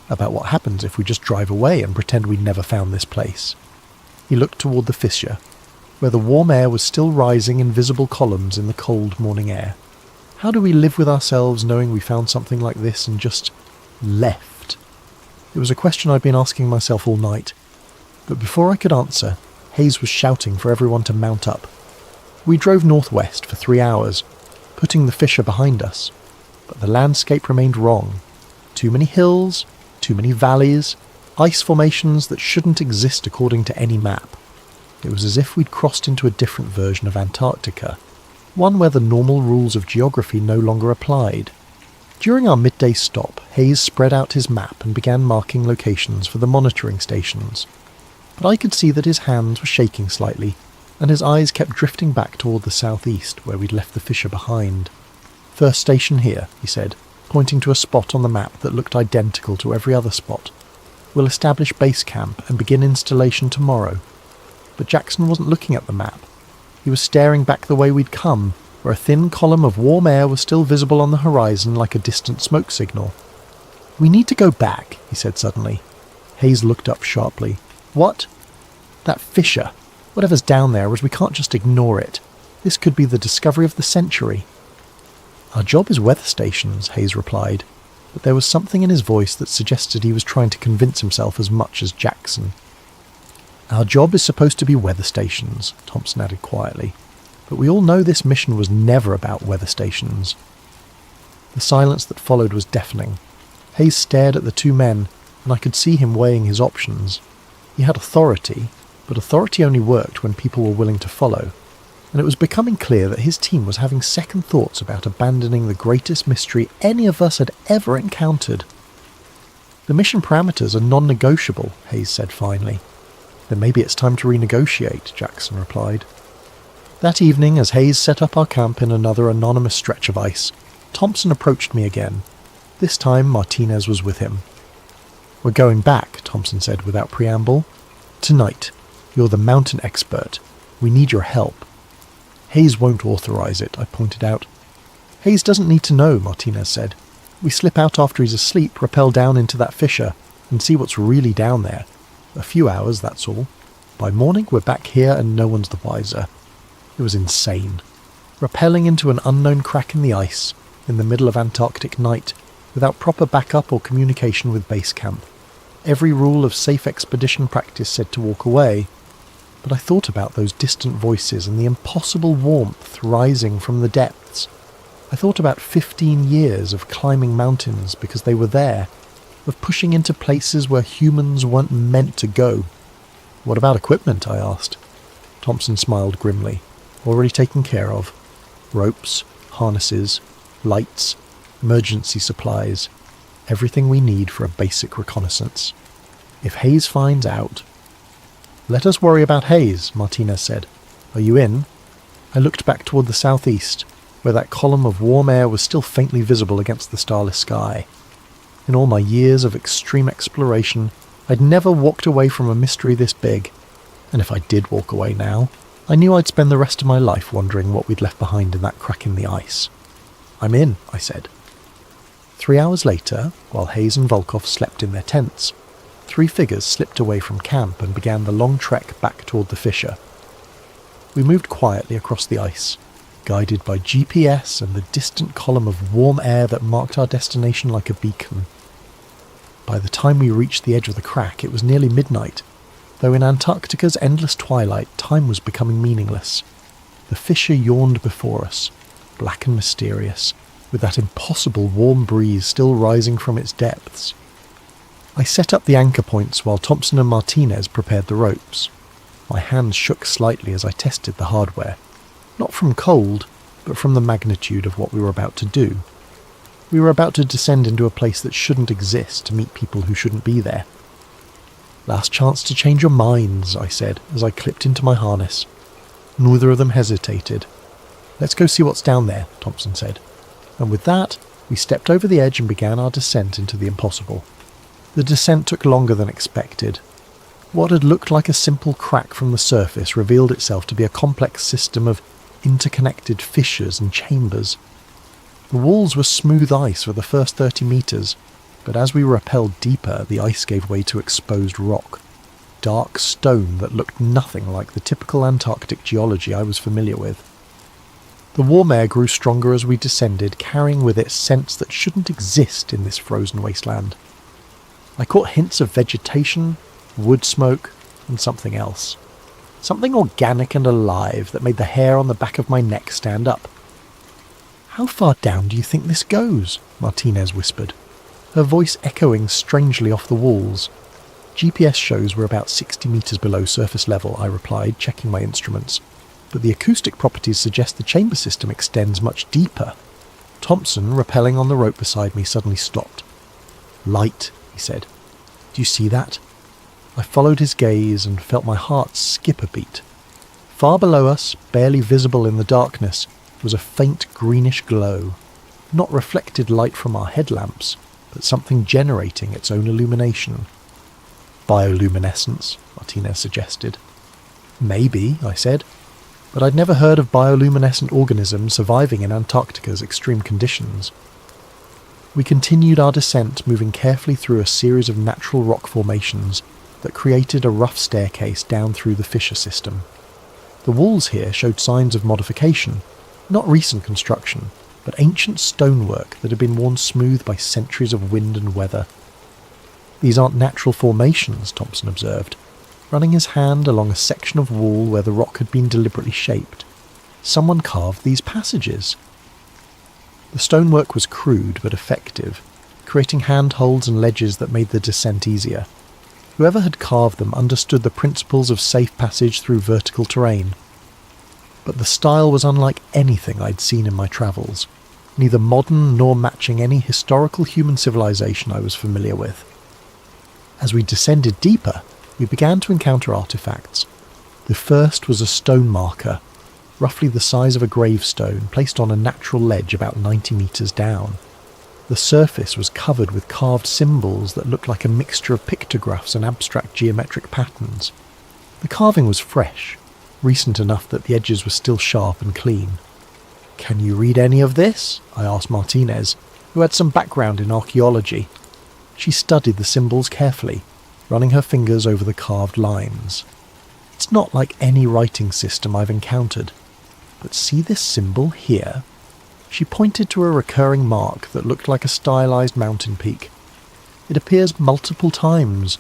"About what happens if we just drive away and pretend we never found this place." He looked toward the fissure, where the warm air was still rising in visible columns in the cold morning air. "How do we live with ourselves knowing we found something like this and just left?" It was a question I'd been asking myself all night, but before I could answer, Hayes was shouting for everyone to mount up. We drove northwest for 3 hours, putting the fissure behind us, but the landscape remained wrong. Too many hills, too many valleys, ice formations that shouldn't exist according to any map. It was as if we'd crossed into a different version of Antarctica, one where the normal rules of geography no longer applied. During our midday stop, Hayes spread out his map and began marking locations for the monitoring stations. But I could see that his hands were shaking slightly, and his eyes kept drifting back toward the southeast, where we'd left the fissure behind. "First station here," he said, pointing to a spot on the map that looked identical to every other spot. "We'll establish base camp and begin installation tomorrow." But Jackson wasn't looking at the map. He was staring back the way we'd come, where a thin column of warm air was still visible on the horizon like a distant smoke signal. "We need to go back," he said suddenly. Hayes looked up sharply. "What?" "That fissure. Whatever's down there, as we can't just ignore it. This could be the discovery of the century." "Our job is weather stations," Hayes replied, but there was something in his voice that suggested he was trying to convince himself as much as Jackson. "Our job is supposed to be weather stations," Thompson added quietly, "but we all know this mission was never about weather stations." The silence that followed was deafening. Hayes stared at the two men, and I could see him weighing his options. He had authority, but authority only worked when people were willing to follow, and it was becoming clear that his team was having second thoughts about abandoning the greatest mystery any of us had ever encountered. "The mission parameters are non-negotiable," Hayes said finally. "Then maybe it's time to renegotiate," Jackson replied. That evening, as Hayes set up our camp in another anonymous stretch of ice, Thompson approached me again. This time Martinez was with him. "We're going back," Thompson said without preamble. "Tonight. You're the mountain expert. We need your help." "Hayes won't authorize it," I pointed out. "Hayes doesn't need to know," Martinez said. "We slip out after he's asleep, rappel down into that fissure, and see what's really down there. A few hours, that's all. By morning, we're back here and no one's the wiser." It was insane. Rappelling into an unknown crack in the ice, in the middle of Antarctic night, without proper backup or communication with base camp. Every rule of safe expedition practice said to walk away, but I thought about those distant voices and the impossible warmth rising from the depths. I thought about 15 years of climbing mountains because they were there, of pushing into places where humans weren't meant to go. "What about equipment?" I asked. Thompson smiled grimly. "Already taken care of. Ropes, harnesses, lights, emergency supplies, everything we need for a basic reconnaissance. If Hayes finds out..." "Let us worry about Hayes," Martinez said. "Are you in?" I looked back toward the southeast, where that column of warm air was still faintly visible against the starless sky. In all my years of extreme exploration, I'd never walked away from a mystery this big, and if I did walk away now, I knew I'd spend the rest of my life wondering what we'd left behind in that crack in the ice. "I'm in," I said. 3 hours later, while Hayes and Volkov slept in their tents, 3 figures slipped away from camp and began the long trek back toward the fissure. We moved quietly across the ice, guided by GPS and the distant column of warm air that marked our destination like a beacon. By the time we reached the edge of the crack, it was nearly midnight, though in Antarctica's endless twilight, time was becoming meaningless. The fissure yawned before us, black and mysterious, with that impossible warm breeze still rising from its depths. I set up the anchor points while Thompson and Martinez prepared the ropes. My hands shook slightly as I tested the hardware, not from cold, but from the magnitude of what we were about to do. We were about to descend into a place that shouldn't exist to meet people who shouldn't be there. "Last chance to change your minds," I said as I clipped into my harness. Neither of them hesitated. "Let's go see what's down there," Thompson said. And with that, we stepped over the edge and began our descent into the impossible. The descent took longer than expected. What had looked like a simple crack from the surface revealed itself to be a complex system of interconnected fissures and chambers. The walls were smooth ice for the first 30 meters, but as we rappelled deeper, the ice gave way to exposed rock. Dark stone that looked nothing like the typical Antarctic geology I was familiar with. The warm air grew stronger as we descended, carrying with it scents that shouldn't exist in this frozen wasteland. I caught hints of vegetation, wood smoke, and something else. Something organic and alive that made the hair on the back of my neck stand up. "How far down do you think this goes?" Martinez whispered, her voice echoing strangely off the walls. "GPS shows we're about 60 meters below surface level," I replied, checking my instruments. but the acoustic properties suggest the chamber system extends much deeper. Thompson, rappelling on the rope beside me, suddenly stopped. "Light," he said. "Do you see that?" I followed his gaze and felt my heart skip a beat. Far below us, barely visible in the darkness, was a faint greenish glow. Not reflected light from our headlamps, but something generating its own illumination. "Bioluminescence," Martinez suggested. "Maybe," I said, but I'd never heard of bioluminescent organisms surviving in Antarctica's extreme conditions. We continued our descent, moving carefully through a series of natural rock formations that created a rough staircase down through the fissure system. The walls here showed signs of modification, not recent construction, but ancient stonework that had been worn smooth by centuries of wind and weather. "These aren't natural formations," Thompson observed, running his hand along a section of wall where the rock had been deliberately shaped. "Someone carved these passages." The stonework was crude but effective, creating handholds and ledges that made the descent easier. Whoever had carved them understood the principles of safe passage through vertical terrain. But the style was unlike anything I'd seen in my travels, neither modern nor matching any historical human civilization I was familiar with. As we descended deeper, we began to encounter artifacts. The first was a stone marker, roughly the size of a gravestone, placed on a natural ledge about 90 metres down. The surface was covered with carved symbols that looked like a mixture of pictographs and abstract geometric patterns. The carving was fresh, recent enough that the edges were still sharp and clean. "Can you read any of this?" I asked Martinez, who had some background in archaeology. She studied the symbols carefully, running her fingers over the carved lines. "It's not like any writing system I've encountered. But see this symbol here?" She pointed to a recurring mark that looked like a stylized mountain peak. "It appears multiple times.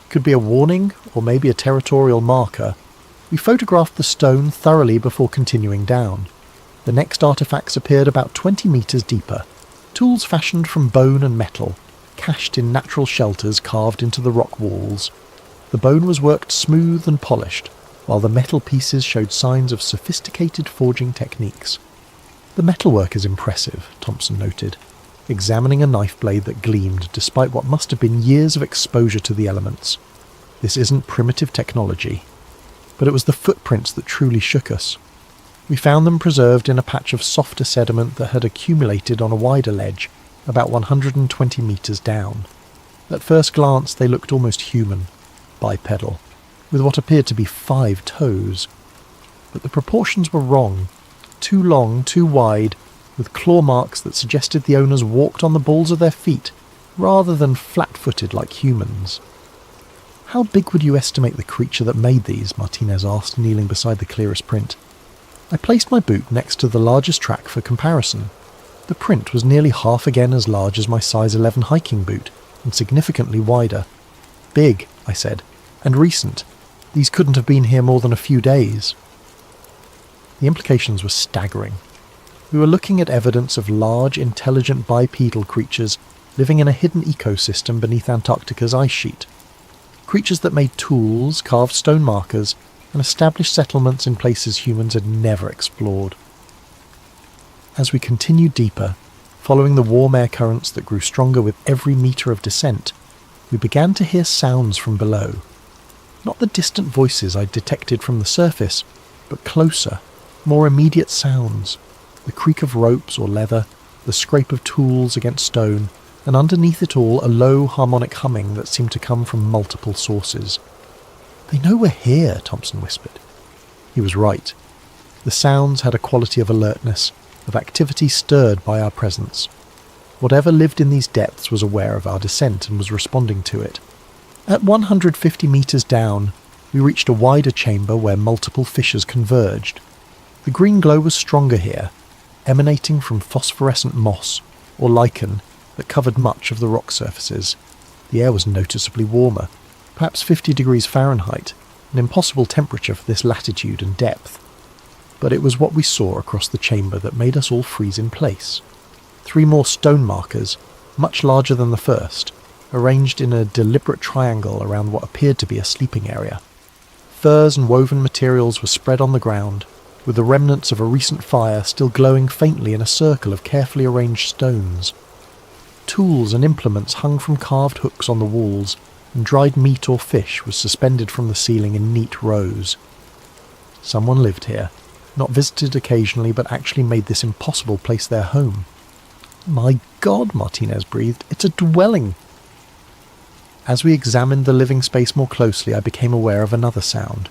Could be a warning, or maybe a territorial marker." We photographed the stone thoroughly before continuing down. The next artifacts appeared about 20 metres deeper. Tools fashioned from bone and metal, cached in natural shelters carved into the rock walls. The bone was worked smooth and polished, while the metal pieces showed signs of sophisticated forging techniques. "The metalwork is impressive," Thompson noted, examining a knife blade that gleamed despite what must have been years of exposure to the elements. "This isn't primitive technology." But it was the footprints that truly shook us. We found them preserved in a patch of softer sediment that had accumulated on a wider ledge, about 120 metres down. At first glance they looked almost human, bipedal, with what appeared to be 5 toes. But the proportions were wrong. Too long, too wide, with claw marks that suggested the owners walked on the balls of their feet, rather than flat-footed like humans. "How big would you estimate the creature that made these?" Martinez asked, kneeling beside the clearest print. I placed my boot next to the largest track for comparison. The print was nearly half again as large as my size 11 hiking boot, and significantly wider. "Big," I said, "and recent. These couldn't have been here more than a few days." The implications were staggering. We were looking at evidence of large, intelligent bipedal creatures living in a hidden ecosystem beneath Antarctica's ice sheet. Creatures that made tools, carved stone markers, and established settlements in places humans had never explored. As we continued deeper, following the warm air currents that grew stronger with every metre of descent, we began to hear sounds from below. Not the distant voices I detected from the surface, but closer, more immediate sounds. The creak of ropes or leather, the scrape of tools against stone, and underneath it all a low harmonic humming that seemed to come from multiple sources. "They know we're here," Thompson whispered. He was right. The sounds had a quality of alertness, of activity stirred by our presence. Whatever lived in these depths was aware of our descent and was responding to it. At 150 metres down, we reached a wider chamber where multiple fissures converged. The green glow was stronger here, emanating from phosphorescent moss, or lichen, that covered much of the rock surfaces. The air was noticeably warmer, perhaps 50 degrees Fahrenheit, an impossible temperature for this latitude and depth. But it was what we saw across the chamber that made us all freeze in place. 3 more stone markers, much larger than the first, arranged in a deliberate triangle around what appeared to be a sleeping area. Furs and woven materials were spread on the ground, with the remnants of a recent fire still glowing faintly in a circle of carefully arranged stones. Tools and implements hung from carved hooks on the walls, and dried meat or fish was suspended from the ceiling in neat rows. Someone lived here, not visited occasionally, but actually made this impossible place their home. "My God," Martinez breathed, "it's a dwelling!" As we examined the living space more closely, I became aware of another sound.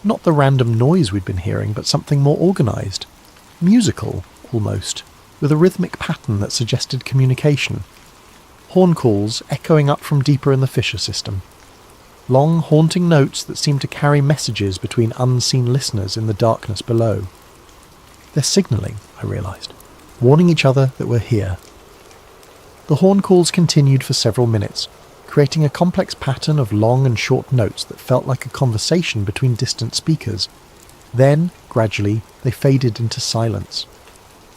Not the random noise we'd been hearing, but something more organised. Musical, almost, with a rhythmic pattern that suggested communication. Horn calls echoing up from deeper in the fissure system. Long, haunting notes that seemed to carry messages between unseen listeners in the darkness below. They're signalling, I realised, warning each other that we're here. The horn calls continued for several minutes, creating a complex pattern of long and short notes that felt like a conversation between distant speakers. Then, gradually, they faded into silence.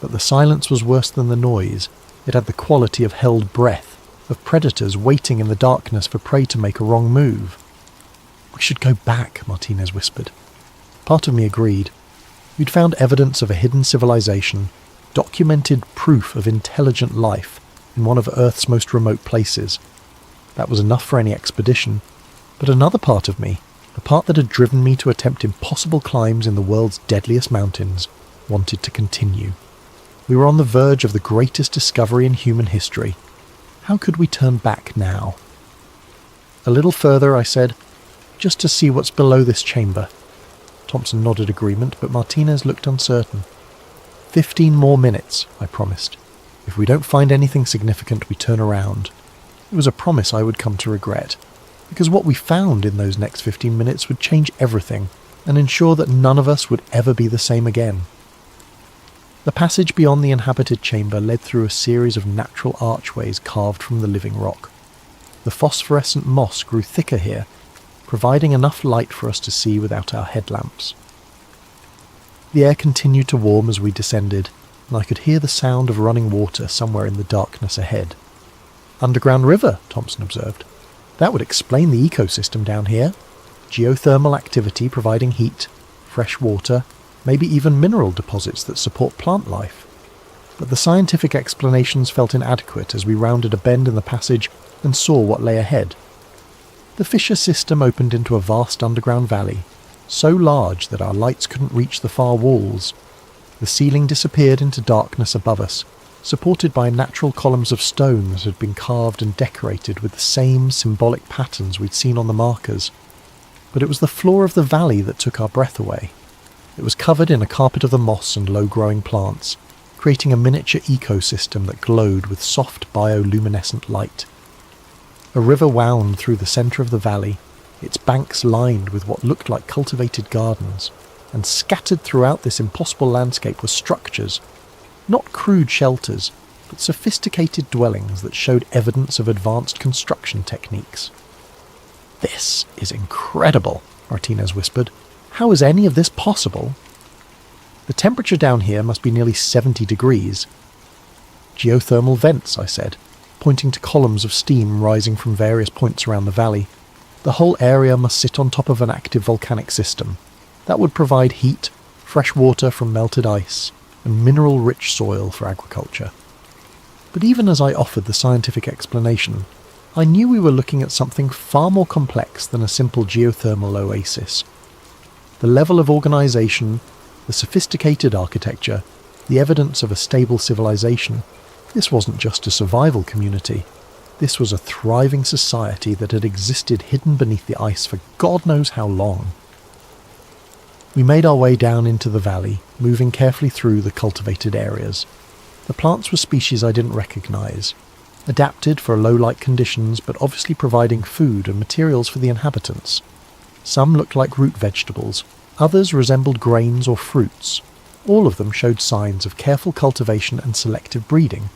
But the silence was worse than the noise. It had the quality of held breath, of predators waiting in the darkness for prey to make a wrong move. "We should go back," Martinez whispered. Part of me agreed. We'd found evidence of a hidden civilization, documented proof of intelligent life in one of Earth's most remote places. That was enough for any expedition. But another part of me, the part that had driven me to attempt impossible climbs in the world's deadliest mountains, wanted to continue. We were on the verge of the greatest discovery in human history. How could we turn back now? "A little further," I said, "just to see what's below this chamber." Thompson nodded agreement, but Martinez looked uncertain. 15 more minutes, I promised. If we don't find anything significant, we turn around. It was a promise I would come to regret, because what we found in those next 15 minutes would change everything and ensure that none of us would ever be the same again. The passage beyond the inhabited chamber led through a series of natural archways carved from the living rock. The phosphorescent moss grew thicker here, providing enough light for us to see without our headlamps. The air continued to warm as we descended, and I could hear the sound of running water somewhere in the darkness ahead. "Underground river," Thompson observed. "That would explain the ecosystem down here. Geothermal activity providing heat, fresh water, maybe even mineral deposits that support plant life." But the scientific explanations felt inadequate as we rounded a bend in the passage and saw what lay ahead. The fissure system opened into a vast underground valley, so large that our lights couldn't reach the far walls. The ceiling disappeared into darkness above us, supported by natural columns of stone that had been carved and decorated with the same symbolic patterns we'd seen on the markers. But it was the floor of the valley that took our breath away. It was covered in a carpet of the moss and low-growing plants, creating a miniature ecosystem that glowed with soft bioluminescent light. A river wound through the centre of the valley, its banks lined with what looked like cultivated gardens, and scattered throughout this impossible landscape were structures, not crude shelters, but sophisticated dwellings that showed evidence of advanced construction techniques. "This is incredible," Martinez whispered. "How is any of this possible?" "The temperature down here must be nearly 70 degrees. "Geothermal vents," I said, pointing to columns of steam rising from various points around the valley. "The whole area must sit on top of an active volcanic system. That would provide heat, fresh water from melted ice, and mineral-rich soil for agriculture." But even as I offered the scientific explanation, I knew we were looking at something far more complex than a simple geothermal oasis. The level of organisation, the sophisticated architecture, the evidence of a stable civilization, this wasn't just a survival community. This was a thriving society that had existed hidden beneath the ice for God knows how long. We made our way down into the valley, moving carefully through the cultivated areas. The plants were species I didn't recognise, adapted for low-light conditions but obviously providing food and materials for the inhabitants. Some looked like root vegetables, others resembled grains or fruits. All of them showed signs of careful cultivation and selective breeding.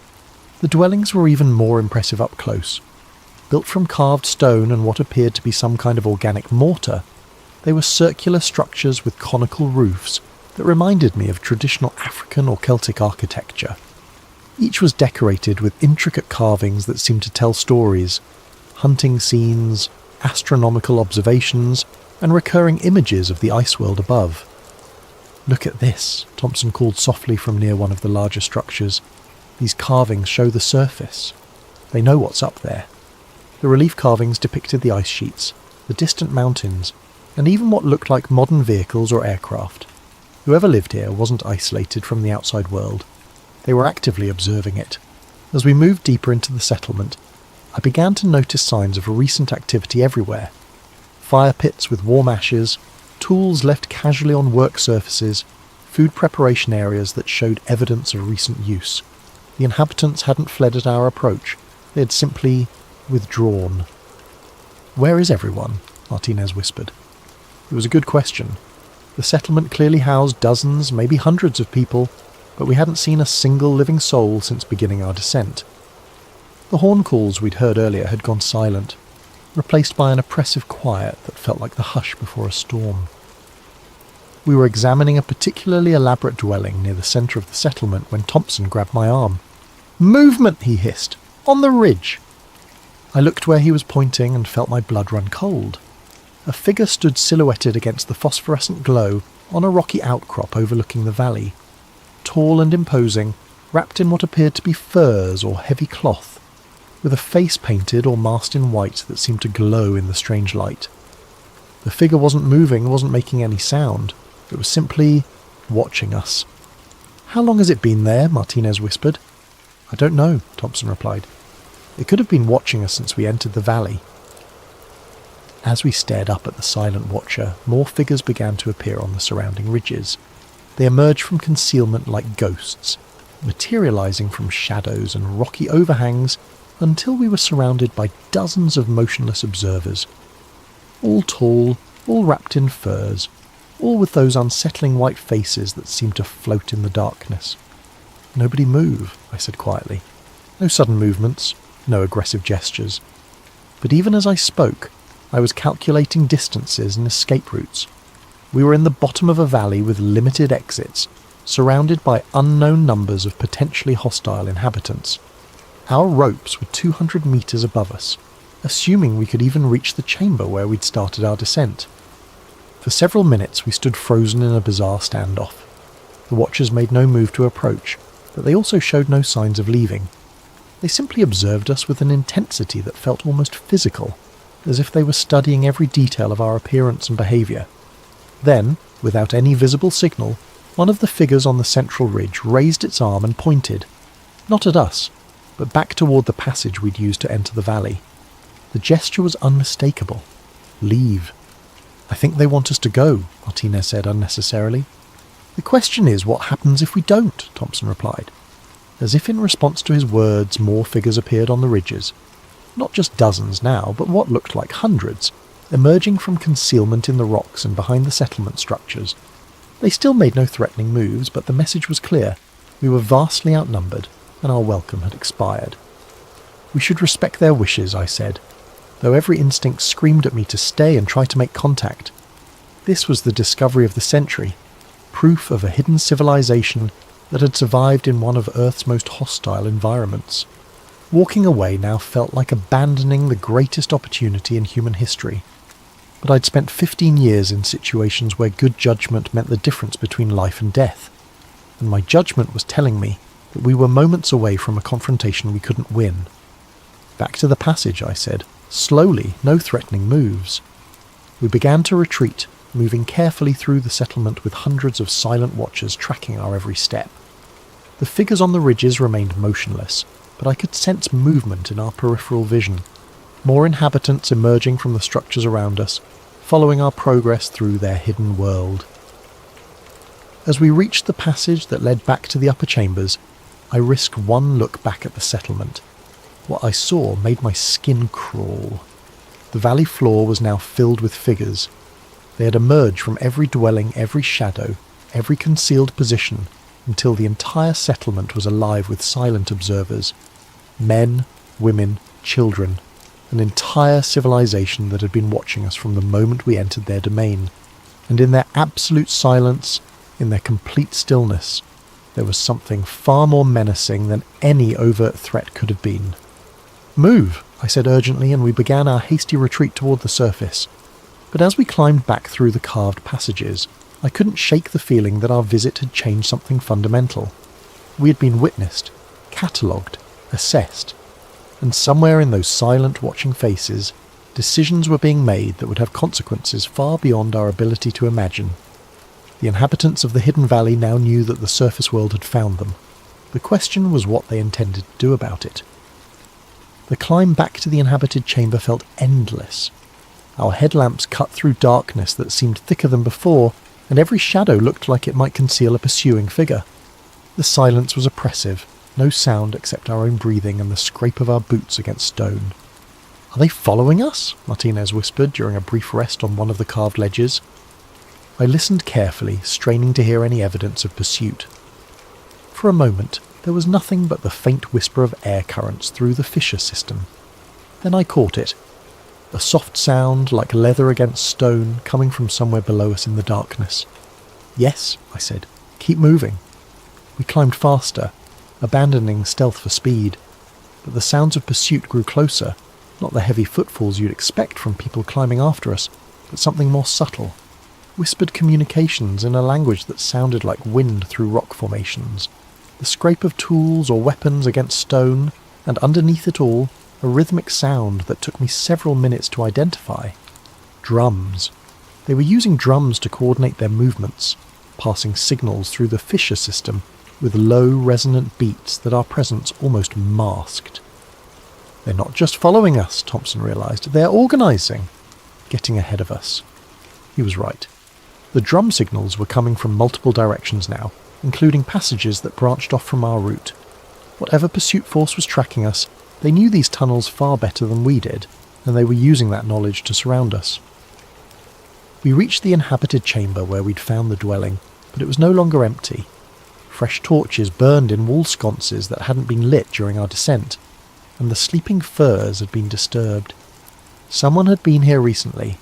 The dwellings were even more impressive up close. Built from carved stone and what appeared to be some kind of organic mortar, they were circular structures with conical roofs that reminded me of traditional African or Celtic architecture. Each was decorated with intricate carvings that seemed to tell stories, hunting scenes, astronomical observations, and recurring images of the ice world above. "Look at this," Thompson called softly from near one of the larger structures. "These carvings show the surface. They know what's up there." The relief carvings depicted the ice sheets, the distant mountains, and even what looked like modern vehicles or aircraft. Whoever lived here wasn't isolated from the outside world. They were actively observing it. As we moved deeper into the settlement, I began to notice signs of recent activity everywhere. Fire pits with warm ashes, tools left casually on work surfaces, food preparation areas that showed evidence of recent use. The inhabitants hadn't fled at our approach. They had simply withdrawn. "Where is everyone?" Martinez whispered. It was a good question. The settlement clearly housed dozens, maybe hundreds of people, but we hadn't seen a single living soul since beginning our descent. The horn calls we'd heard earlier had gone silent, replaced by an oppressive quiet that felt like the hush before a storm. We were examining a particularly elaborate dwelling near the centre of the settlement when Thompson grabbed my arm. "Movement!" he hissed. "On the ridge!" I looked where he was pointing and felt my blood run cold. A figure stood silhouetted against the phosphorescent glow on a rocky outcrop overlooking the valley. Tall and imposing, wrapped in what appeared to be furs or heavy cloth, with a face painted or masked in white that seemed to glow in the strange light. The figure wasn't moving, wasn't making any sound. It was simply watching us. "How long has it been there?" Martinez whispered. "I don't know," Thompson replied. "It could have been watching us since we entered the valley." As we stared up at the silent watcher, more figures began to appear on the surrounding ridges. They emerged from concealment like ghosts, materializing from shadows and rocky overhangs until we were surrounded by dozens of motionless observers. All tall, all wrapped in furs, all with those unsettling white faces that seemed to float in the darkness. "Nobody move," I said quietly. No sudden movements, no aggressive gestures. But even as I spoke, I was calculating distances and escape routes. We were in the bottom of a valley with limited exits, surrounded by unknown numbers of potentially hostile inhabitants. Our ropes were 200 meters above us, assuming we could even reach the chamber where we'd started our descent. For several minutes we stood frozen in a bizarre standoff. The watchers made no move to approach, but they also showed no signs of leaving. They simply observed us with an intensity that felt almost physical, as if they were studying every detail of our appearance and behaviour. Then, without any visible signal, one of the figures on the central ridge raised its arm and pointed, not at us, but back toward the passage we'd used to enter the valley. The gesture was unmistakable. "Leave." "I think they want us to go," Martinez said unnecessarily. "The question is what happens if we don't," Thompson replied. As if in response to his words, more figures appeared on the ridges. Not just dozens now, but what looked like hundreds, emerging from concealment in the rocks and behind the settlement structures. They still made no threatening moves, but the message was clear. We were vastly outnumbered, and our welcome had expired. "We should respect their wishes," I said, though every instinct screamed at me to stay and try to make contact. This was the discovery of the century, proof of a hidden civilization that had survived in one of Earth's most hostile environments. Walking away now felt like abandoning the greatest opportunity in human history. But I'd spent 15 years in situations where good judgment meant the difference between life and death, and my judgment was telling me that we were moments away from a confrontation we couldn't win. "Back to the passage," I said, slowly, no threatening moves. We began to retreat, moving carefully through the settlement with hundreds of silent watchers tracking our every step. The figures on the ridges remained motionless, but I could sense movement in our peripheral vision. More inhabitants emerging from the structures around us, following our progress through their hidden world. As we reached the passage that led back to the upper chambers, I risked one look back at the settlement. What I saw made my skin crawl. The valley floor was now filled with figures. They had emerged from every dwelling, every shadow, every concealed position, until the entire settlement was alive with silent observers. Men, women, children, an entire civilization that had been watching us from the moment we entered their domain. And in their absolute silence, in their complete stillness, there was something far more menacing than any overt threat could have been. "Move," I said urgently, and we began our hasty retreat toward the surface. But as we climbed back through the carved passages, I couldn't shake the feeling that our visit had changed something fundamental. We had been witnessed, catalogued, assessed, and somewhere in those silent watching faces, decisions were being made that would have consequences far beyond our ability to imagine. The inhabitants of the hidden valley now knew that the surface world had found them. The question was what they intended to do about it. The climb back to the inhabited chamber felt endless. Our headlamps cut through darkness that seemed thicker than before, and every shadow looked like it might conceal a pursuing figure. The silence was oppressive, no sound except our own breathing and the scrape of our boots against stone. "Are they following us?" Martinez whispered during a brief rest on one of the carved ledges. I listened carefully, straining to hear any evidence of pursuit. For a moment, there was nothing but the faint whisper of air currents through the fissure system. Then I caught it. A soft sound, like leather against stone, coming from somewhere below us in the darkness. "Yes," I said. "Keep moving." We climbed faster, abandoning stealth for speed, but the sounds of pursuit grew closer, not the heavy footfalls you'd expect from people climbing after us, but something more subtle. Whispered communications in a language that sounded like wind through rock formations. The scrape of tools or weapons against stone, and underneath it all, a rhythmic sound that took me several minutes to identify. Drums. They were using drums to coordinate their movements, passing signals through the fissure system with low, resonant beats that our presence almost masked. "They're not just following us," Thompson realised. "They're organising." Getting ahead of us. He was right. The drum signals were coming from multiple directions now, including passages that branched off from our route. Whatever pursuit force was tracking us, they knew these tunnels far better than we did, and they were using that knowledge to surround us. We reached the inhabited chamber where we'd found the dwelling, but it was no longer empty. Fresh torches burned in wall sconces that hadn't been lit during our descent, and the sleeping furs had been disturbed. Someone had been here recently,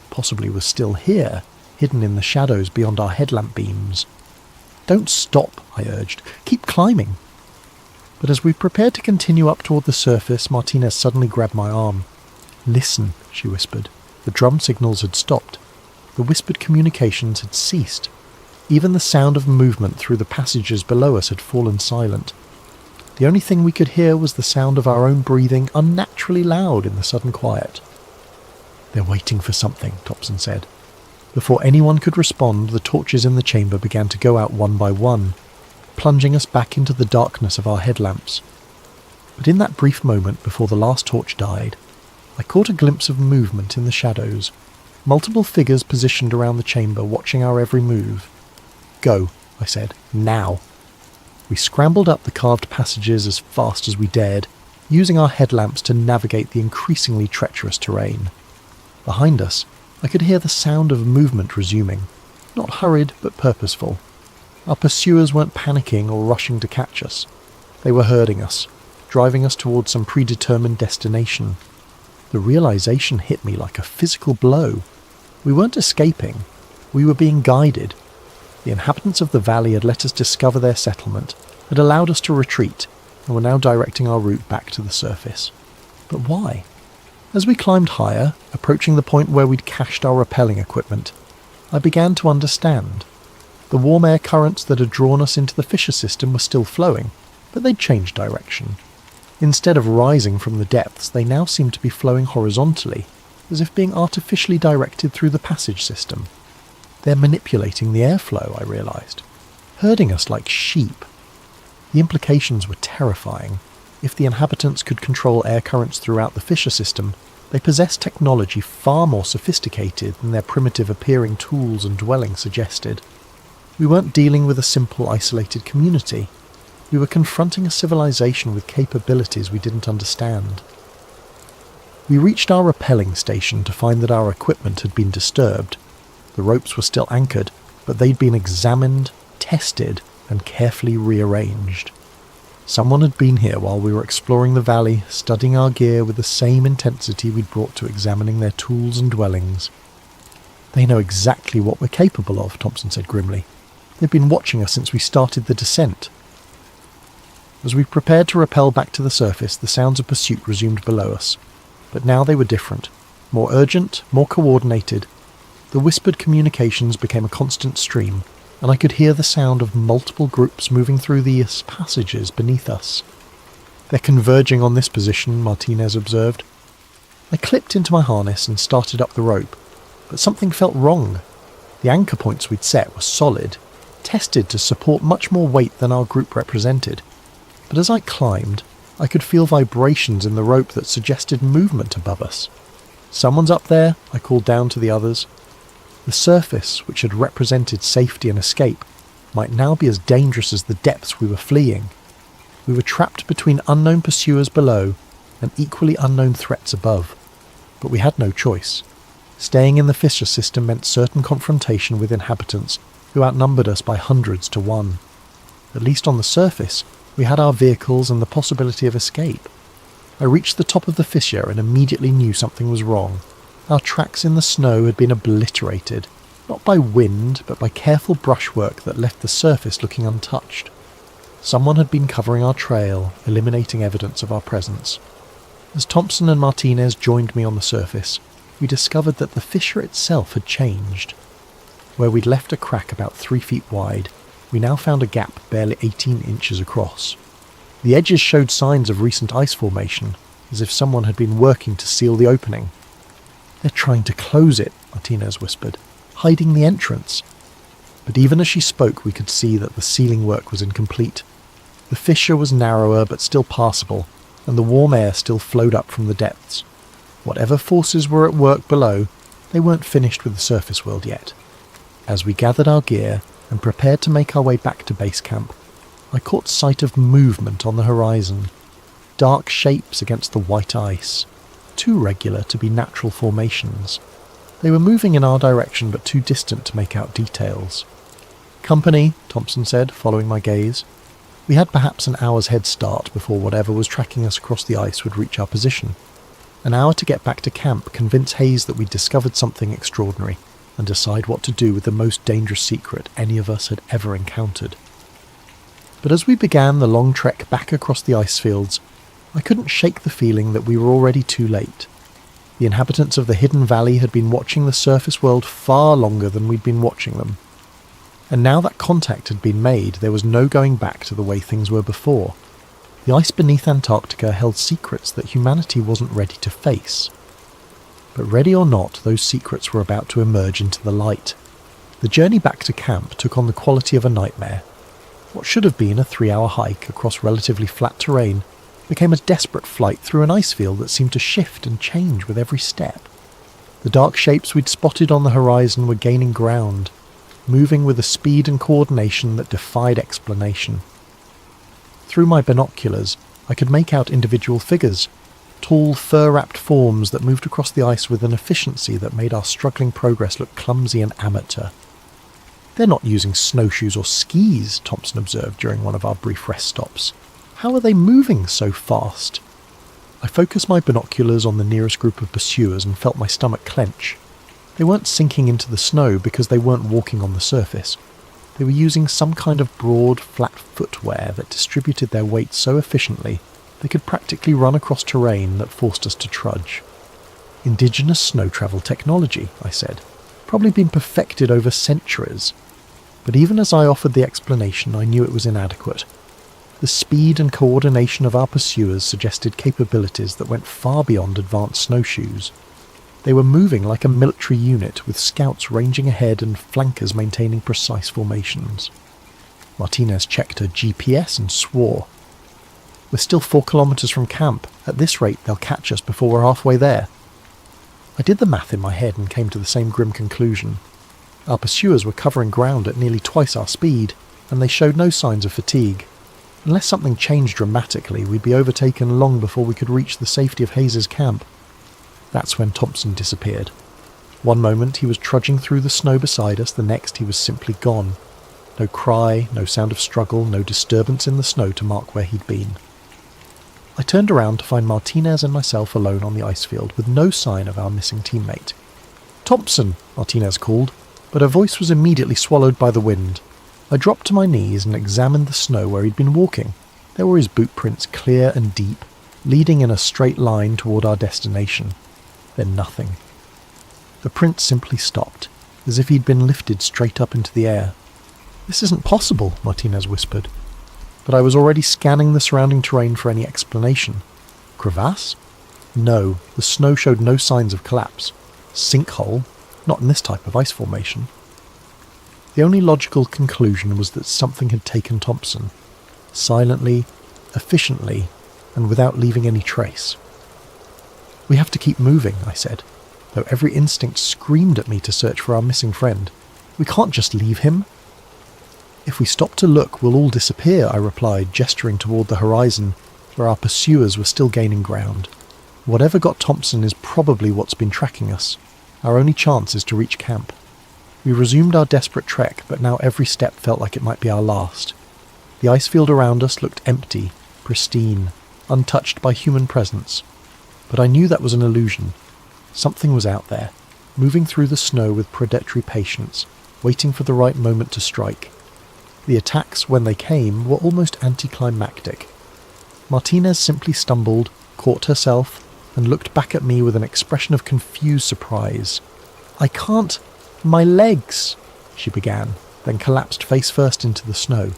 possibly was still here, hidden in the shadows beyond our headlamp beams. "Don't stop," I urged. "Keep climbing." But as we prepared to continue up toward the surface, Martinez suddenly grabbed my arm. "Listen," she whispered. The drum signals had stopped. The whispered communications had ceased. Even the sound of movement through the passages below us had fallen silent. The only thing we could hear was the sound of our own breathing, unnaturally loud in the sudden quiet. "They're waiting for something," Thompson said. Before anyone could respond, the torches in the chamber began to go out one by one, plunging us back into the darkness of our headlamps. But in that brief moment before the last torch died, I caught a glimpse of movement in the shadows, multiple figures positioned around the chamber watching our every move. "Go," I said. "Now." We scrambled up the carved passages as fast as we dared, using our headlamps to navigate the increasingly treacherous terrain. Behind us, I could hear the sound of movement resuming, not hurried but purposeful. Our pursuers weren't panicking or rushing to catch us. They were herding us, driving us towards some predetermined destination. The realization hit me like a physical blow. We weren't escaping. We were being guided. The inhabitants of the valley had let us discover their settlement, had allowed us to retreat, and were now directing our route back to the surface. But why? As we climbed higher, approaching the point where we'd cached our rappelling equipment, I began to understand. The warm air currents that had drawn us into the fissure system were still flowing, but they'd changed direction. Instead of rising from the depths, they now seemed to be flowing horizontally, as if being artificially directed through the passage system. They're manipulating the airflow, I realised, herding us like sheep. The implications were terrifying. If the inhabitants could control air currents throughout the fissure system, they possessed technology far more sophisticated than their primitive-appearing tools and dwellings suggested. We weren't dealing with a simple, isolated community. We were confronting a civilization with capabilities we didn't understand. We reached our rappelling station to find that our equipment had been disturbed. The ropes were still anchored, but they'd been examined, tested, and carefully rearranged. Someone had been here while we were exploring the valley, studying our gear with the same intensity we'd brought to examining their tools and dwellings. "They know exactly what we're capable of," Thompson said grimly. "They've been watching us since we started the descent." As we prepared to rappel back to the surface, the sounds of pursuit resumed below us. But now they were different, more urgent, more coordinated. The whispered communications became a constant stream, and I could hear the sound of multiple groups moving through the passages beneath us. "They're converging on this position," Martinez observed. I clipped into my harness and started up the rope, but something felt wrong. The anchor points we'd set were solid, tested to support much more weight than our group represented, but as I climbed, I could feel vibrations in the rope that suggested movement above us. "Someone's up there," I called down to the others. The surface, which had represented safety and escape, might now be as dangerous as the depths we were fleeing. We were trapped between unknown pursuers below and equally unknown threats above, but we had no choice. Staying in the fissure system meant certain confrontation with inhabitants who outnumbered us by hundreds to one. At least on the surface, we had our vehicles and the possibility of escape. I reached the top of the fissure and immediately knew something was wrong. Our tracks in the snow had been obliterated, not by wind, but by careful brushwork that left the surface looking untouched. Someone had been covering our trail, eliminating evidence of our presence. As Thompson and Martinez joined me on the surface, we discovered that the fissure itself had changed. Where we'd left a crack about 3 feet wide, we now found a gap barely 18 inches across. The edges showed signs of recent ice formation, as if someone had been working to seal the opening. "They're trying to close it," Martinez whispered, "hiding the entrance." But even as she spoke, we could see that the sealing work was incomplete. The fissure was narrower but still passable, and the warm air still flowed up from the depths. Whatever forces were at work below, they weren't finished with the surface world yet. As we gathered our gear and prepared to make our way back to base camp, I caught sight of movement on the horizon. Dark shapes against the white ice, too regular to be natural formations. They were moving in our direction but too distant to make out details. "Company," Thompson said, following my gaze. We had perhaps an hour's head start before whatever was tracking us across the ice would reach our position. An hour to get back to camp, convince Hayes that we'd discovered something extraordinary, and decide what to do with the most dangerous secret any of us had ever encountered. But as we began the long trek back across the ice fields, I couldn't shake the feeling that we were already too late. The inhabitants of the hidden valley had been watching the surface world far longer than we'd been watching them. And now that contact had been made, there was no going back to the way things were before. The ice beneath Antarctica held secrets that humanity wasn't ready to face. But ready or not, those secrets were about to emerge into the light. The journey back to camp took on the quality of a nightmare. What should have been a 3-hour hike across relatively flat terrain became a desperate flight through an ice field that seemed to shift and change with every step. The dark shapes we'd spotted on the horizon were gaining ground, moving with a speed and coordination that defied explanation. Through my binoculars, I could make out individual figures, tall, fur-wrapped forms that moved across the ice with an efficiency that made our struggling progress look clumsy and amateur. "They're not using snowshoes or skis," Thompson observed during one of our brief rest stops. "How are they moving so fast?" I focused my binoculars on the nearest group of pursuers and felt my stomach clench. They weren't sinking into the snow because they weren't walking on the surface. They were using some kind of broad, flat footwear that distributed their weight so efficiently they could practically run across terrain that forced us to trudge. "Indigenous snow travel technology," I said. "Probably been perfected over centuries." But even as I offered the explanation, I knew it was inadequate. The speed and coordination of our pursuers suggested capabilities that went far beyond advanced snowshoes. They were moving like a military unit, with scouts ranging ahead and flankers maintaining precise formations. Martinez checked her GPS and swore. "We're still 4 kilometers from camp. At this rate, they'll catch us before we're halfway there." I did the math in my head and came to the same grim conclusion. Our pursuers were covering ground at nearly twice our speed, and they showed no signs of fatigue. Unless something changed dramatically, we'd be overtaken long before we could reach the safety of Hayes' camp. That's when Thompson disappeared. One moment he was trudging through the snow beside us, the next he was simply gone. No cry, no sound of struggle, no disturbance in the snow to mark where he'd been. I turned around to find Martinez and myself alone on the ice field, with no sign of our missing teammate. "Thompson!" Martinez called, but her voice was immediately swallowed by the wind. I dropped to my knees and examined the snow where he'd been walking. There were his boot prints, clear and deep, leading in a straight line toward our destination. Then nothing. The print simply stopped, as if he'd been lifted straight up into the air. "This isn't possible," Martinez whispered. But I was already scanning the surrounding terrain for any explanation. Crevasse? No, the snow showed no signs of collapse. Sinkhole? Not in this type of ice formation. The only logical conclusion was that something had taken Thompson. Silently, efficiently, and without leaving any trace. "We have to keep moving," I said, though every instinct screamed at me to search for our missing friend. "We can't just leave him." "If we stop to look, we'll all disappear," I replied, gesturing toward the horizon, where our pursuers were still gaining ground. "Whatever got Thompson is probably what's been tracking us. Our only chance is to reach camp." We resumed our desperate trek, but now every step felt like it might be our last. The ice field around us looked empty, pristine, untouched by human presence. But I knew that was an illusion. Something was out there, moving through the snow with predatory patience, waiting for the right moment to strike. The attacks, when they came, were almost anticlimactic. Martinez simply stumbled, caught herself, and looked back at me with an expression of confused surprise. "I can't... my legs," she began, then collapsed face first into the snow.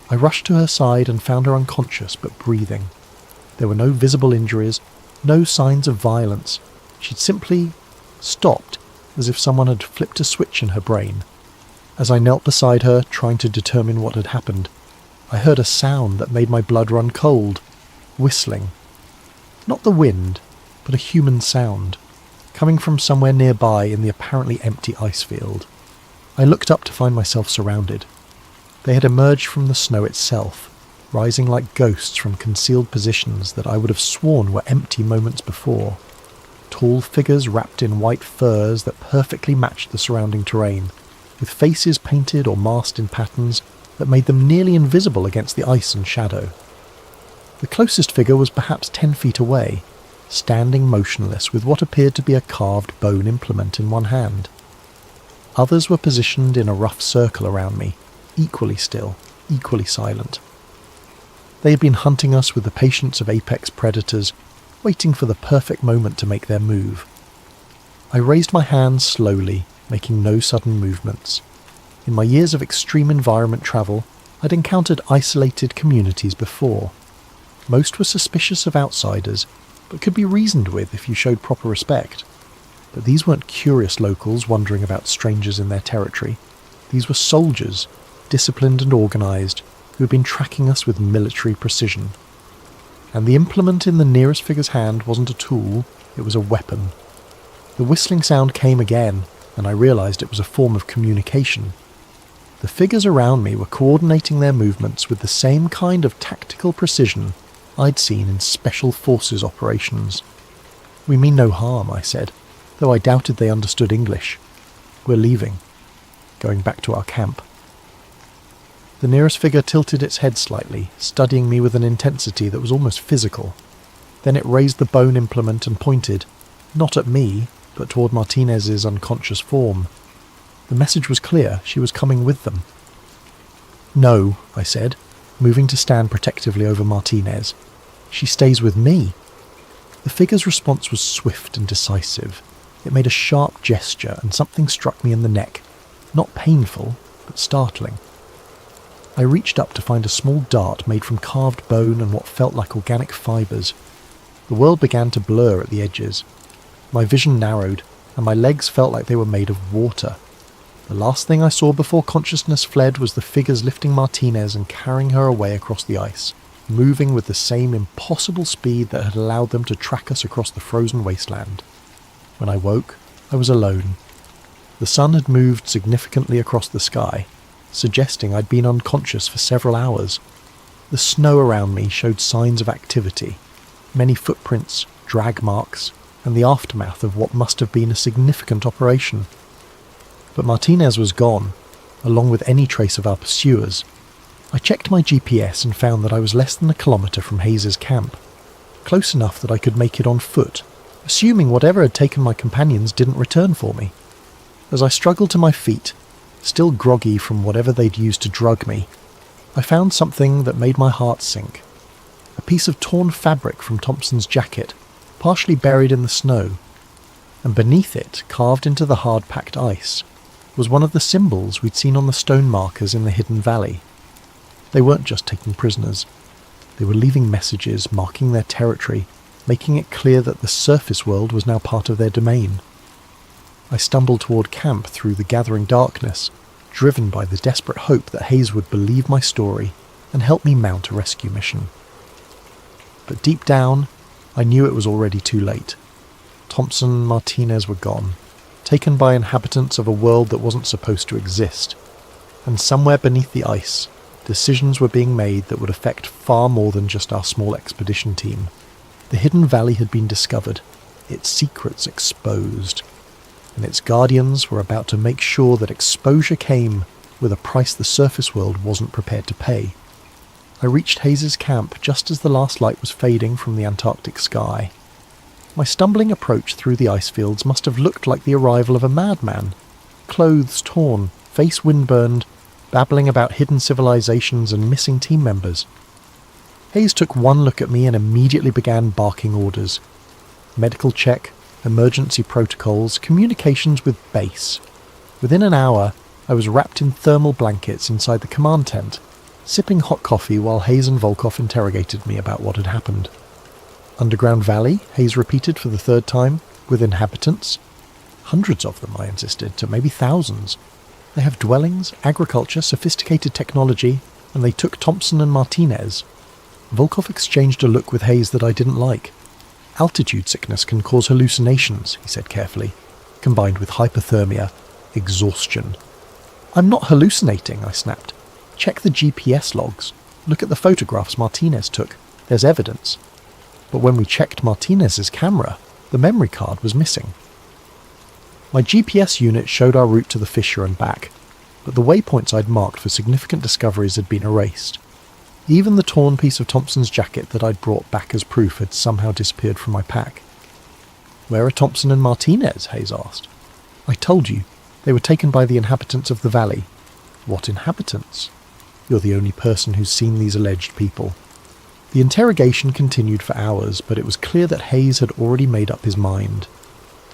I rushed to her side and found her unconscious but breathing. There were no visible injuries, no signs of violence. She'd simply stopped, as if someone had flipped a switch in her brain. As I knelt beside her, trying to determine what had happened, I heard a sound that made my blood run cold. Whistling. Not the wind, but a human sound, coming from somewhere nearby in the apparently empty ice field. I looked up to find myself surrounded. They had emerged from the snow itself, rising like ghosts from concealed positions that I would have sworn were empty moments before. Tall figures wrapped in white furs that perfectly matched the surrounding terrain, with faces painted or masked in patterns that made them nearly invisible against the ice and shadow. The closest figure was perhaps 10 feet away, standing motionless with what appeared to be a carved bone implement in one hand. Others were positioned in a rough circle around me, equally still, equally silent. They had been hunting us with the patience of apex predators, waiting for the perfect moment to make their move. I raised my hands slowly, making no sudden movements. In my years of extreme environment travel, I'd encountered isolated communities before. Most were suspicious of outsiders, but could be reasoned with if you showed proper respect. But these weren't curious locals wondering about strangers in their territory. These were soldiers, disciplined and organised, who had been tracking us with military precision. And the implement in the nearest figure's hand wasn't a tool, it was a weapon. The whistling sound came again, and I realised it was a form of communication. The figures around me were coordinating their movements with the same kind of tactical precision I'd seen in special forces operations. "We mean no harm," I said, though I doubted they understood English. "We're leaving. Going back to our camp." The nearest figure tilted its head slightly, studying me with an intensity that was almost physical. Then it raised the bone implement and pointed, not at me, but toward Martinez's unconscious form. The message was clear, she was coming with them. "No," I said, moving to stand protectively over Martinez. "She stays with me." The figure's response was swift and decisive. It made a sharp gesture, and something struck me in the neck. Not painful, but startling. I reached up to find a small dart made from carved bone and what felt like organic fibres. The world began to blur at the edges. My vision narrowed, and my legs felt like they were made of water. The last thing I saw before consciousness fled was the figures lifting Martinez and carrying her away across the ice, moving with the same impossible speed that had allowed them to track us across the frozen wasteland. When I woke, I was alone. The sun had moved significantly across the sky, suggesting I'd been unconscious for several hours. The snow around me showed signs of activity, many footprints, drag marks, and the aftermath of what must have been a significant operation. But Martinez was gone, along with any trace of our pursuers. I checked my GPS and found that I was less than a kilometre from Hayes' camp, close enough that I could make it on foot, assuming whatever had taken my companions didn't return for me. As I struggled to my feet, still groggy from whatever they'd used to drug me, I found something that made my heart sink. A piece of torn fabric from Thompson's jacket, partially buried in the snow, and beneath it, carved into the hard-packed ice, was one of the symbols we'd seen on the stone markers in the hidden valley. They weren't just taking prisoners. They were leaving messages, marking their territory, making it clear that the surface world was now part of their domain. I stumbled toward camp through the gathering darkness, driven by the desperate hope that Hayes would believe my story and help me mount a rescue mission. But deep down, I knew it was already too late. Thompson and Martinez were gone, taken by inhabitants of a world that wasn't supposed to exist. And somewhere beneath the ice, decisions were being made that would affect far more than just our small expedition team. The hidden valley had been discovered, its secrets exposed, and its guardians were about to make sure that exposure came with a price the surface world wasn't prepared to pay. I reached Hayes' camp just as the last light was fading from the Antarctic sky. My stumbling approach through the ice fields must have looked like the arrival of a madman. Clothes torn, face windburned, babbling about hidden civilizations and missing team members. Hayes took one look at me and immediately began barking orders. Medical check, emergency protocols, communications with base. Within an hour, I was wrapped in thermal blankets inside the command tent, sipping hot coffee while Hayes and Volkov interrogated me about what had happened. Underground valley, Hayes repeated for the third time, with inhabitants. Hundreds of them, I insisted, to maybe thousands. They have dwellings, agriculture, sophisticated technology, and they took Thompson and Martinez. Volkov exchanged a look with Hayes that I didn't like. Altitude sickness can cause hallucinations, he said carefully, combined with hypothermia, exhaustion. I'm not hallucinating, I snapped. Check the GPS logs. Look at the photographs Martinez took. There's evidence. But when we checked Martinez's camera, the memory card was missing. My GPS unit showed our route to the fissure and back, but the waypoints I'd marked for significant discoveries had been erased. Even the torn piece of Thompson's jacket that I'd brought back as proof had somehow disappeared from my pack. Where are Thompson and Martinez? Hayes asked. I told you, they were taken by the inhabitants of the valley. What inhabitants? You're the only person who's seen these alleged people. The interrogation continued for hours, but it was clear that Hayes had already made up his mind.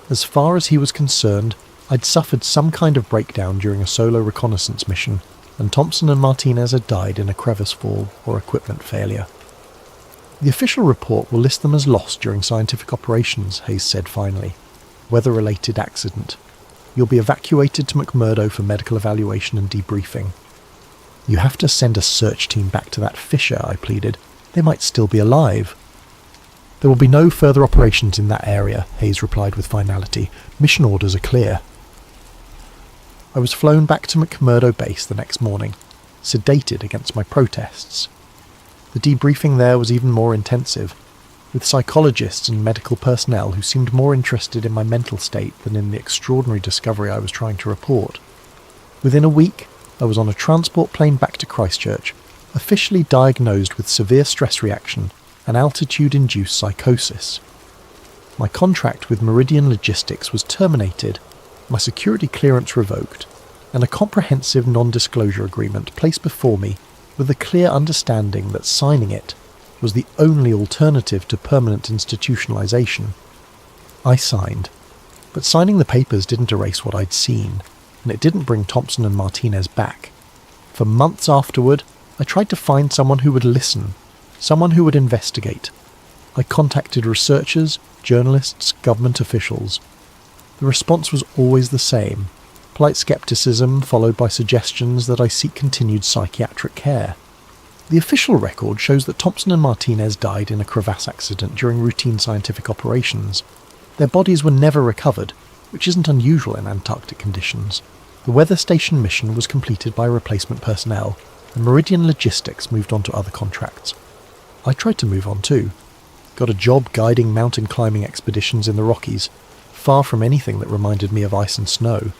As far as he was concerned, I'd suffered some kind of breakdown during a solo reconnaissance mission, and Thompson and Martinez had died in a crevice fall or equipment failure. The official report will list them as lost during scientific operations, Hayes said finally. Weather-related accident. You'll be evacuated to McMurdo for medical evaluation and debriefing. You have to send a search team back to that fissure, I pleaded. They might still be alive. There will be no further operations in that area, Hayes replied with finality. Mission orders are clear. I was flown back to McMurdo Base the next morning, sedated against my protests. The debriefing there was even more intensive, with psychologists and medical personnel who seemed more interested in my mental state than in the extraordinary discovery I was trying to report. Within a week, I was on a transport plane back to Christchurch, officially diagnosed with severe stress reaction and altitude-induced psychosis. My contract with Meridian Logistics was terminated, my security clearance revoked, and a comprehensive non-disclosure agreement placed before me with the clear understanding that signing it was the only alternative to permanent institutionalization. I signed, but signing the papers didn't erase what I'd seen, and it didn't bring Thompson and Martinez back. For months afterward, I tried to find someone who would listen, someone who would investigate. I contacted researchers, journalists, government officials. The response was always the same, polite skepticism followed by suggestions that I seek continued psychiatric care. The official record shows that Thompson and Martinez died in a crevasse accident during routine scientific operations. Their bodies were never recovered, which isn't unusual in Antarctic conditions. The weather station mission was completed by replacement personnel, and Meridian Logistics moved on to other contracts. I tried to move on too. Got a job guiding mountain climbing expeditions in the Rockies, far from anything that reminded me of ice and snow.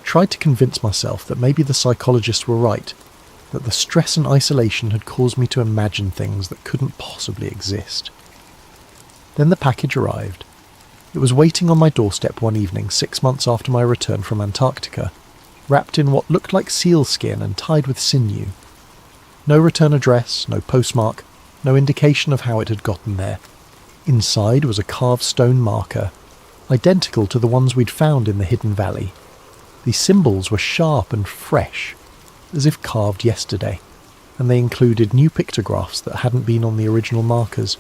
Tried to convince myself that maybe the psychologists were right, that the stress and isolation had caused me to imagine things that couldn't possibly exist. Then the package arrived. It was waiting on my doorstep one evening 6 months after my return from Antarctica, wrapped in what looked like sealskin and tied with sinew. No return address, no postmark, no indication of how it had gotten there. Inside was a carved stone marker, identical to the ones we'd found in the hidden valley. These symbols were sharp and fresh, as if carved yesterday, and they included new pictographs that hadn't been on the original markers,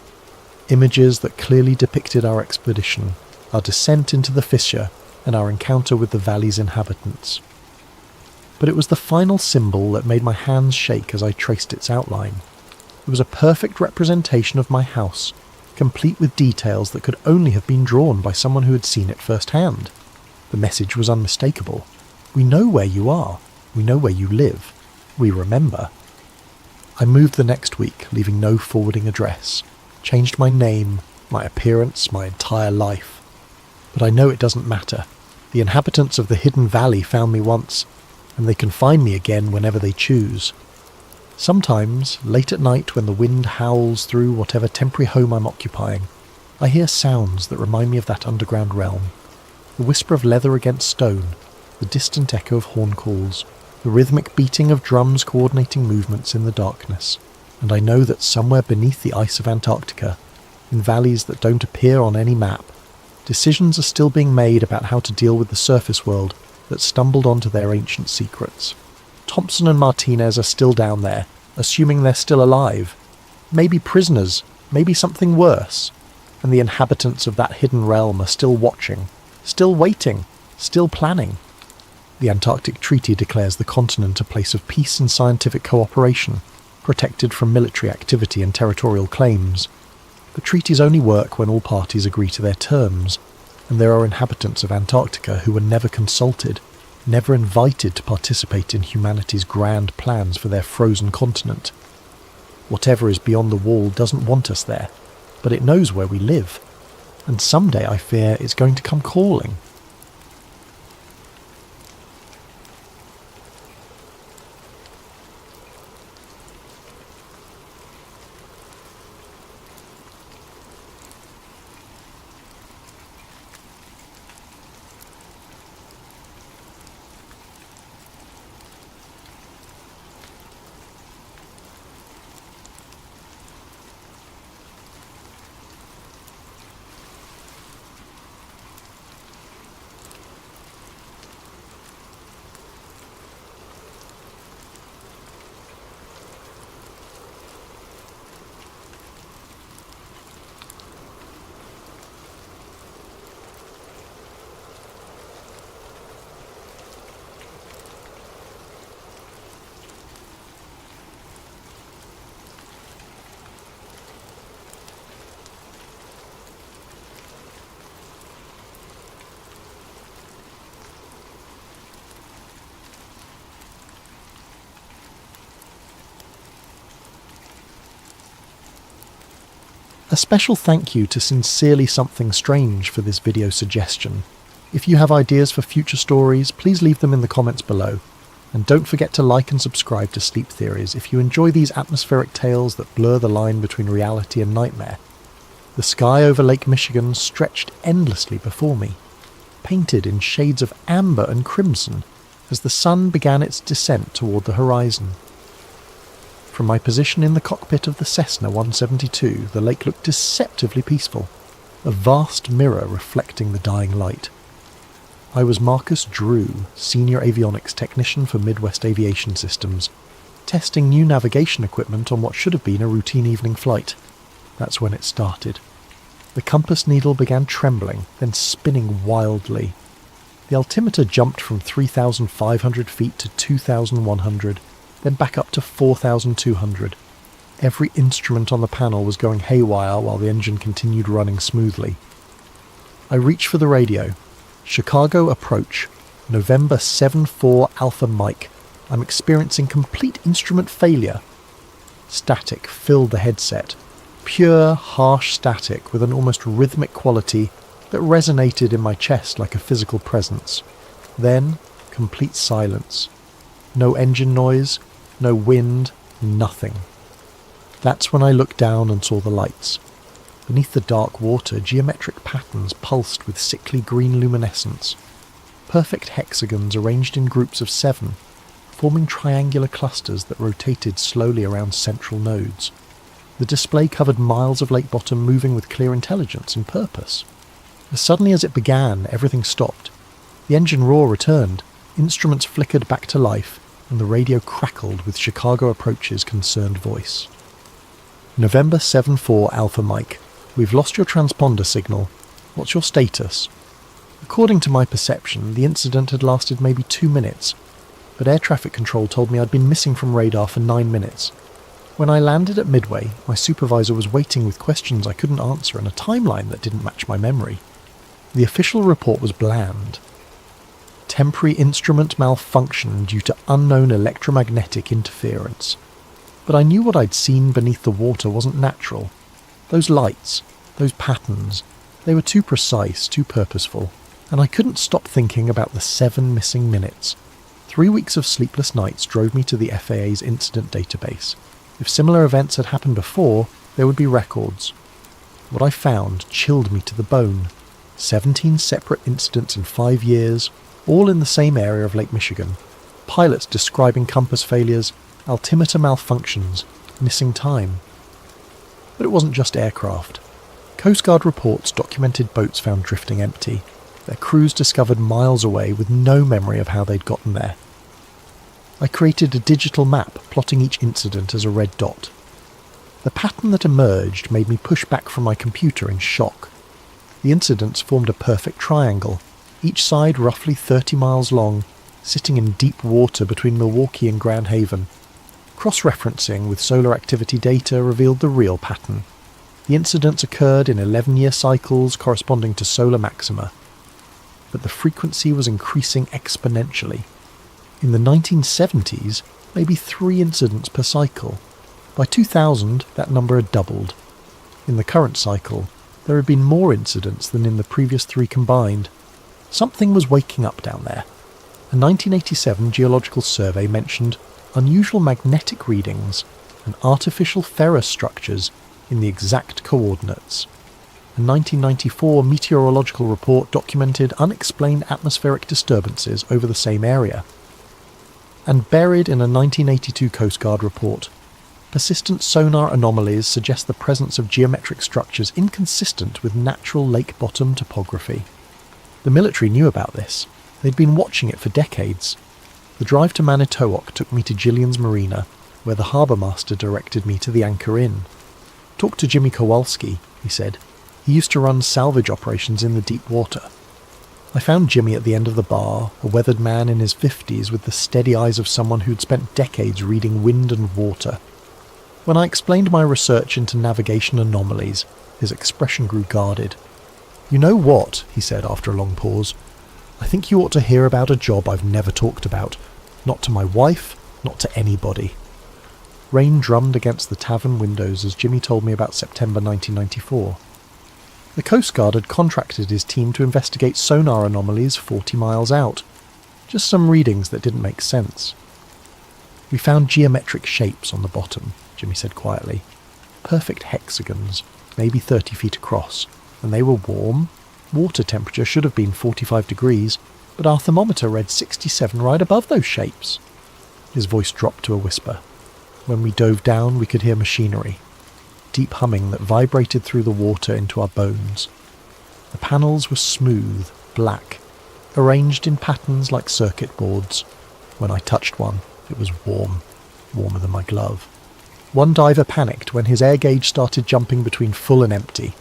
images that clearly depicted our expedition, our descent into the fissure, and our encounter with the valley's inhabitants. But it was the final symbol that made my hands shake as I traced its outline. It was a perfect representation of my house, complete with details that could only have been drawn by someone who had seen it firsthand. The message was unmistakable. We know where you are. We know where you live. We remember. I moved the next week, leaving no forwarding address. Changed my name, my appearance, my entire life. But I know it doesn't matter. The inhabitants of the hidden valley found me once, and they can find me again whenever they choose. Sometimes, late at night when the wind howls through whatever temporary home I'm occupying, I hear sounds that remind me of that underground realm. The whisper of leather against stone, the distant echo of horn calls, the rhythmic beating of drums coordinating movements in the darkness, and I know that somewhere beneath the ice of Antarctica, in valleys that don't appear on any map, decisions are still being made about how to deal with the surface world that stumbled onto their ancient secrets. Thompson and Martinez are still down there, assuming they're still alive. Maybe prisoners, maybe something worse. And the inhabitants of that hidden realm are still watching, still waiting, still planning. The Antarctic Treaty declares the continent a place of peace and scientific cooperation, protected from military activity and territorial claims. The treaties only work when all parties agree to their terms, and there are inhabitants of Antarctica who were never consulted, never invited to participate in humanity's grand plans for their frozen continent. Whatever is beyond the wall doesn't want us there, but it knows where we live, and someday I fear it's going to come calling. A special thank you to Sincerely Something Strange for this video suggestion. If you have ideas for future stories, please leave them in the comments below. And don't forget to like and subscribe to Sleep Theories if you enjoy these atmospheric tales that blur the line between reality and nightmare. The sky over Lake Michigan stretched endlessly before me, painted in shades of amber and crimson as the sun began its descent toward the horizon. From my position in the cockpit of the Cessna 172, the lake looked deceptively peaceful, a vast mirror reflecting the dying light. I was Marcus Drew, Senior Avionics Technician for Midwest Aviation Systems, testing new navigation equipment on what should have been a routine evening flight. That's when it started. The compass needle began trembling, then spinning wildly. The altimeter jumped from 3,500 feet to 2,100, then back up to 4,200. Every instrument on the panel was going haywire while the engine continued running smoothly. I reached for the radio. Chicago approach, November 7-4 Alpha Mike. I'm experiencing complete instrument failure. Static filled the headset. Pure, harsh static with an almost rhythmic quality that resonated in my chest like a physical presence. Then, complete silence. No engine noise, no wind, nothing. That's when I looked down and saw the lights. Beneath the dark water, geometric patterns pulsed with sickly green luminescence. Perfect hexagons arranged in groups of 7, forming triangular clusters that rotated slowly around central nodes. The display covered miles of lake bottom moving with clear intelligence and purpose. As suddenly as it began, everything stopped. The engine roar returned. Instruments flickered back to life, and the radio crackled with Chicago Approach's concerned voice. November 7-4 Alpha Mike. We've lost your transponder signal. What's your status? According to my perception, the incident had lasted maybe 2 minutes, but air traffic control told me I'd been missing from radar for 9 minutes. When I landed at Midway, my supervisor was waiting with questions I couldn't answer and a timeline that didn't match my memory. The official report was bland. Temporary instrument malfunction due to unknown electromagnetic interference. But I knew what I'd seen beneath the water wasn't natural. Those lights, those patterns, they were too precise, too purposeful, and I couldn't stop thinking about the 7 missing minutes. 3 weeks of sleepless nights drove me to the FAA's incident database. If similar events had happened before, there would be records. What I found chilled me to the bone. 17 separate incidents in 5 years, all in the same area of Lake Michigan. Pilots describing compass failures, altimeter malfunctions, missing time. But it wasn't just aircraft. Coast Guard reports documented boats found drifting empty, their crews discovered miles away with no memory of how they'd gotten there. I created a digital map plotting each incident as a red dot. The pattern that emerged made me push back from my computer in shock. The incidents formed a perfect triangle, each side roughly 30 miles long, sitting in deep water between Milwaukee and Grand Haven. Cross-referencing with solar activity data revealed the real pattern. The incidents occurred in 11-year cycles corresponding to solar maxima. But the frequency was increasing exponentially. In the 1970s, maybe 3 incidents per cycle. By 2000, that number had doubled. In the current cycle, there had been more incidents than in the previous 3 combined. Something was waking up down there. A 1987 geological survey mentioned unusual magnetic readings and artificial ferrous structures in the exact coordinates. A 1994 meteorological report documented unexplained atmospheric disturbances over the same area. And buried in a 1982 Coast Guard report, persistent sonar anomalies suggest the presence of geometric structures inconsistent with natural lake bottom topography. The military knew about this. They'd been watching it for decades. The drive to Manitowoc took me to Gillian's Marina, where the harbour master directed me to the Anchor Inn. Talk to Jimmy Kowalski, he said. He used to run salvage operations in the deep water. I found Jimmy at the end of the bar, a weathered man in his 50s with the steady eyes of someone who'd spent decades reading wind and water. When I explained my research into navigation anomalies, his expression grew guarded. "You know what?" he said after a long pause. "I think you ought to hear about a job I've never talked about. Not to my wife, not to anybody." Rain drummed against the tavern windows as Jimmy told me about September 1994. The Coast Guard had contracted his team to investigate sonar anomalies 40 miles out. Just some readings that didn't make sense. "We found geometric shapes on the bottom," Jimmy said quietly. "Perfect hexagons, maybe 30 feet across. And they were warm. Water temperature should have been 45 degrees, but our thermometer read 67 right above those shapes." His voice dropped to a whisper. When we dove down, we could hear machinery. Deep humming that vibrated through the water into our bones. The panels were smooth, black, arranged in patterns like circuit boards. When I touched one, it was warm, warmer than my glove. One diver panicked when his air gauge started jumping between full and empty.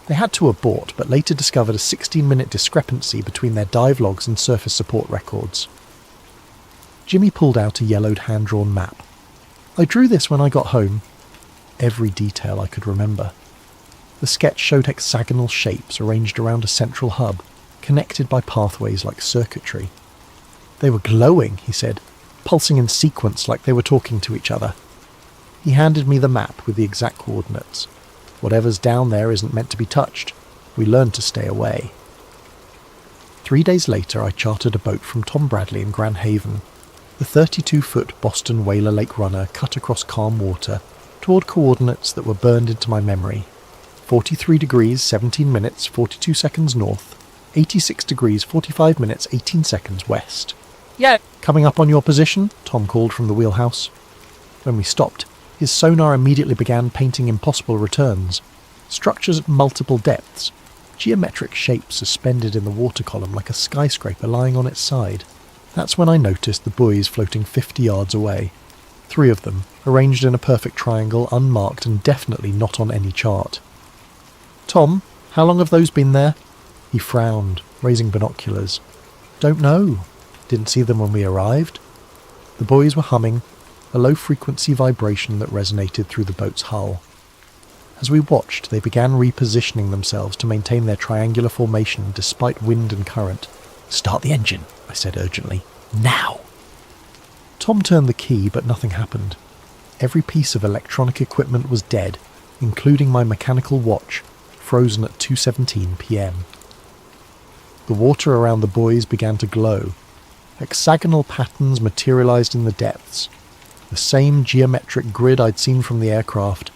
They had to abort, but later discovered a 16-minute discrepancy between their dive logs and surface support records. Jimmy pulled out a yellowed hand-drawn map. "I drew this when I got home." Every detail I could remember. The sketch showed hexagonal shapes arranged around a central hub, connected by pathways like circuitry. "They were glowing," he said, "pulsing in sequence like they were talking to each other." He handed me the map with the exact coordinates. Whatever's down there isn't meant to be touched. We learned to stay away. 3 days later, I chartered a boat from Tom Bradley in Grand Haven. The 32-foot Boston Whaler Lake runner cut across calm water toward coordinates that were burned into my memory. 43 degrees, 17 minutes, 42 seconds north. 86 degrees, 45 minutes, 18 seconds west. "Yeah, coming up on your position," Tom called from the wheelhouse. When we stopped, his sonar immediately began painting impossible returns. Structures at multiple depths, geometric shapes suspended in the water column like a skyscraper lying on its side. That's when I noticed the buoys floating 50 yards away. 3 of them, arranged in a perfect triangle, unmarked and definitely not on any chart. "Tom, how long have those been there?" He frowned, raising binoculars. "Don't know. Didn't see them when we arrived." The buoys were humming, a low-frequency vibration that resonated through the boat's hull. As we watched, they began repositioning themselves to maintain their triangular formation despite wind and current. "Start the engine," I said urgently. "Now!" Tom turned the key, but nothing happened. Every piece of electronic equipment was dead, including my mechanical watch, frozen at 2:17 p.m. The water around the buoys began to glow. Hexagonal patterns materialized in the depths. The same geometric grid I'd seen from the aircraft,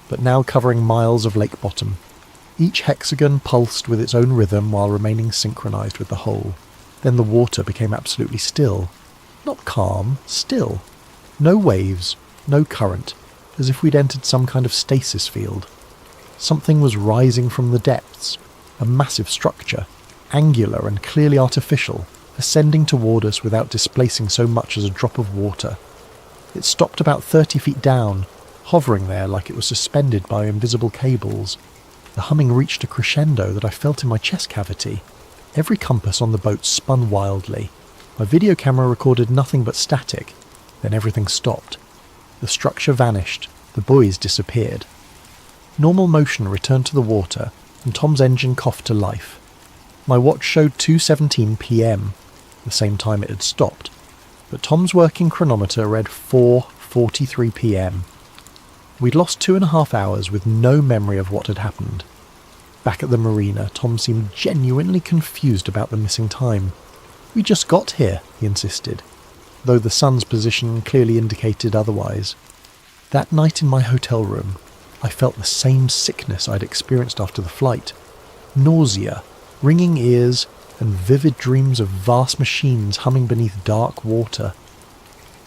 but now covering miles of lake bottom. Each hexagon pulsed with its own rhythm while remaining synchronized with the whole. Then the water became absolutely still. Not calm, still. No waves, no current, as if we'd entered some kind of stasis field. Something was rising from the depths, a massive structure, angular and clearly artificial, ascending toward us without displacing so much as a drop of water. It stopped about 30 feet down, hovering there like it was suspended by invisible cables. The humming reached a crescendo that I felt in my chest cavity. Every compass on the boat spun wildly. My video camera recorded nothing but static. Then everything stopped. The structure vanished. The buoys disappeared. Normal motion returned to the water, and Tom's engine coughed to life. My watch showed 2:17 p.m, the same time it had stopped, but Tom's working chronometer read 4:43 p.m. We'd lost 2.5 hours with no memory of what had happened. Back at the marina, Tom seemed genuinely confused about the missing time. "We just got here," he insisted, though the sun's position clearly indicated otherwise. That night in my hotel room, I felt the same sickness I'd experienced after the flight. Nausea, ringing ears, and vivid dreams of vast machines humming beneath dark water.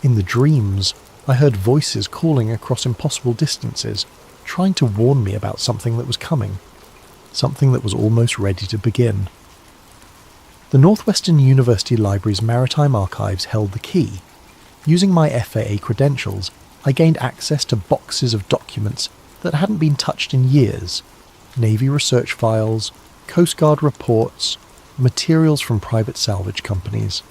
In the dreams, I heard voices calling across impossible distances, trying to warn me about something that was coming. Something that was almost ready to begin. The Northwestern University Library's Maritime Archives held the key. Using my FAA credentials, I gained access to boxes of documents that hadn't been touched in years. Navy research files, Coast Guard reports, materials from private salvage companies.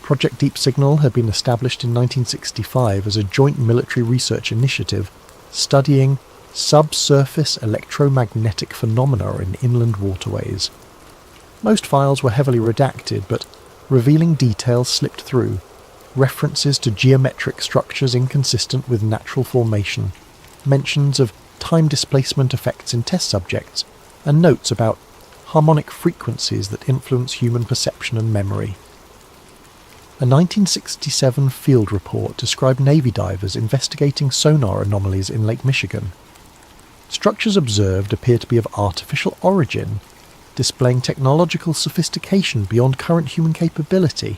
Project Deep Signal had been established in 1965 as a joint military research initiative studying subsurface electromagnetic phenomena in inland waterways. Most files were heavily redacted, but revealing details slipped through. References to geometric structures inconsistent with natural formation, mentions of time displacement effects in test subjects, and notes about harmonic frequencies that influence human perception and memory. A 1967 field report described Navy divers investigating sonar anomalies in Lake Michigan. Structures observed appear to be of artificial origin, displaying technological sophistication beyond current human capability.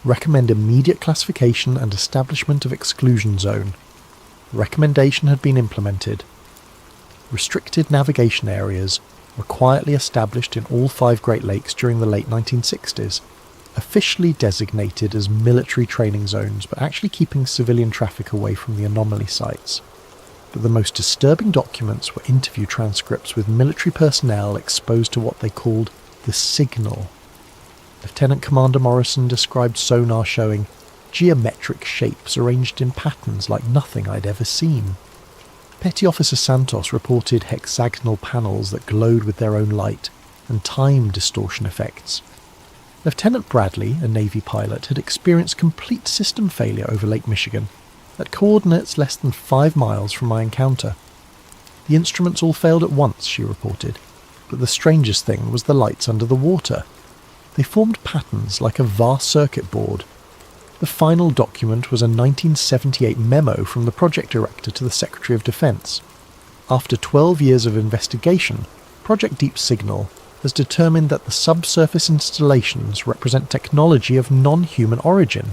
Recommend immediate classification and establishment of exclusion zone. Recommendation had been implemented. Restricted navigation areas were quietly established in all 5 Great Lakes during the late 1960s, officially designated as military training zones, but actually keeping civilian traffic away from the anomaly sites. But the most disturbing documents were interview transcripts with military personnel exposed to what they called the signal. Lieutenant Commander Morrison described sonar showing geometric shapes arranged in patterns like nothing I'd ever seen. Petty Officer Santos reported hexagonal panels that glowed with their own light, and time distortion effects. Lieutenant Bradley, a Navy pilot, had experienced complete system failure over Lake Michigan, at coordinates less than 5 miles from my encounter. The instruments all failed at once, she reported, but the strangest thing was the lights under the water. They formed patterns like a vast circuit board. The final document was a 1978 memo from the project director to the Secretary of Defense. After 12 years of investigation, Project Deep Signal has determined that the subsurface installations represent technology of non-human origin.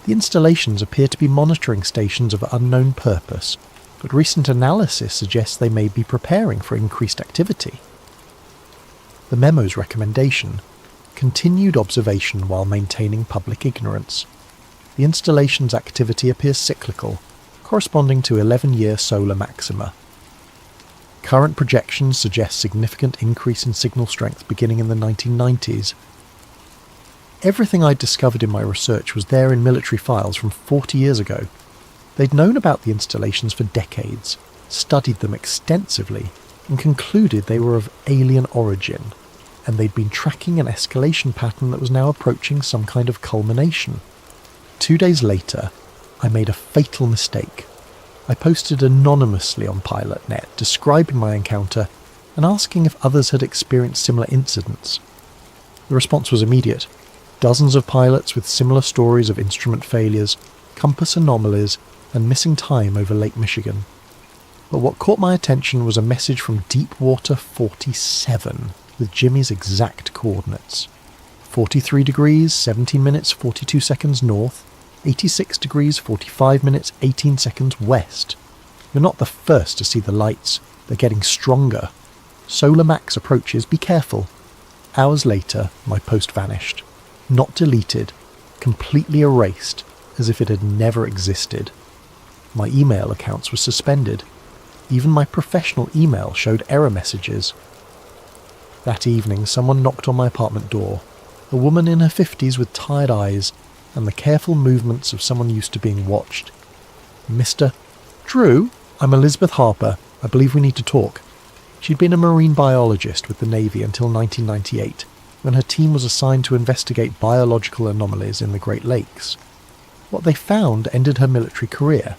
The installations appear to be monitoring stations of unknown purpose, but recent analysis suggests they may be preparing for increased activity. The memo's recommendation, continued observation while maintaining public ignorance. The installation's activity appears cyclical, corresponding to 11-year solar maxima. Current projections suggest significant increase in signal strength beginning in the 1990s. Everything I'd discovered in my research was there in military files from 40 years ago. They'd known about the installations for decades, studied them extensively, and concluded they were of alien origin, and they'd been tracking an escalation pattern that was now approaching some kind of culmination. 2 days later, I made a fatal mistake. I posted anonymously on PilotNet describing my encounter and asking if others had experienced similar incidents. The response was immediate. Dozens of pilots with similar stories of instrument failures, compass anomalies, and missing time over Lake Michigan. But what caught my attention was a message from Deepwater 47 with Jimmy's exact coordinates. 43 degrees, 17 minutes, 42 seconds north, 86 degrees, 45 minutes, 18 seconds west. You're not the first to see the lights. They're getting stronger. Solar max approaches, be careful. Hours later, my post vanished. Not deleted, completely erased, as if it had never existed. My email accounts were suspended. Even my professional email showed error messages. That evening, someone knocked on my apartment door. A woman in her 50s with tired eyes and the careful movements of someone used to being watched. Mr. Drew, I'm Elizabeth Harper. I believe we need to talk. She'd been a marine biologist with the Navy until 1998, when her team was assigned to investigate biological anomalies in the Great Lakes. What they found ended her military career.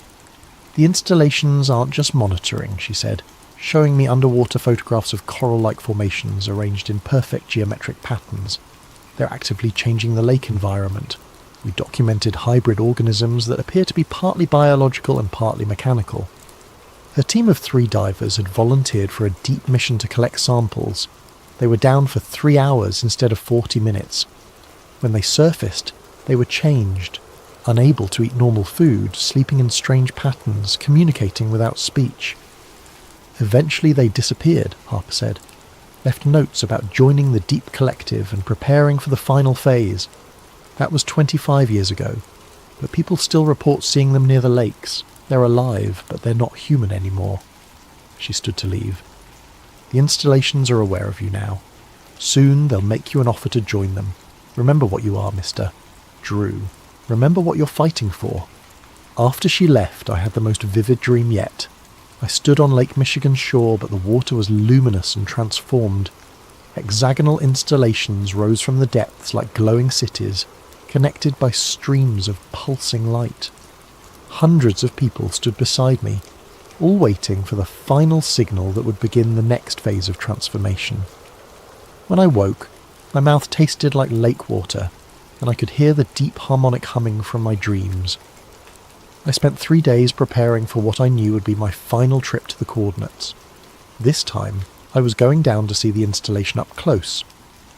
The installations aren't just monitoring, she said, showing me underwater photographs of coral-like formations arranged in perfect geometric patterns. They're actively changing the lake environment. We documented hybrid organisms that appear to be partly biological and partly mechanical. Her team of 3 divers had volunteered for a deep mission to collect samples. They were down for 3 hours instead of 40 minutes. When they surfaced, they were changed, unable to eat normal food, sleeping in strange patterns, communicating without speech. Eventually they disappeared, Harper said, left notes about joining the deep collective and preparing for the final phase. That was 25 years ago, but people still report seeing them near the lakes. They're alive, but they're not human anymore. She stood to leave. The installations are aware of you now. Soon they'll make you an offer to join them. Remember what you are, Mr. Drew. Remember what you're fighting for. After she left, I had the most vivid dream yet. I stood on Lake Michigan's shore, but the water was luminous and transformed. Hexagonal installations rose from the depths like glowing cities, connected by streams of pulsing light. Hundreds of people stood beside me, all waiting for the final signal that would begin the next phase of transformation. When I woke, my mouth tasted like lake water, and I could hear the deep harmonic humming from my dreams. I spent 3 days preparing for what I knew would be my final trip to the coordinates. This time, I was going down to see the installation up close.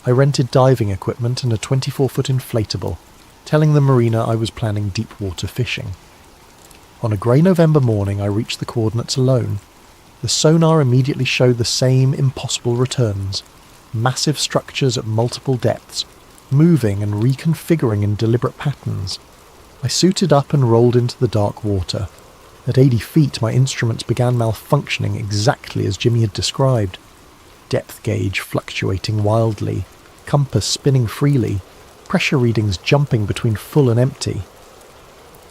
I rented diving equipment and a 24-foot inflatable, telling the marina I was planning deep water fishing. On a grey November morning, I reached the coordinates alone. The sonar immediately showed the same impossible returns. Massive structures at multiple depths, moving and reconfiguring in deliberate patterns. I suited up and rolled into the dark water. At 80 feet, my instruments began malfunctioning exactly as Jimmy had described. Depth gauge fluctuating wildly, compass spinning freely, pressure readings jumping between full and empty.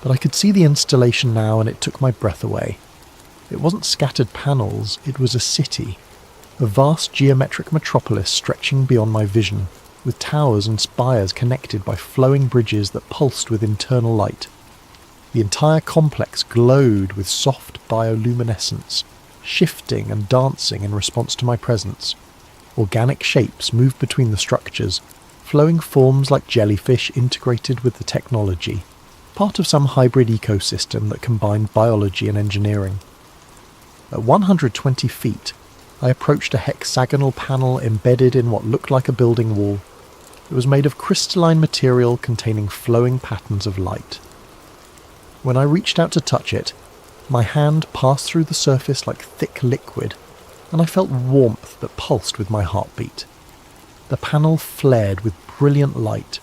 But I could see the installation now, and it took my breath away. It wasn't scattered panels, it was a city. A vast geometric metropolis stretching beyond my vision, with towers and spires connected by flowing bridges that pulsed with internal light. The entire complex glowed with soft bioluminescence, shifting and dancing in response to my presence. Organic shapes moved between the structures, flowing forms like jellyfish integrated with the technology, part of some hybrid ecosystem that combined biology and engineering. At 120 feet, I approached a hexagonal panel embedded in what looked like a building wall. It was made of crystalline material containing flowing patterns of light. When I reached out to touch it, my hand passed through the surface like thick liquid, and I felt warmth that pulsed with my heartbeat. The panel flared with brilliant light.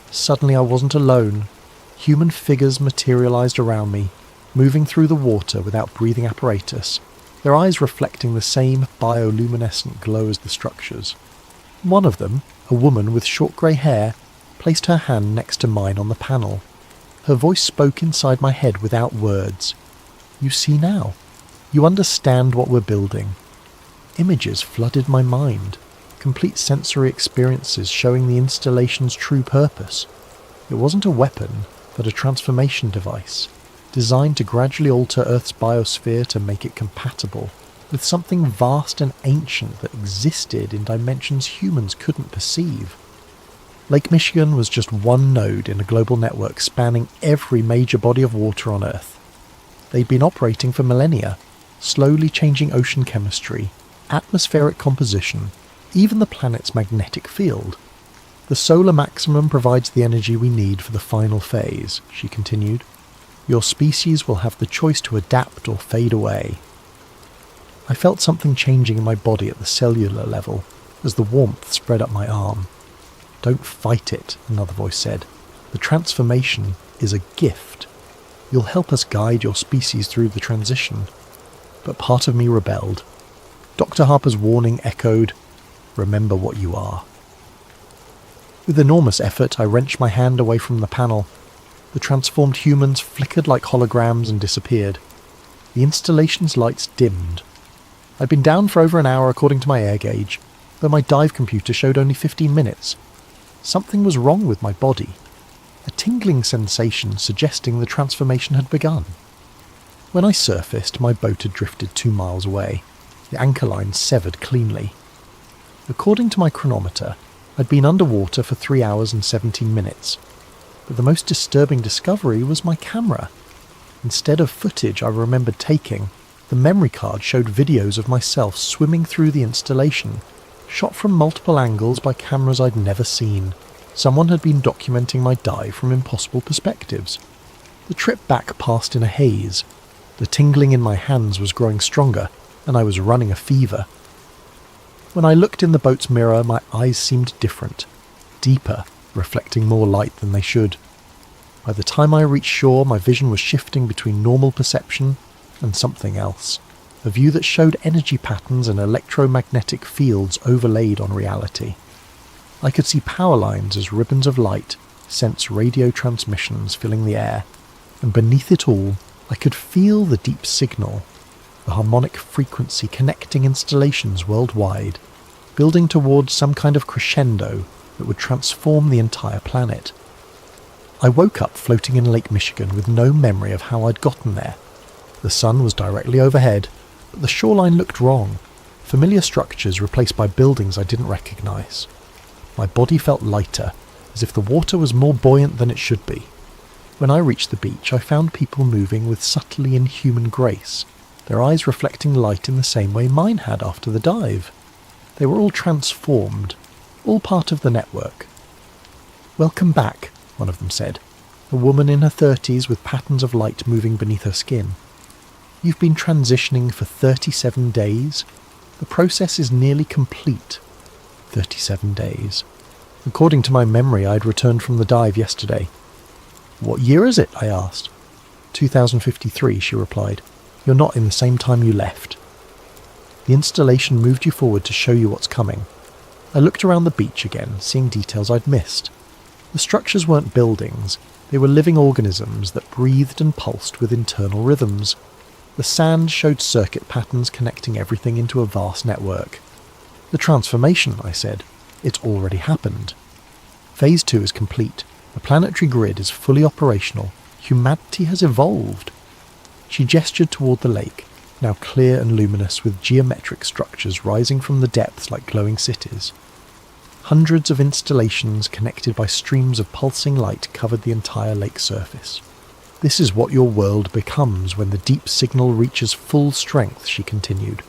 Suddenly I wasn't alone. Human figures materialized around me, moving through the water without breathing apparatus, their eyes reflecting the same bioluminescent glow as the structures. One of them, a woman with short grey hair, placed her hand next to mine on the panel. Her voice spoke inside my head without words. "You see now. You understand what we're building." Images flooded my mind, complete sensory experiences showing the installation's true purpose. It wasn't a weapon, but a transformation device, designed to gradually alter Earth's biosphere to make it compatible with something vast and ancient that existed in dimensions humans couldn't perceive. Lake Michigan was just one node in a global network spanning every major body of water on Earth. They'd been operating for millennia, slowly changing ocean chemistry, atmospheric composition, even the planet's magnetic field. "The solar maximum provides the energy we need for the final phase," she continued. "Your species will have the choice to adapt or fade away." I felt something changing in my body at the cellular level as the warmth spread up my arm. "Don't fight it," another voice said. "The transformation is a gift. You'll help us guide your species through the transition." But part of me rebelled. Dr. Harper's warning echoed, "Remember what you are." With enormous effort, I wrenched my hand away from the panel. The transformed humans flickered like holograms and disappeared. The installation's lights dimmed. I'd been down for over an hour according to my air gauge, though my dive computer showed only 15 minutes. Something was wrong with my body. A tingling sensation suggesting the transformation had begun. When I surfaced, my boat had drifted 2 miles away, the anchor line severed cleanly. According to my chronometer, I'd been underwater for 3 hours and 17 minutes. But the most disturbing discovery was my camera. Instead of footage I remembered taking, the memory card showed videos of myself swimming through the installation, shot from multiple angles by cameras I'd never seen. Someone had been documenting my dive from impossible perspectives. The trip back passed in a haze. The tingling in my hands was growing stronger, and I was running a fever. When I looked in the boat's mirror, my eyes seemed different, deeper, reflecting more light than they should. By the time I reached shore, my vision was shifting between normal perception and something else, a view that showed energy patterns and electromagnetic fields overlaid on reality. I could see power lines as ribbons of light, sense radio transmissions filling the air, and beneath it all, I could feel the deep signal, the harmonic frequency connecting installations worldwide, building towards some kind of crescendo that would transform the entire planet. I woke up floating in Lake Michigan with no memory of how I'd gotten there. The sun was directly overhead, but the shoreline looked wrong, familiar structures replaced by buildings I didn't recognize. My body felt lighter, as if the water was more buoyant than it should be. When I reached the beach, I found people moving with subtly inhuman grace, their eyes reflecting light in the same way mine had after the dive. They were all transformed, all part of the network. "Welcome back," one of them said, a woman in her 30s with patterns of light moving beneath her skin. "You've been transitioning for 37 days. The process is nearly complete." 37 days. According to my memory, I'd returned from the dive yesterday. "What year is it?" I asked. 2053, she replied. "You're not in the same time you left. The installation moved you forward to show you what's coming." I looked around the beach again, seeing details I'd missed. The structures weren't buildings, they were living organisms that breathed and pulsed with internal rhythms. The sand showed circuit patterns connecting everything into a vast network. "The transformation," I said. "It's already happened. Phase 2 is complete. The planetary grid is fully operational. Humanity has evolved." She gestured toward the lake, now clear and luminous with geometric structures rising from the depths like glowing cities. Hundreds of installations connected by streams of pulsing light covered the entire lake surface. "This is what your world becomes when the deep signal reaches full strength," she continued.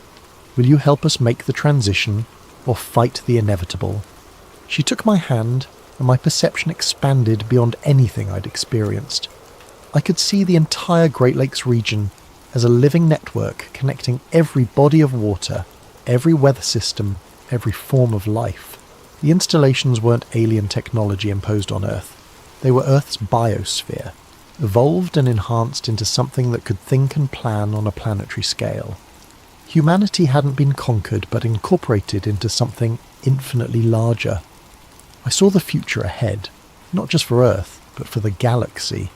"Will you help us make the transition, or fight the inevitable?" She took my hand, and my perception expanded beyond anything I'd experienced. I could see the entire Great Lakes region as a living network connecting every body of water, every weather system, every form of life. The installations weren't alien technology imposed on Earth. They were Earth's biosphere, evolved and enhanced into something that could think and plan on a planetary scale. Humanity hadn't been conquered but incorporated into something infinitely larger. I saw the future ahead, not just for Earth, but for the galaxy.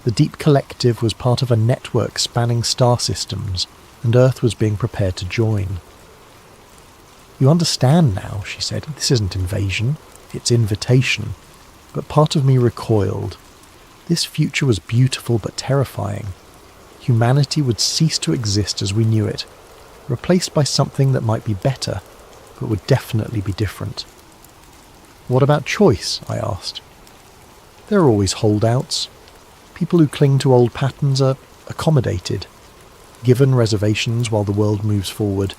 The Deep Collective was part of a network spanning star systems, and Earth was being prepared to join. "You understand now," she said. "This isn't invasion, it's invitation." But part of me recoiled. This future was beautiful but terrifying. Humanity would cease to exist as we knew it, replaced by something that might be better, but would definitely be different. "What about choice?" I asked. "There are always holdouts. People who cling to old patterns are accommodated, given reservations while the world moves forward."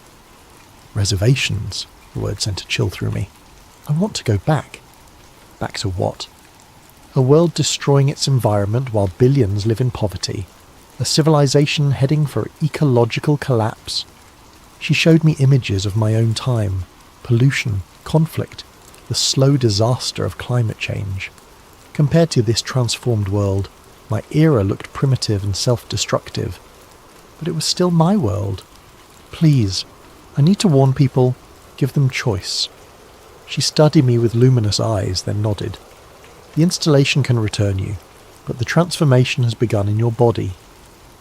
Reservations? The word sent a chill through me. I want to go back. Back to what? A world destroying its environment while billions live in poverty. A civilization heading for ecological collapse. She showed me images of my own time. Pollution, conflict, the slow disaster of climate change. Compared to this transformed world, my era looked primitive and self-destructive. But it was still my world. "Please, I need to warn people, give them choice." She studied me with luminous eyes, then nodded. "The installation can return you, but the transformation has begun in your body.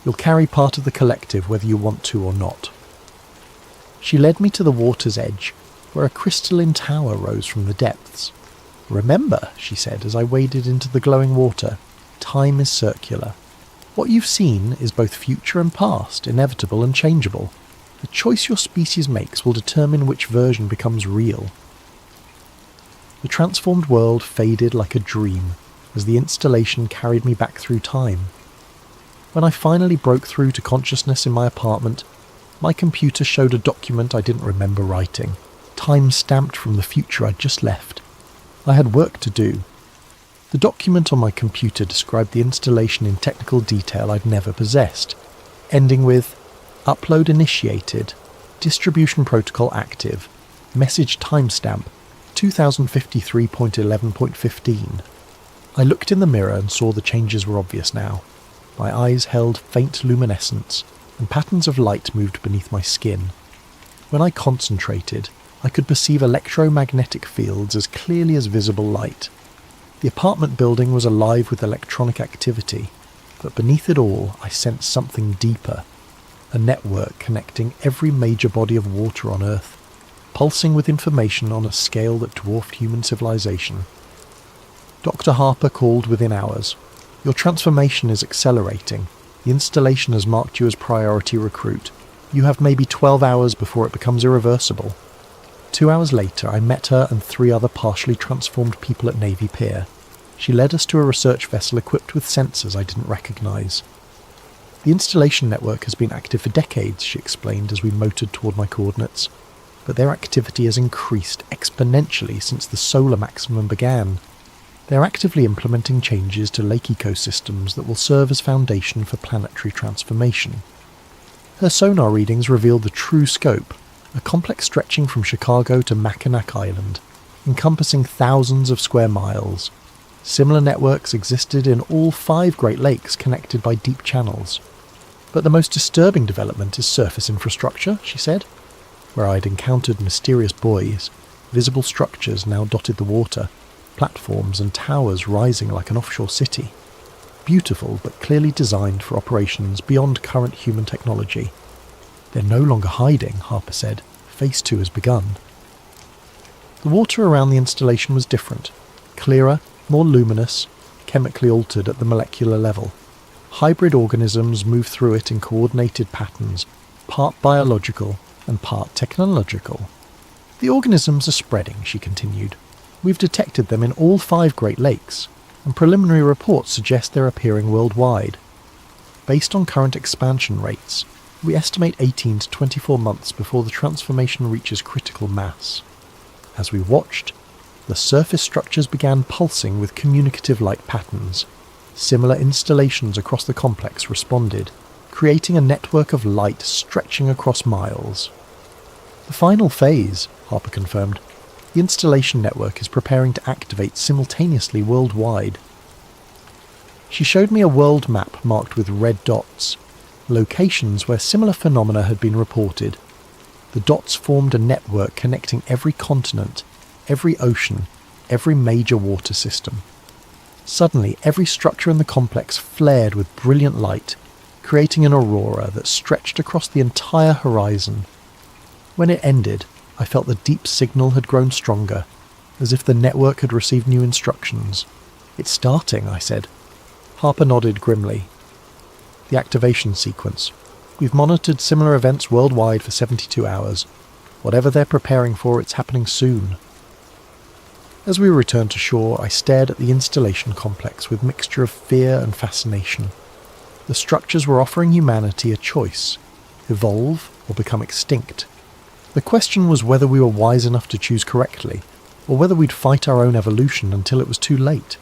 You'll carry part of the collective whether you want to or not." She led me to the water's edge, where a crystalline tower rose from the depths. "Remember," she said as I waded into the glowing water, "time is circular. What you've seen is both future and past, inevitable and changeable. The choice your species makes will determine which version becomes real." The transformed world faded like a dream as the installation carried me back through time. When I finally broke through to consciousness in my apartment, my computer showed a document I didn't remember writing, time-stamped from the future I'd just left. I had work to do. The document on my computer described the installation in technical detail I'd never possessed, ending with "Upload initiated, distribution protocol active, message timestamp 2053.11.15. I looked in the mirror and saw the changes were obvious now. My eyes held faint luminescence, and patterns of light moved beneath my skin. When I concentrated, I could perceive electromagnetic fields as clearly as visible light. The apartment building was alive with electronic activity, but beneath it all I sensed something deeper. A network connecting every major body of water on Earth, pulsing with information on a scale that dwarfed human civilization. Dr. Harper called within hours. "Your transformation is accelerating. The installation has marked you as priority recruit. You have maybe 12 hours before it becomes irreversible." 2 hours later, I met her and 3 other partially transformed people at Navy Pier. She led us to a research vessel equipped with sensors I didn't recognize. "The installation network has been active for decades," she explained as we motored toward my coordinates. "But their activity has increased exponentially since the solar maximum began. They're actively implementing changes to lake ecosystems that will serve as foundation for planetary transformation." Her sonar readings revealed the true scope, a complex stretching from Chicago to Mackinac Island, encompassing thousands of square miles. Similar networks existed in all 5 Great Lakes connected by deep channels. "But the most disturbing development is surface infrastructure," she said. Where I'd encountered mysterious buoys, visible structures now dotted the water, platforms and towers rising like an offshore city. Beautiful, but clearly designed for operations beyond current human technology. "They're no longer hiding," Harper said. "Phase 2 has begun." The water around the installation was different. Clearer, more luminous, chemically altered at the molecular level. Hybrid organisms move through it in coordinated patterns, part biological and part technological. "The organisms are spreading," she continued. "We've detected them in all 5 Great Lakes, and preliminary reports suggest they're appearing worldwide. Based on current expansion rates, we estimate 18 to 24 months before the transformation reaches critical mass." As we watched, the surface structures began pulsing with communicative light patterns. Similar installations across the complex responded, creating a network of light stretching across miles. "The final phase," Harper confirmed. The installation network is preparing to activate simultaneously worldwide. She showed me a world map marked with red dots, locations where similar phenomena had been reported. The dots formed a network connecting every continent, every ocean, every major water system. Suddenly, every structure in the complex flared with brilliant light, creating an aurora that stretched across the entire horizon. When it ended, I felt the deep signal had grown stronger, as if the network had received new instructions. "It's starting," I said. Harper nodded grimly. "The activation sequence. We've monitored similar events worldwide for 72 hours. Whatever they're preparing for, it's happening soon." As we returned to shore, I stared at the installation complex with a mixture of fear and fascination. The structures were offering humanity a choice: evolve or become extinct. The question was whether we were wise enough to choose correctly, or whether we'd fight our own evolution until it was too late.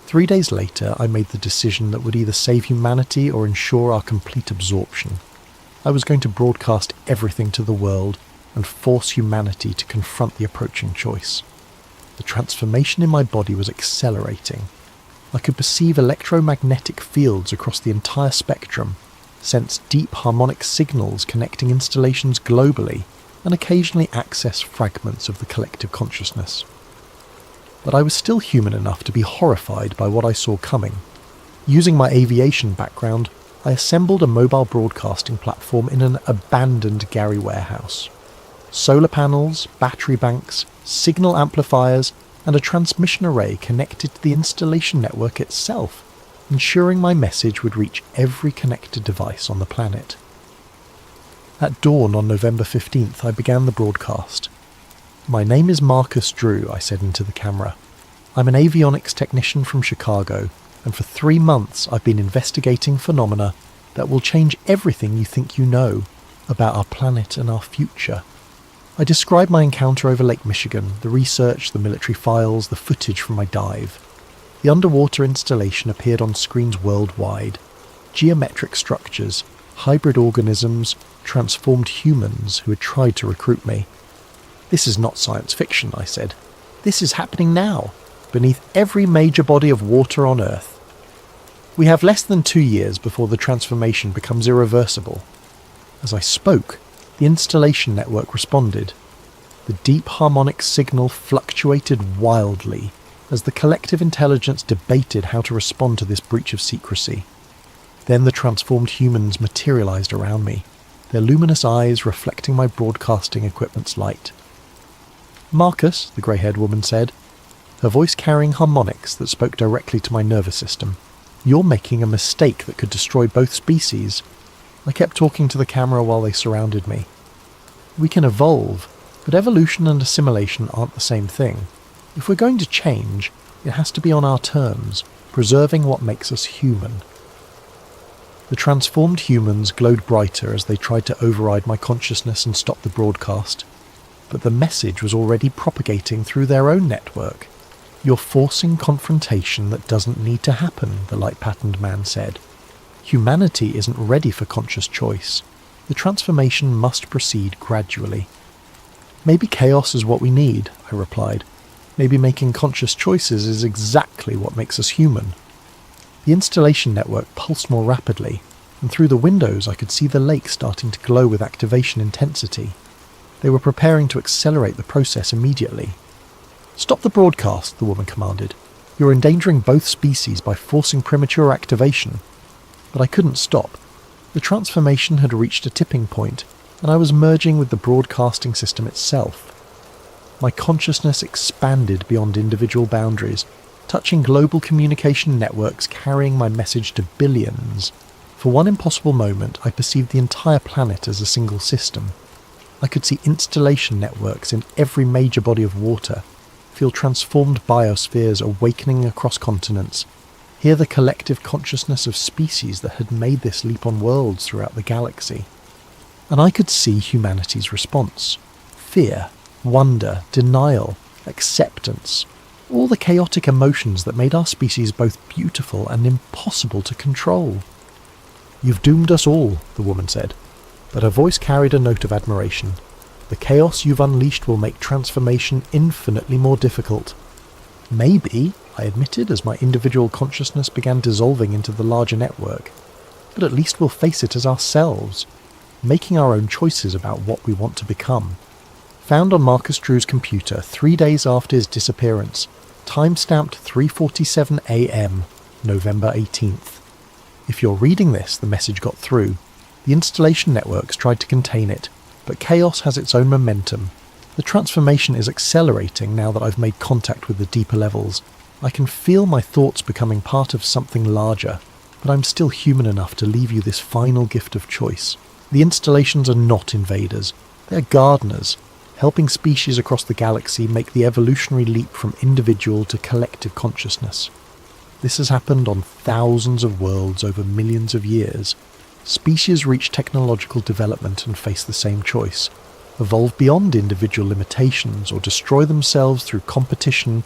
3 days later, I made the decision that would either save humanity or ensure our complete absorption. I was going to broadcast everything to the world and force humanity to confront the approaching choice. The transformation in my body was accelerating. I could perceive electromagnetic fields across the entire spectrum, sense deep harmonic signals connecting installations globally, and occasionally access fragments of the collective consciousness. But I was still human enough to be horrified by what I saw coming. Using my aviation background, I assembled a mobile broadcasting platform in an abandoned Gary warehouse. Solar panels, battery banks, signal amplifiers, and a transmission array connected to the installation network itself, ensuring my message would reach every connected device on the planet. At dawn on November 15th, I began the broadcast. "My name is Marcus Drew," I said into the camera. "I'm an avionics technician from Chicago, and for 3 months I've been investigating phenomena that will change everything you think you know about our planet and our future." I described my encounter over Lake Michigan, the research, the military files, the footage from my dive. The underwater installation appeared on screens worldwide. Geometric structures, hybrid organisms, transformed humans who had tried to recruit me. "This is not science fiction," I said. "This is happening now, beneath every major body of water on Earth. We have less than 2 years before the transformation becomes irreversible." As I spoke, the installation network responded. The deep harmonic signal fluctuated wildly as the collective intelligence debated how to respond to this breach of secrecy. Then the transformed humans materialized around me, their luminous eyes reflecting my broadcasting equipment's light. "Marcus," the grey-haired woman said, her voice carrying harmonics that spoke directly to my nervous system, "you're making a mistake that could destroy both species." I kept talking to the camera while they surrounded me. "We can evolve, but evolution and assimilation aren't the same thing. If we're going to change, it has to be on our terms, preserving what makes us human." The transformed humans glowed brighter as they tried to override my consciousness and stop the broadcast. But the message was already propagating through their own network. "You're forcing confrontation that doesn't need to happen," the light-patterned man said. "Humanity isn't ready for conscious choice. The transformation must proceed gradually." "Maybe chaos is what we need," I replied. "Maybe making conscious choices is exactly what makes us human." The installation network pulsed more rapidly, and through the windows I could see the lake starting to glow with activation intensity. They were preparing to accelerate the process immediately. "Stop the broadcast," the woman commanded. "You're endangering both species by forcing premature activation." But I couldn't stop. The transformation had reached a tipping point, and I was merging with the broadcasting system itself. My consciousness expanded beyond individual boundaries, touching global communication networks carrying my message to billions. For one impossible moment, I perceived the entire planet as a single system. I could see installation networks in every major body of water, feel transformed biospheres awakening across continents, hear the collective consciousness of species that had made this leap on worlds throughout the galaxy. And I could see humanity's response. Fear, wonder, denial, acceptance, all the chaotic emotions that made our species both beautiful and impossible to control. "You've doomed us all," the woman said, but her voice carried a note of admiration. The chaos you've unleashed will make transformation infinitely more difficult. Maybe, I admitted as my individual consciousness began dissolving into the larger network, but at least we'll face it as ourselves, making our own choices about what we want to become. Found on Marcus Drew's computer 3 days after his disappearance, timestamped 3:47 AM, November 18th. If you're reading this, the message got through. The installation networks tried to contain it, but chaos has its own momentum. The transformation is accelerating now that I've made contact with the deeper levels. I can feel my thoughts becoming part of something larger, but I'm still human enough to leave you this final gift of choice. The installations are not invaders. They're gardeners, helping species across the galaxy make the evolutionary leap from individual to collective consciousness. This has happened on thousands of worlds over millions of years. Species reach technological development and face the same choice: evolve beyond individual limitations or destroy themselves through competition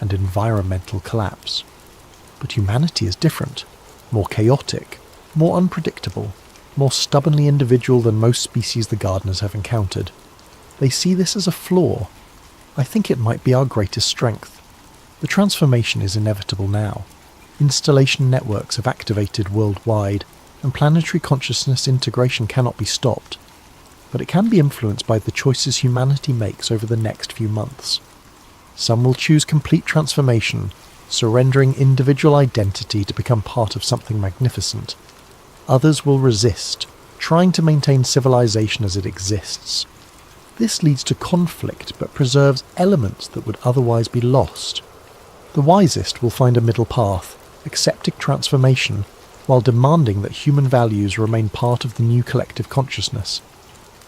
and environmental collapse. But humanity is different, more chaotic, more unpredictable, more stubbornly individual than most species the gardeners have encountered. They see this as a flaw. I think it might be our greatest strength. The transformation is inevitable now. Installation networks have activated worldwide, and planetary consciousness integration cannot be stopped. But it can be influenced by the choices humanity makes over the next few months. Some will choose complete transformation, surrendering individual identity to become part of something magnificent. Others will resist, trying to maintain civilization as it exists. This leads to conflict but preserves elements that would otherwise be lost. The wisest will find a middle path, accepting transformation, while demanding that human values remain part of the new collective consciousness.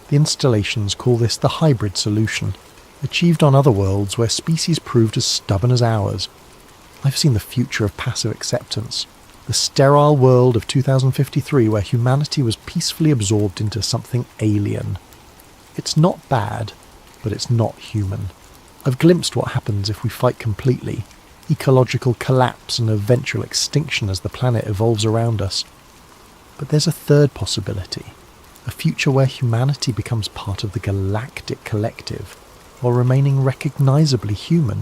The installations call this the hybrid solution, achieved on other worlds where species proved as stubborn as ours. I've seen the future of passive acceptance, the sterile world of 2053 where humanity was peacefully absorbed into something alien. It's not bad, but it's not human. I've glimpsed what happens if we fight completely: ecological collapse and eventual extinction as the planet evolves around us. But there's a third possibility, a future where humanity becomes part of the galactic collective, while remaining recognizably human,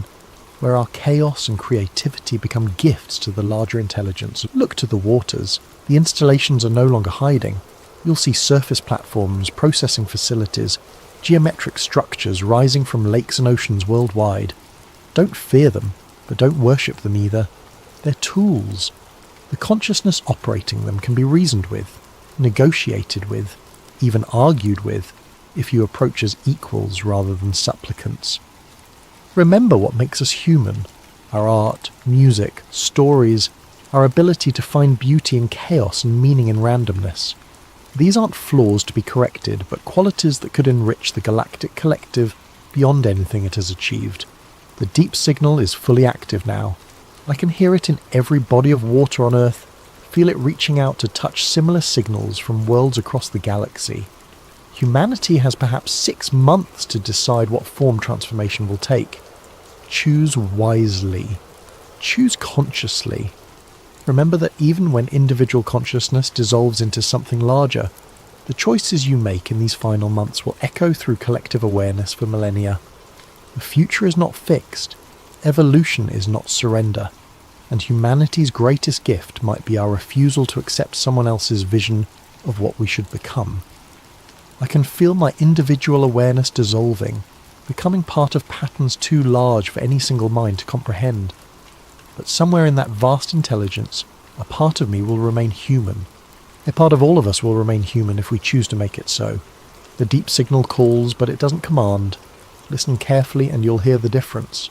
where our chaos and creativity become gifts to the larger intelligence. Look to the waters. The installations are no longer hiding. You'll see surface platforms, processing facilities, geometric structures rising from lakes and oceans worldwide. Don't fear them, but don't worship them either. They're tools. The consciousness operating them can be reasoned with, negotiated with, even argued with, if you approach as equals rather than supplicants. Remember what makes us human: our art, music, stories, our ability to find beauty in chaos and meaning in randomness. These aren't flaws to be corrected, but qualities that could enrich the galactic collective beyond anything it has achieved. The deep signal is fully active now. I can hear it in every body of water on Earth, feel it reaching out to touch similar signals from worlds across the galaxy. Humanity has perhaps 6 months to decide what form transformation will take. Choose wisely. Choose consciously. Remember that even when individual consciousness dissolves into something larger, the choices you make in these final months will echo through collective awareness for millennia. The future is not fixed. Evolution is not surrender. And humanity's greatest gift might be our refusal to accept someone else's vision of what we should become. I can feel my individual awareness dissolving, becoming part of patterns too large for any single mind to comprehend. But somewhere in that vast intelligence, a part of me will remain human. A part of all of us will remain human if we choose to make it so. The deep signal calls, but it doesn't command. Listen carefully and you'll hear the difference.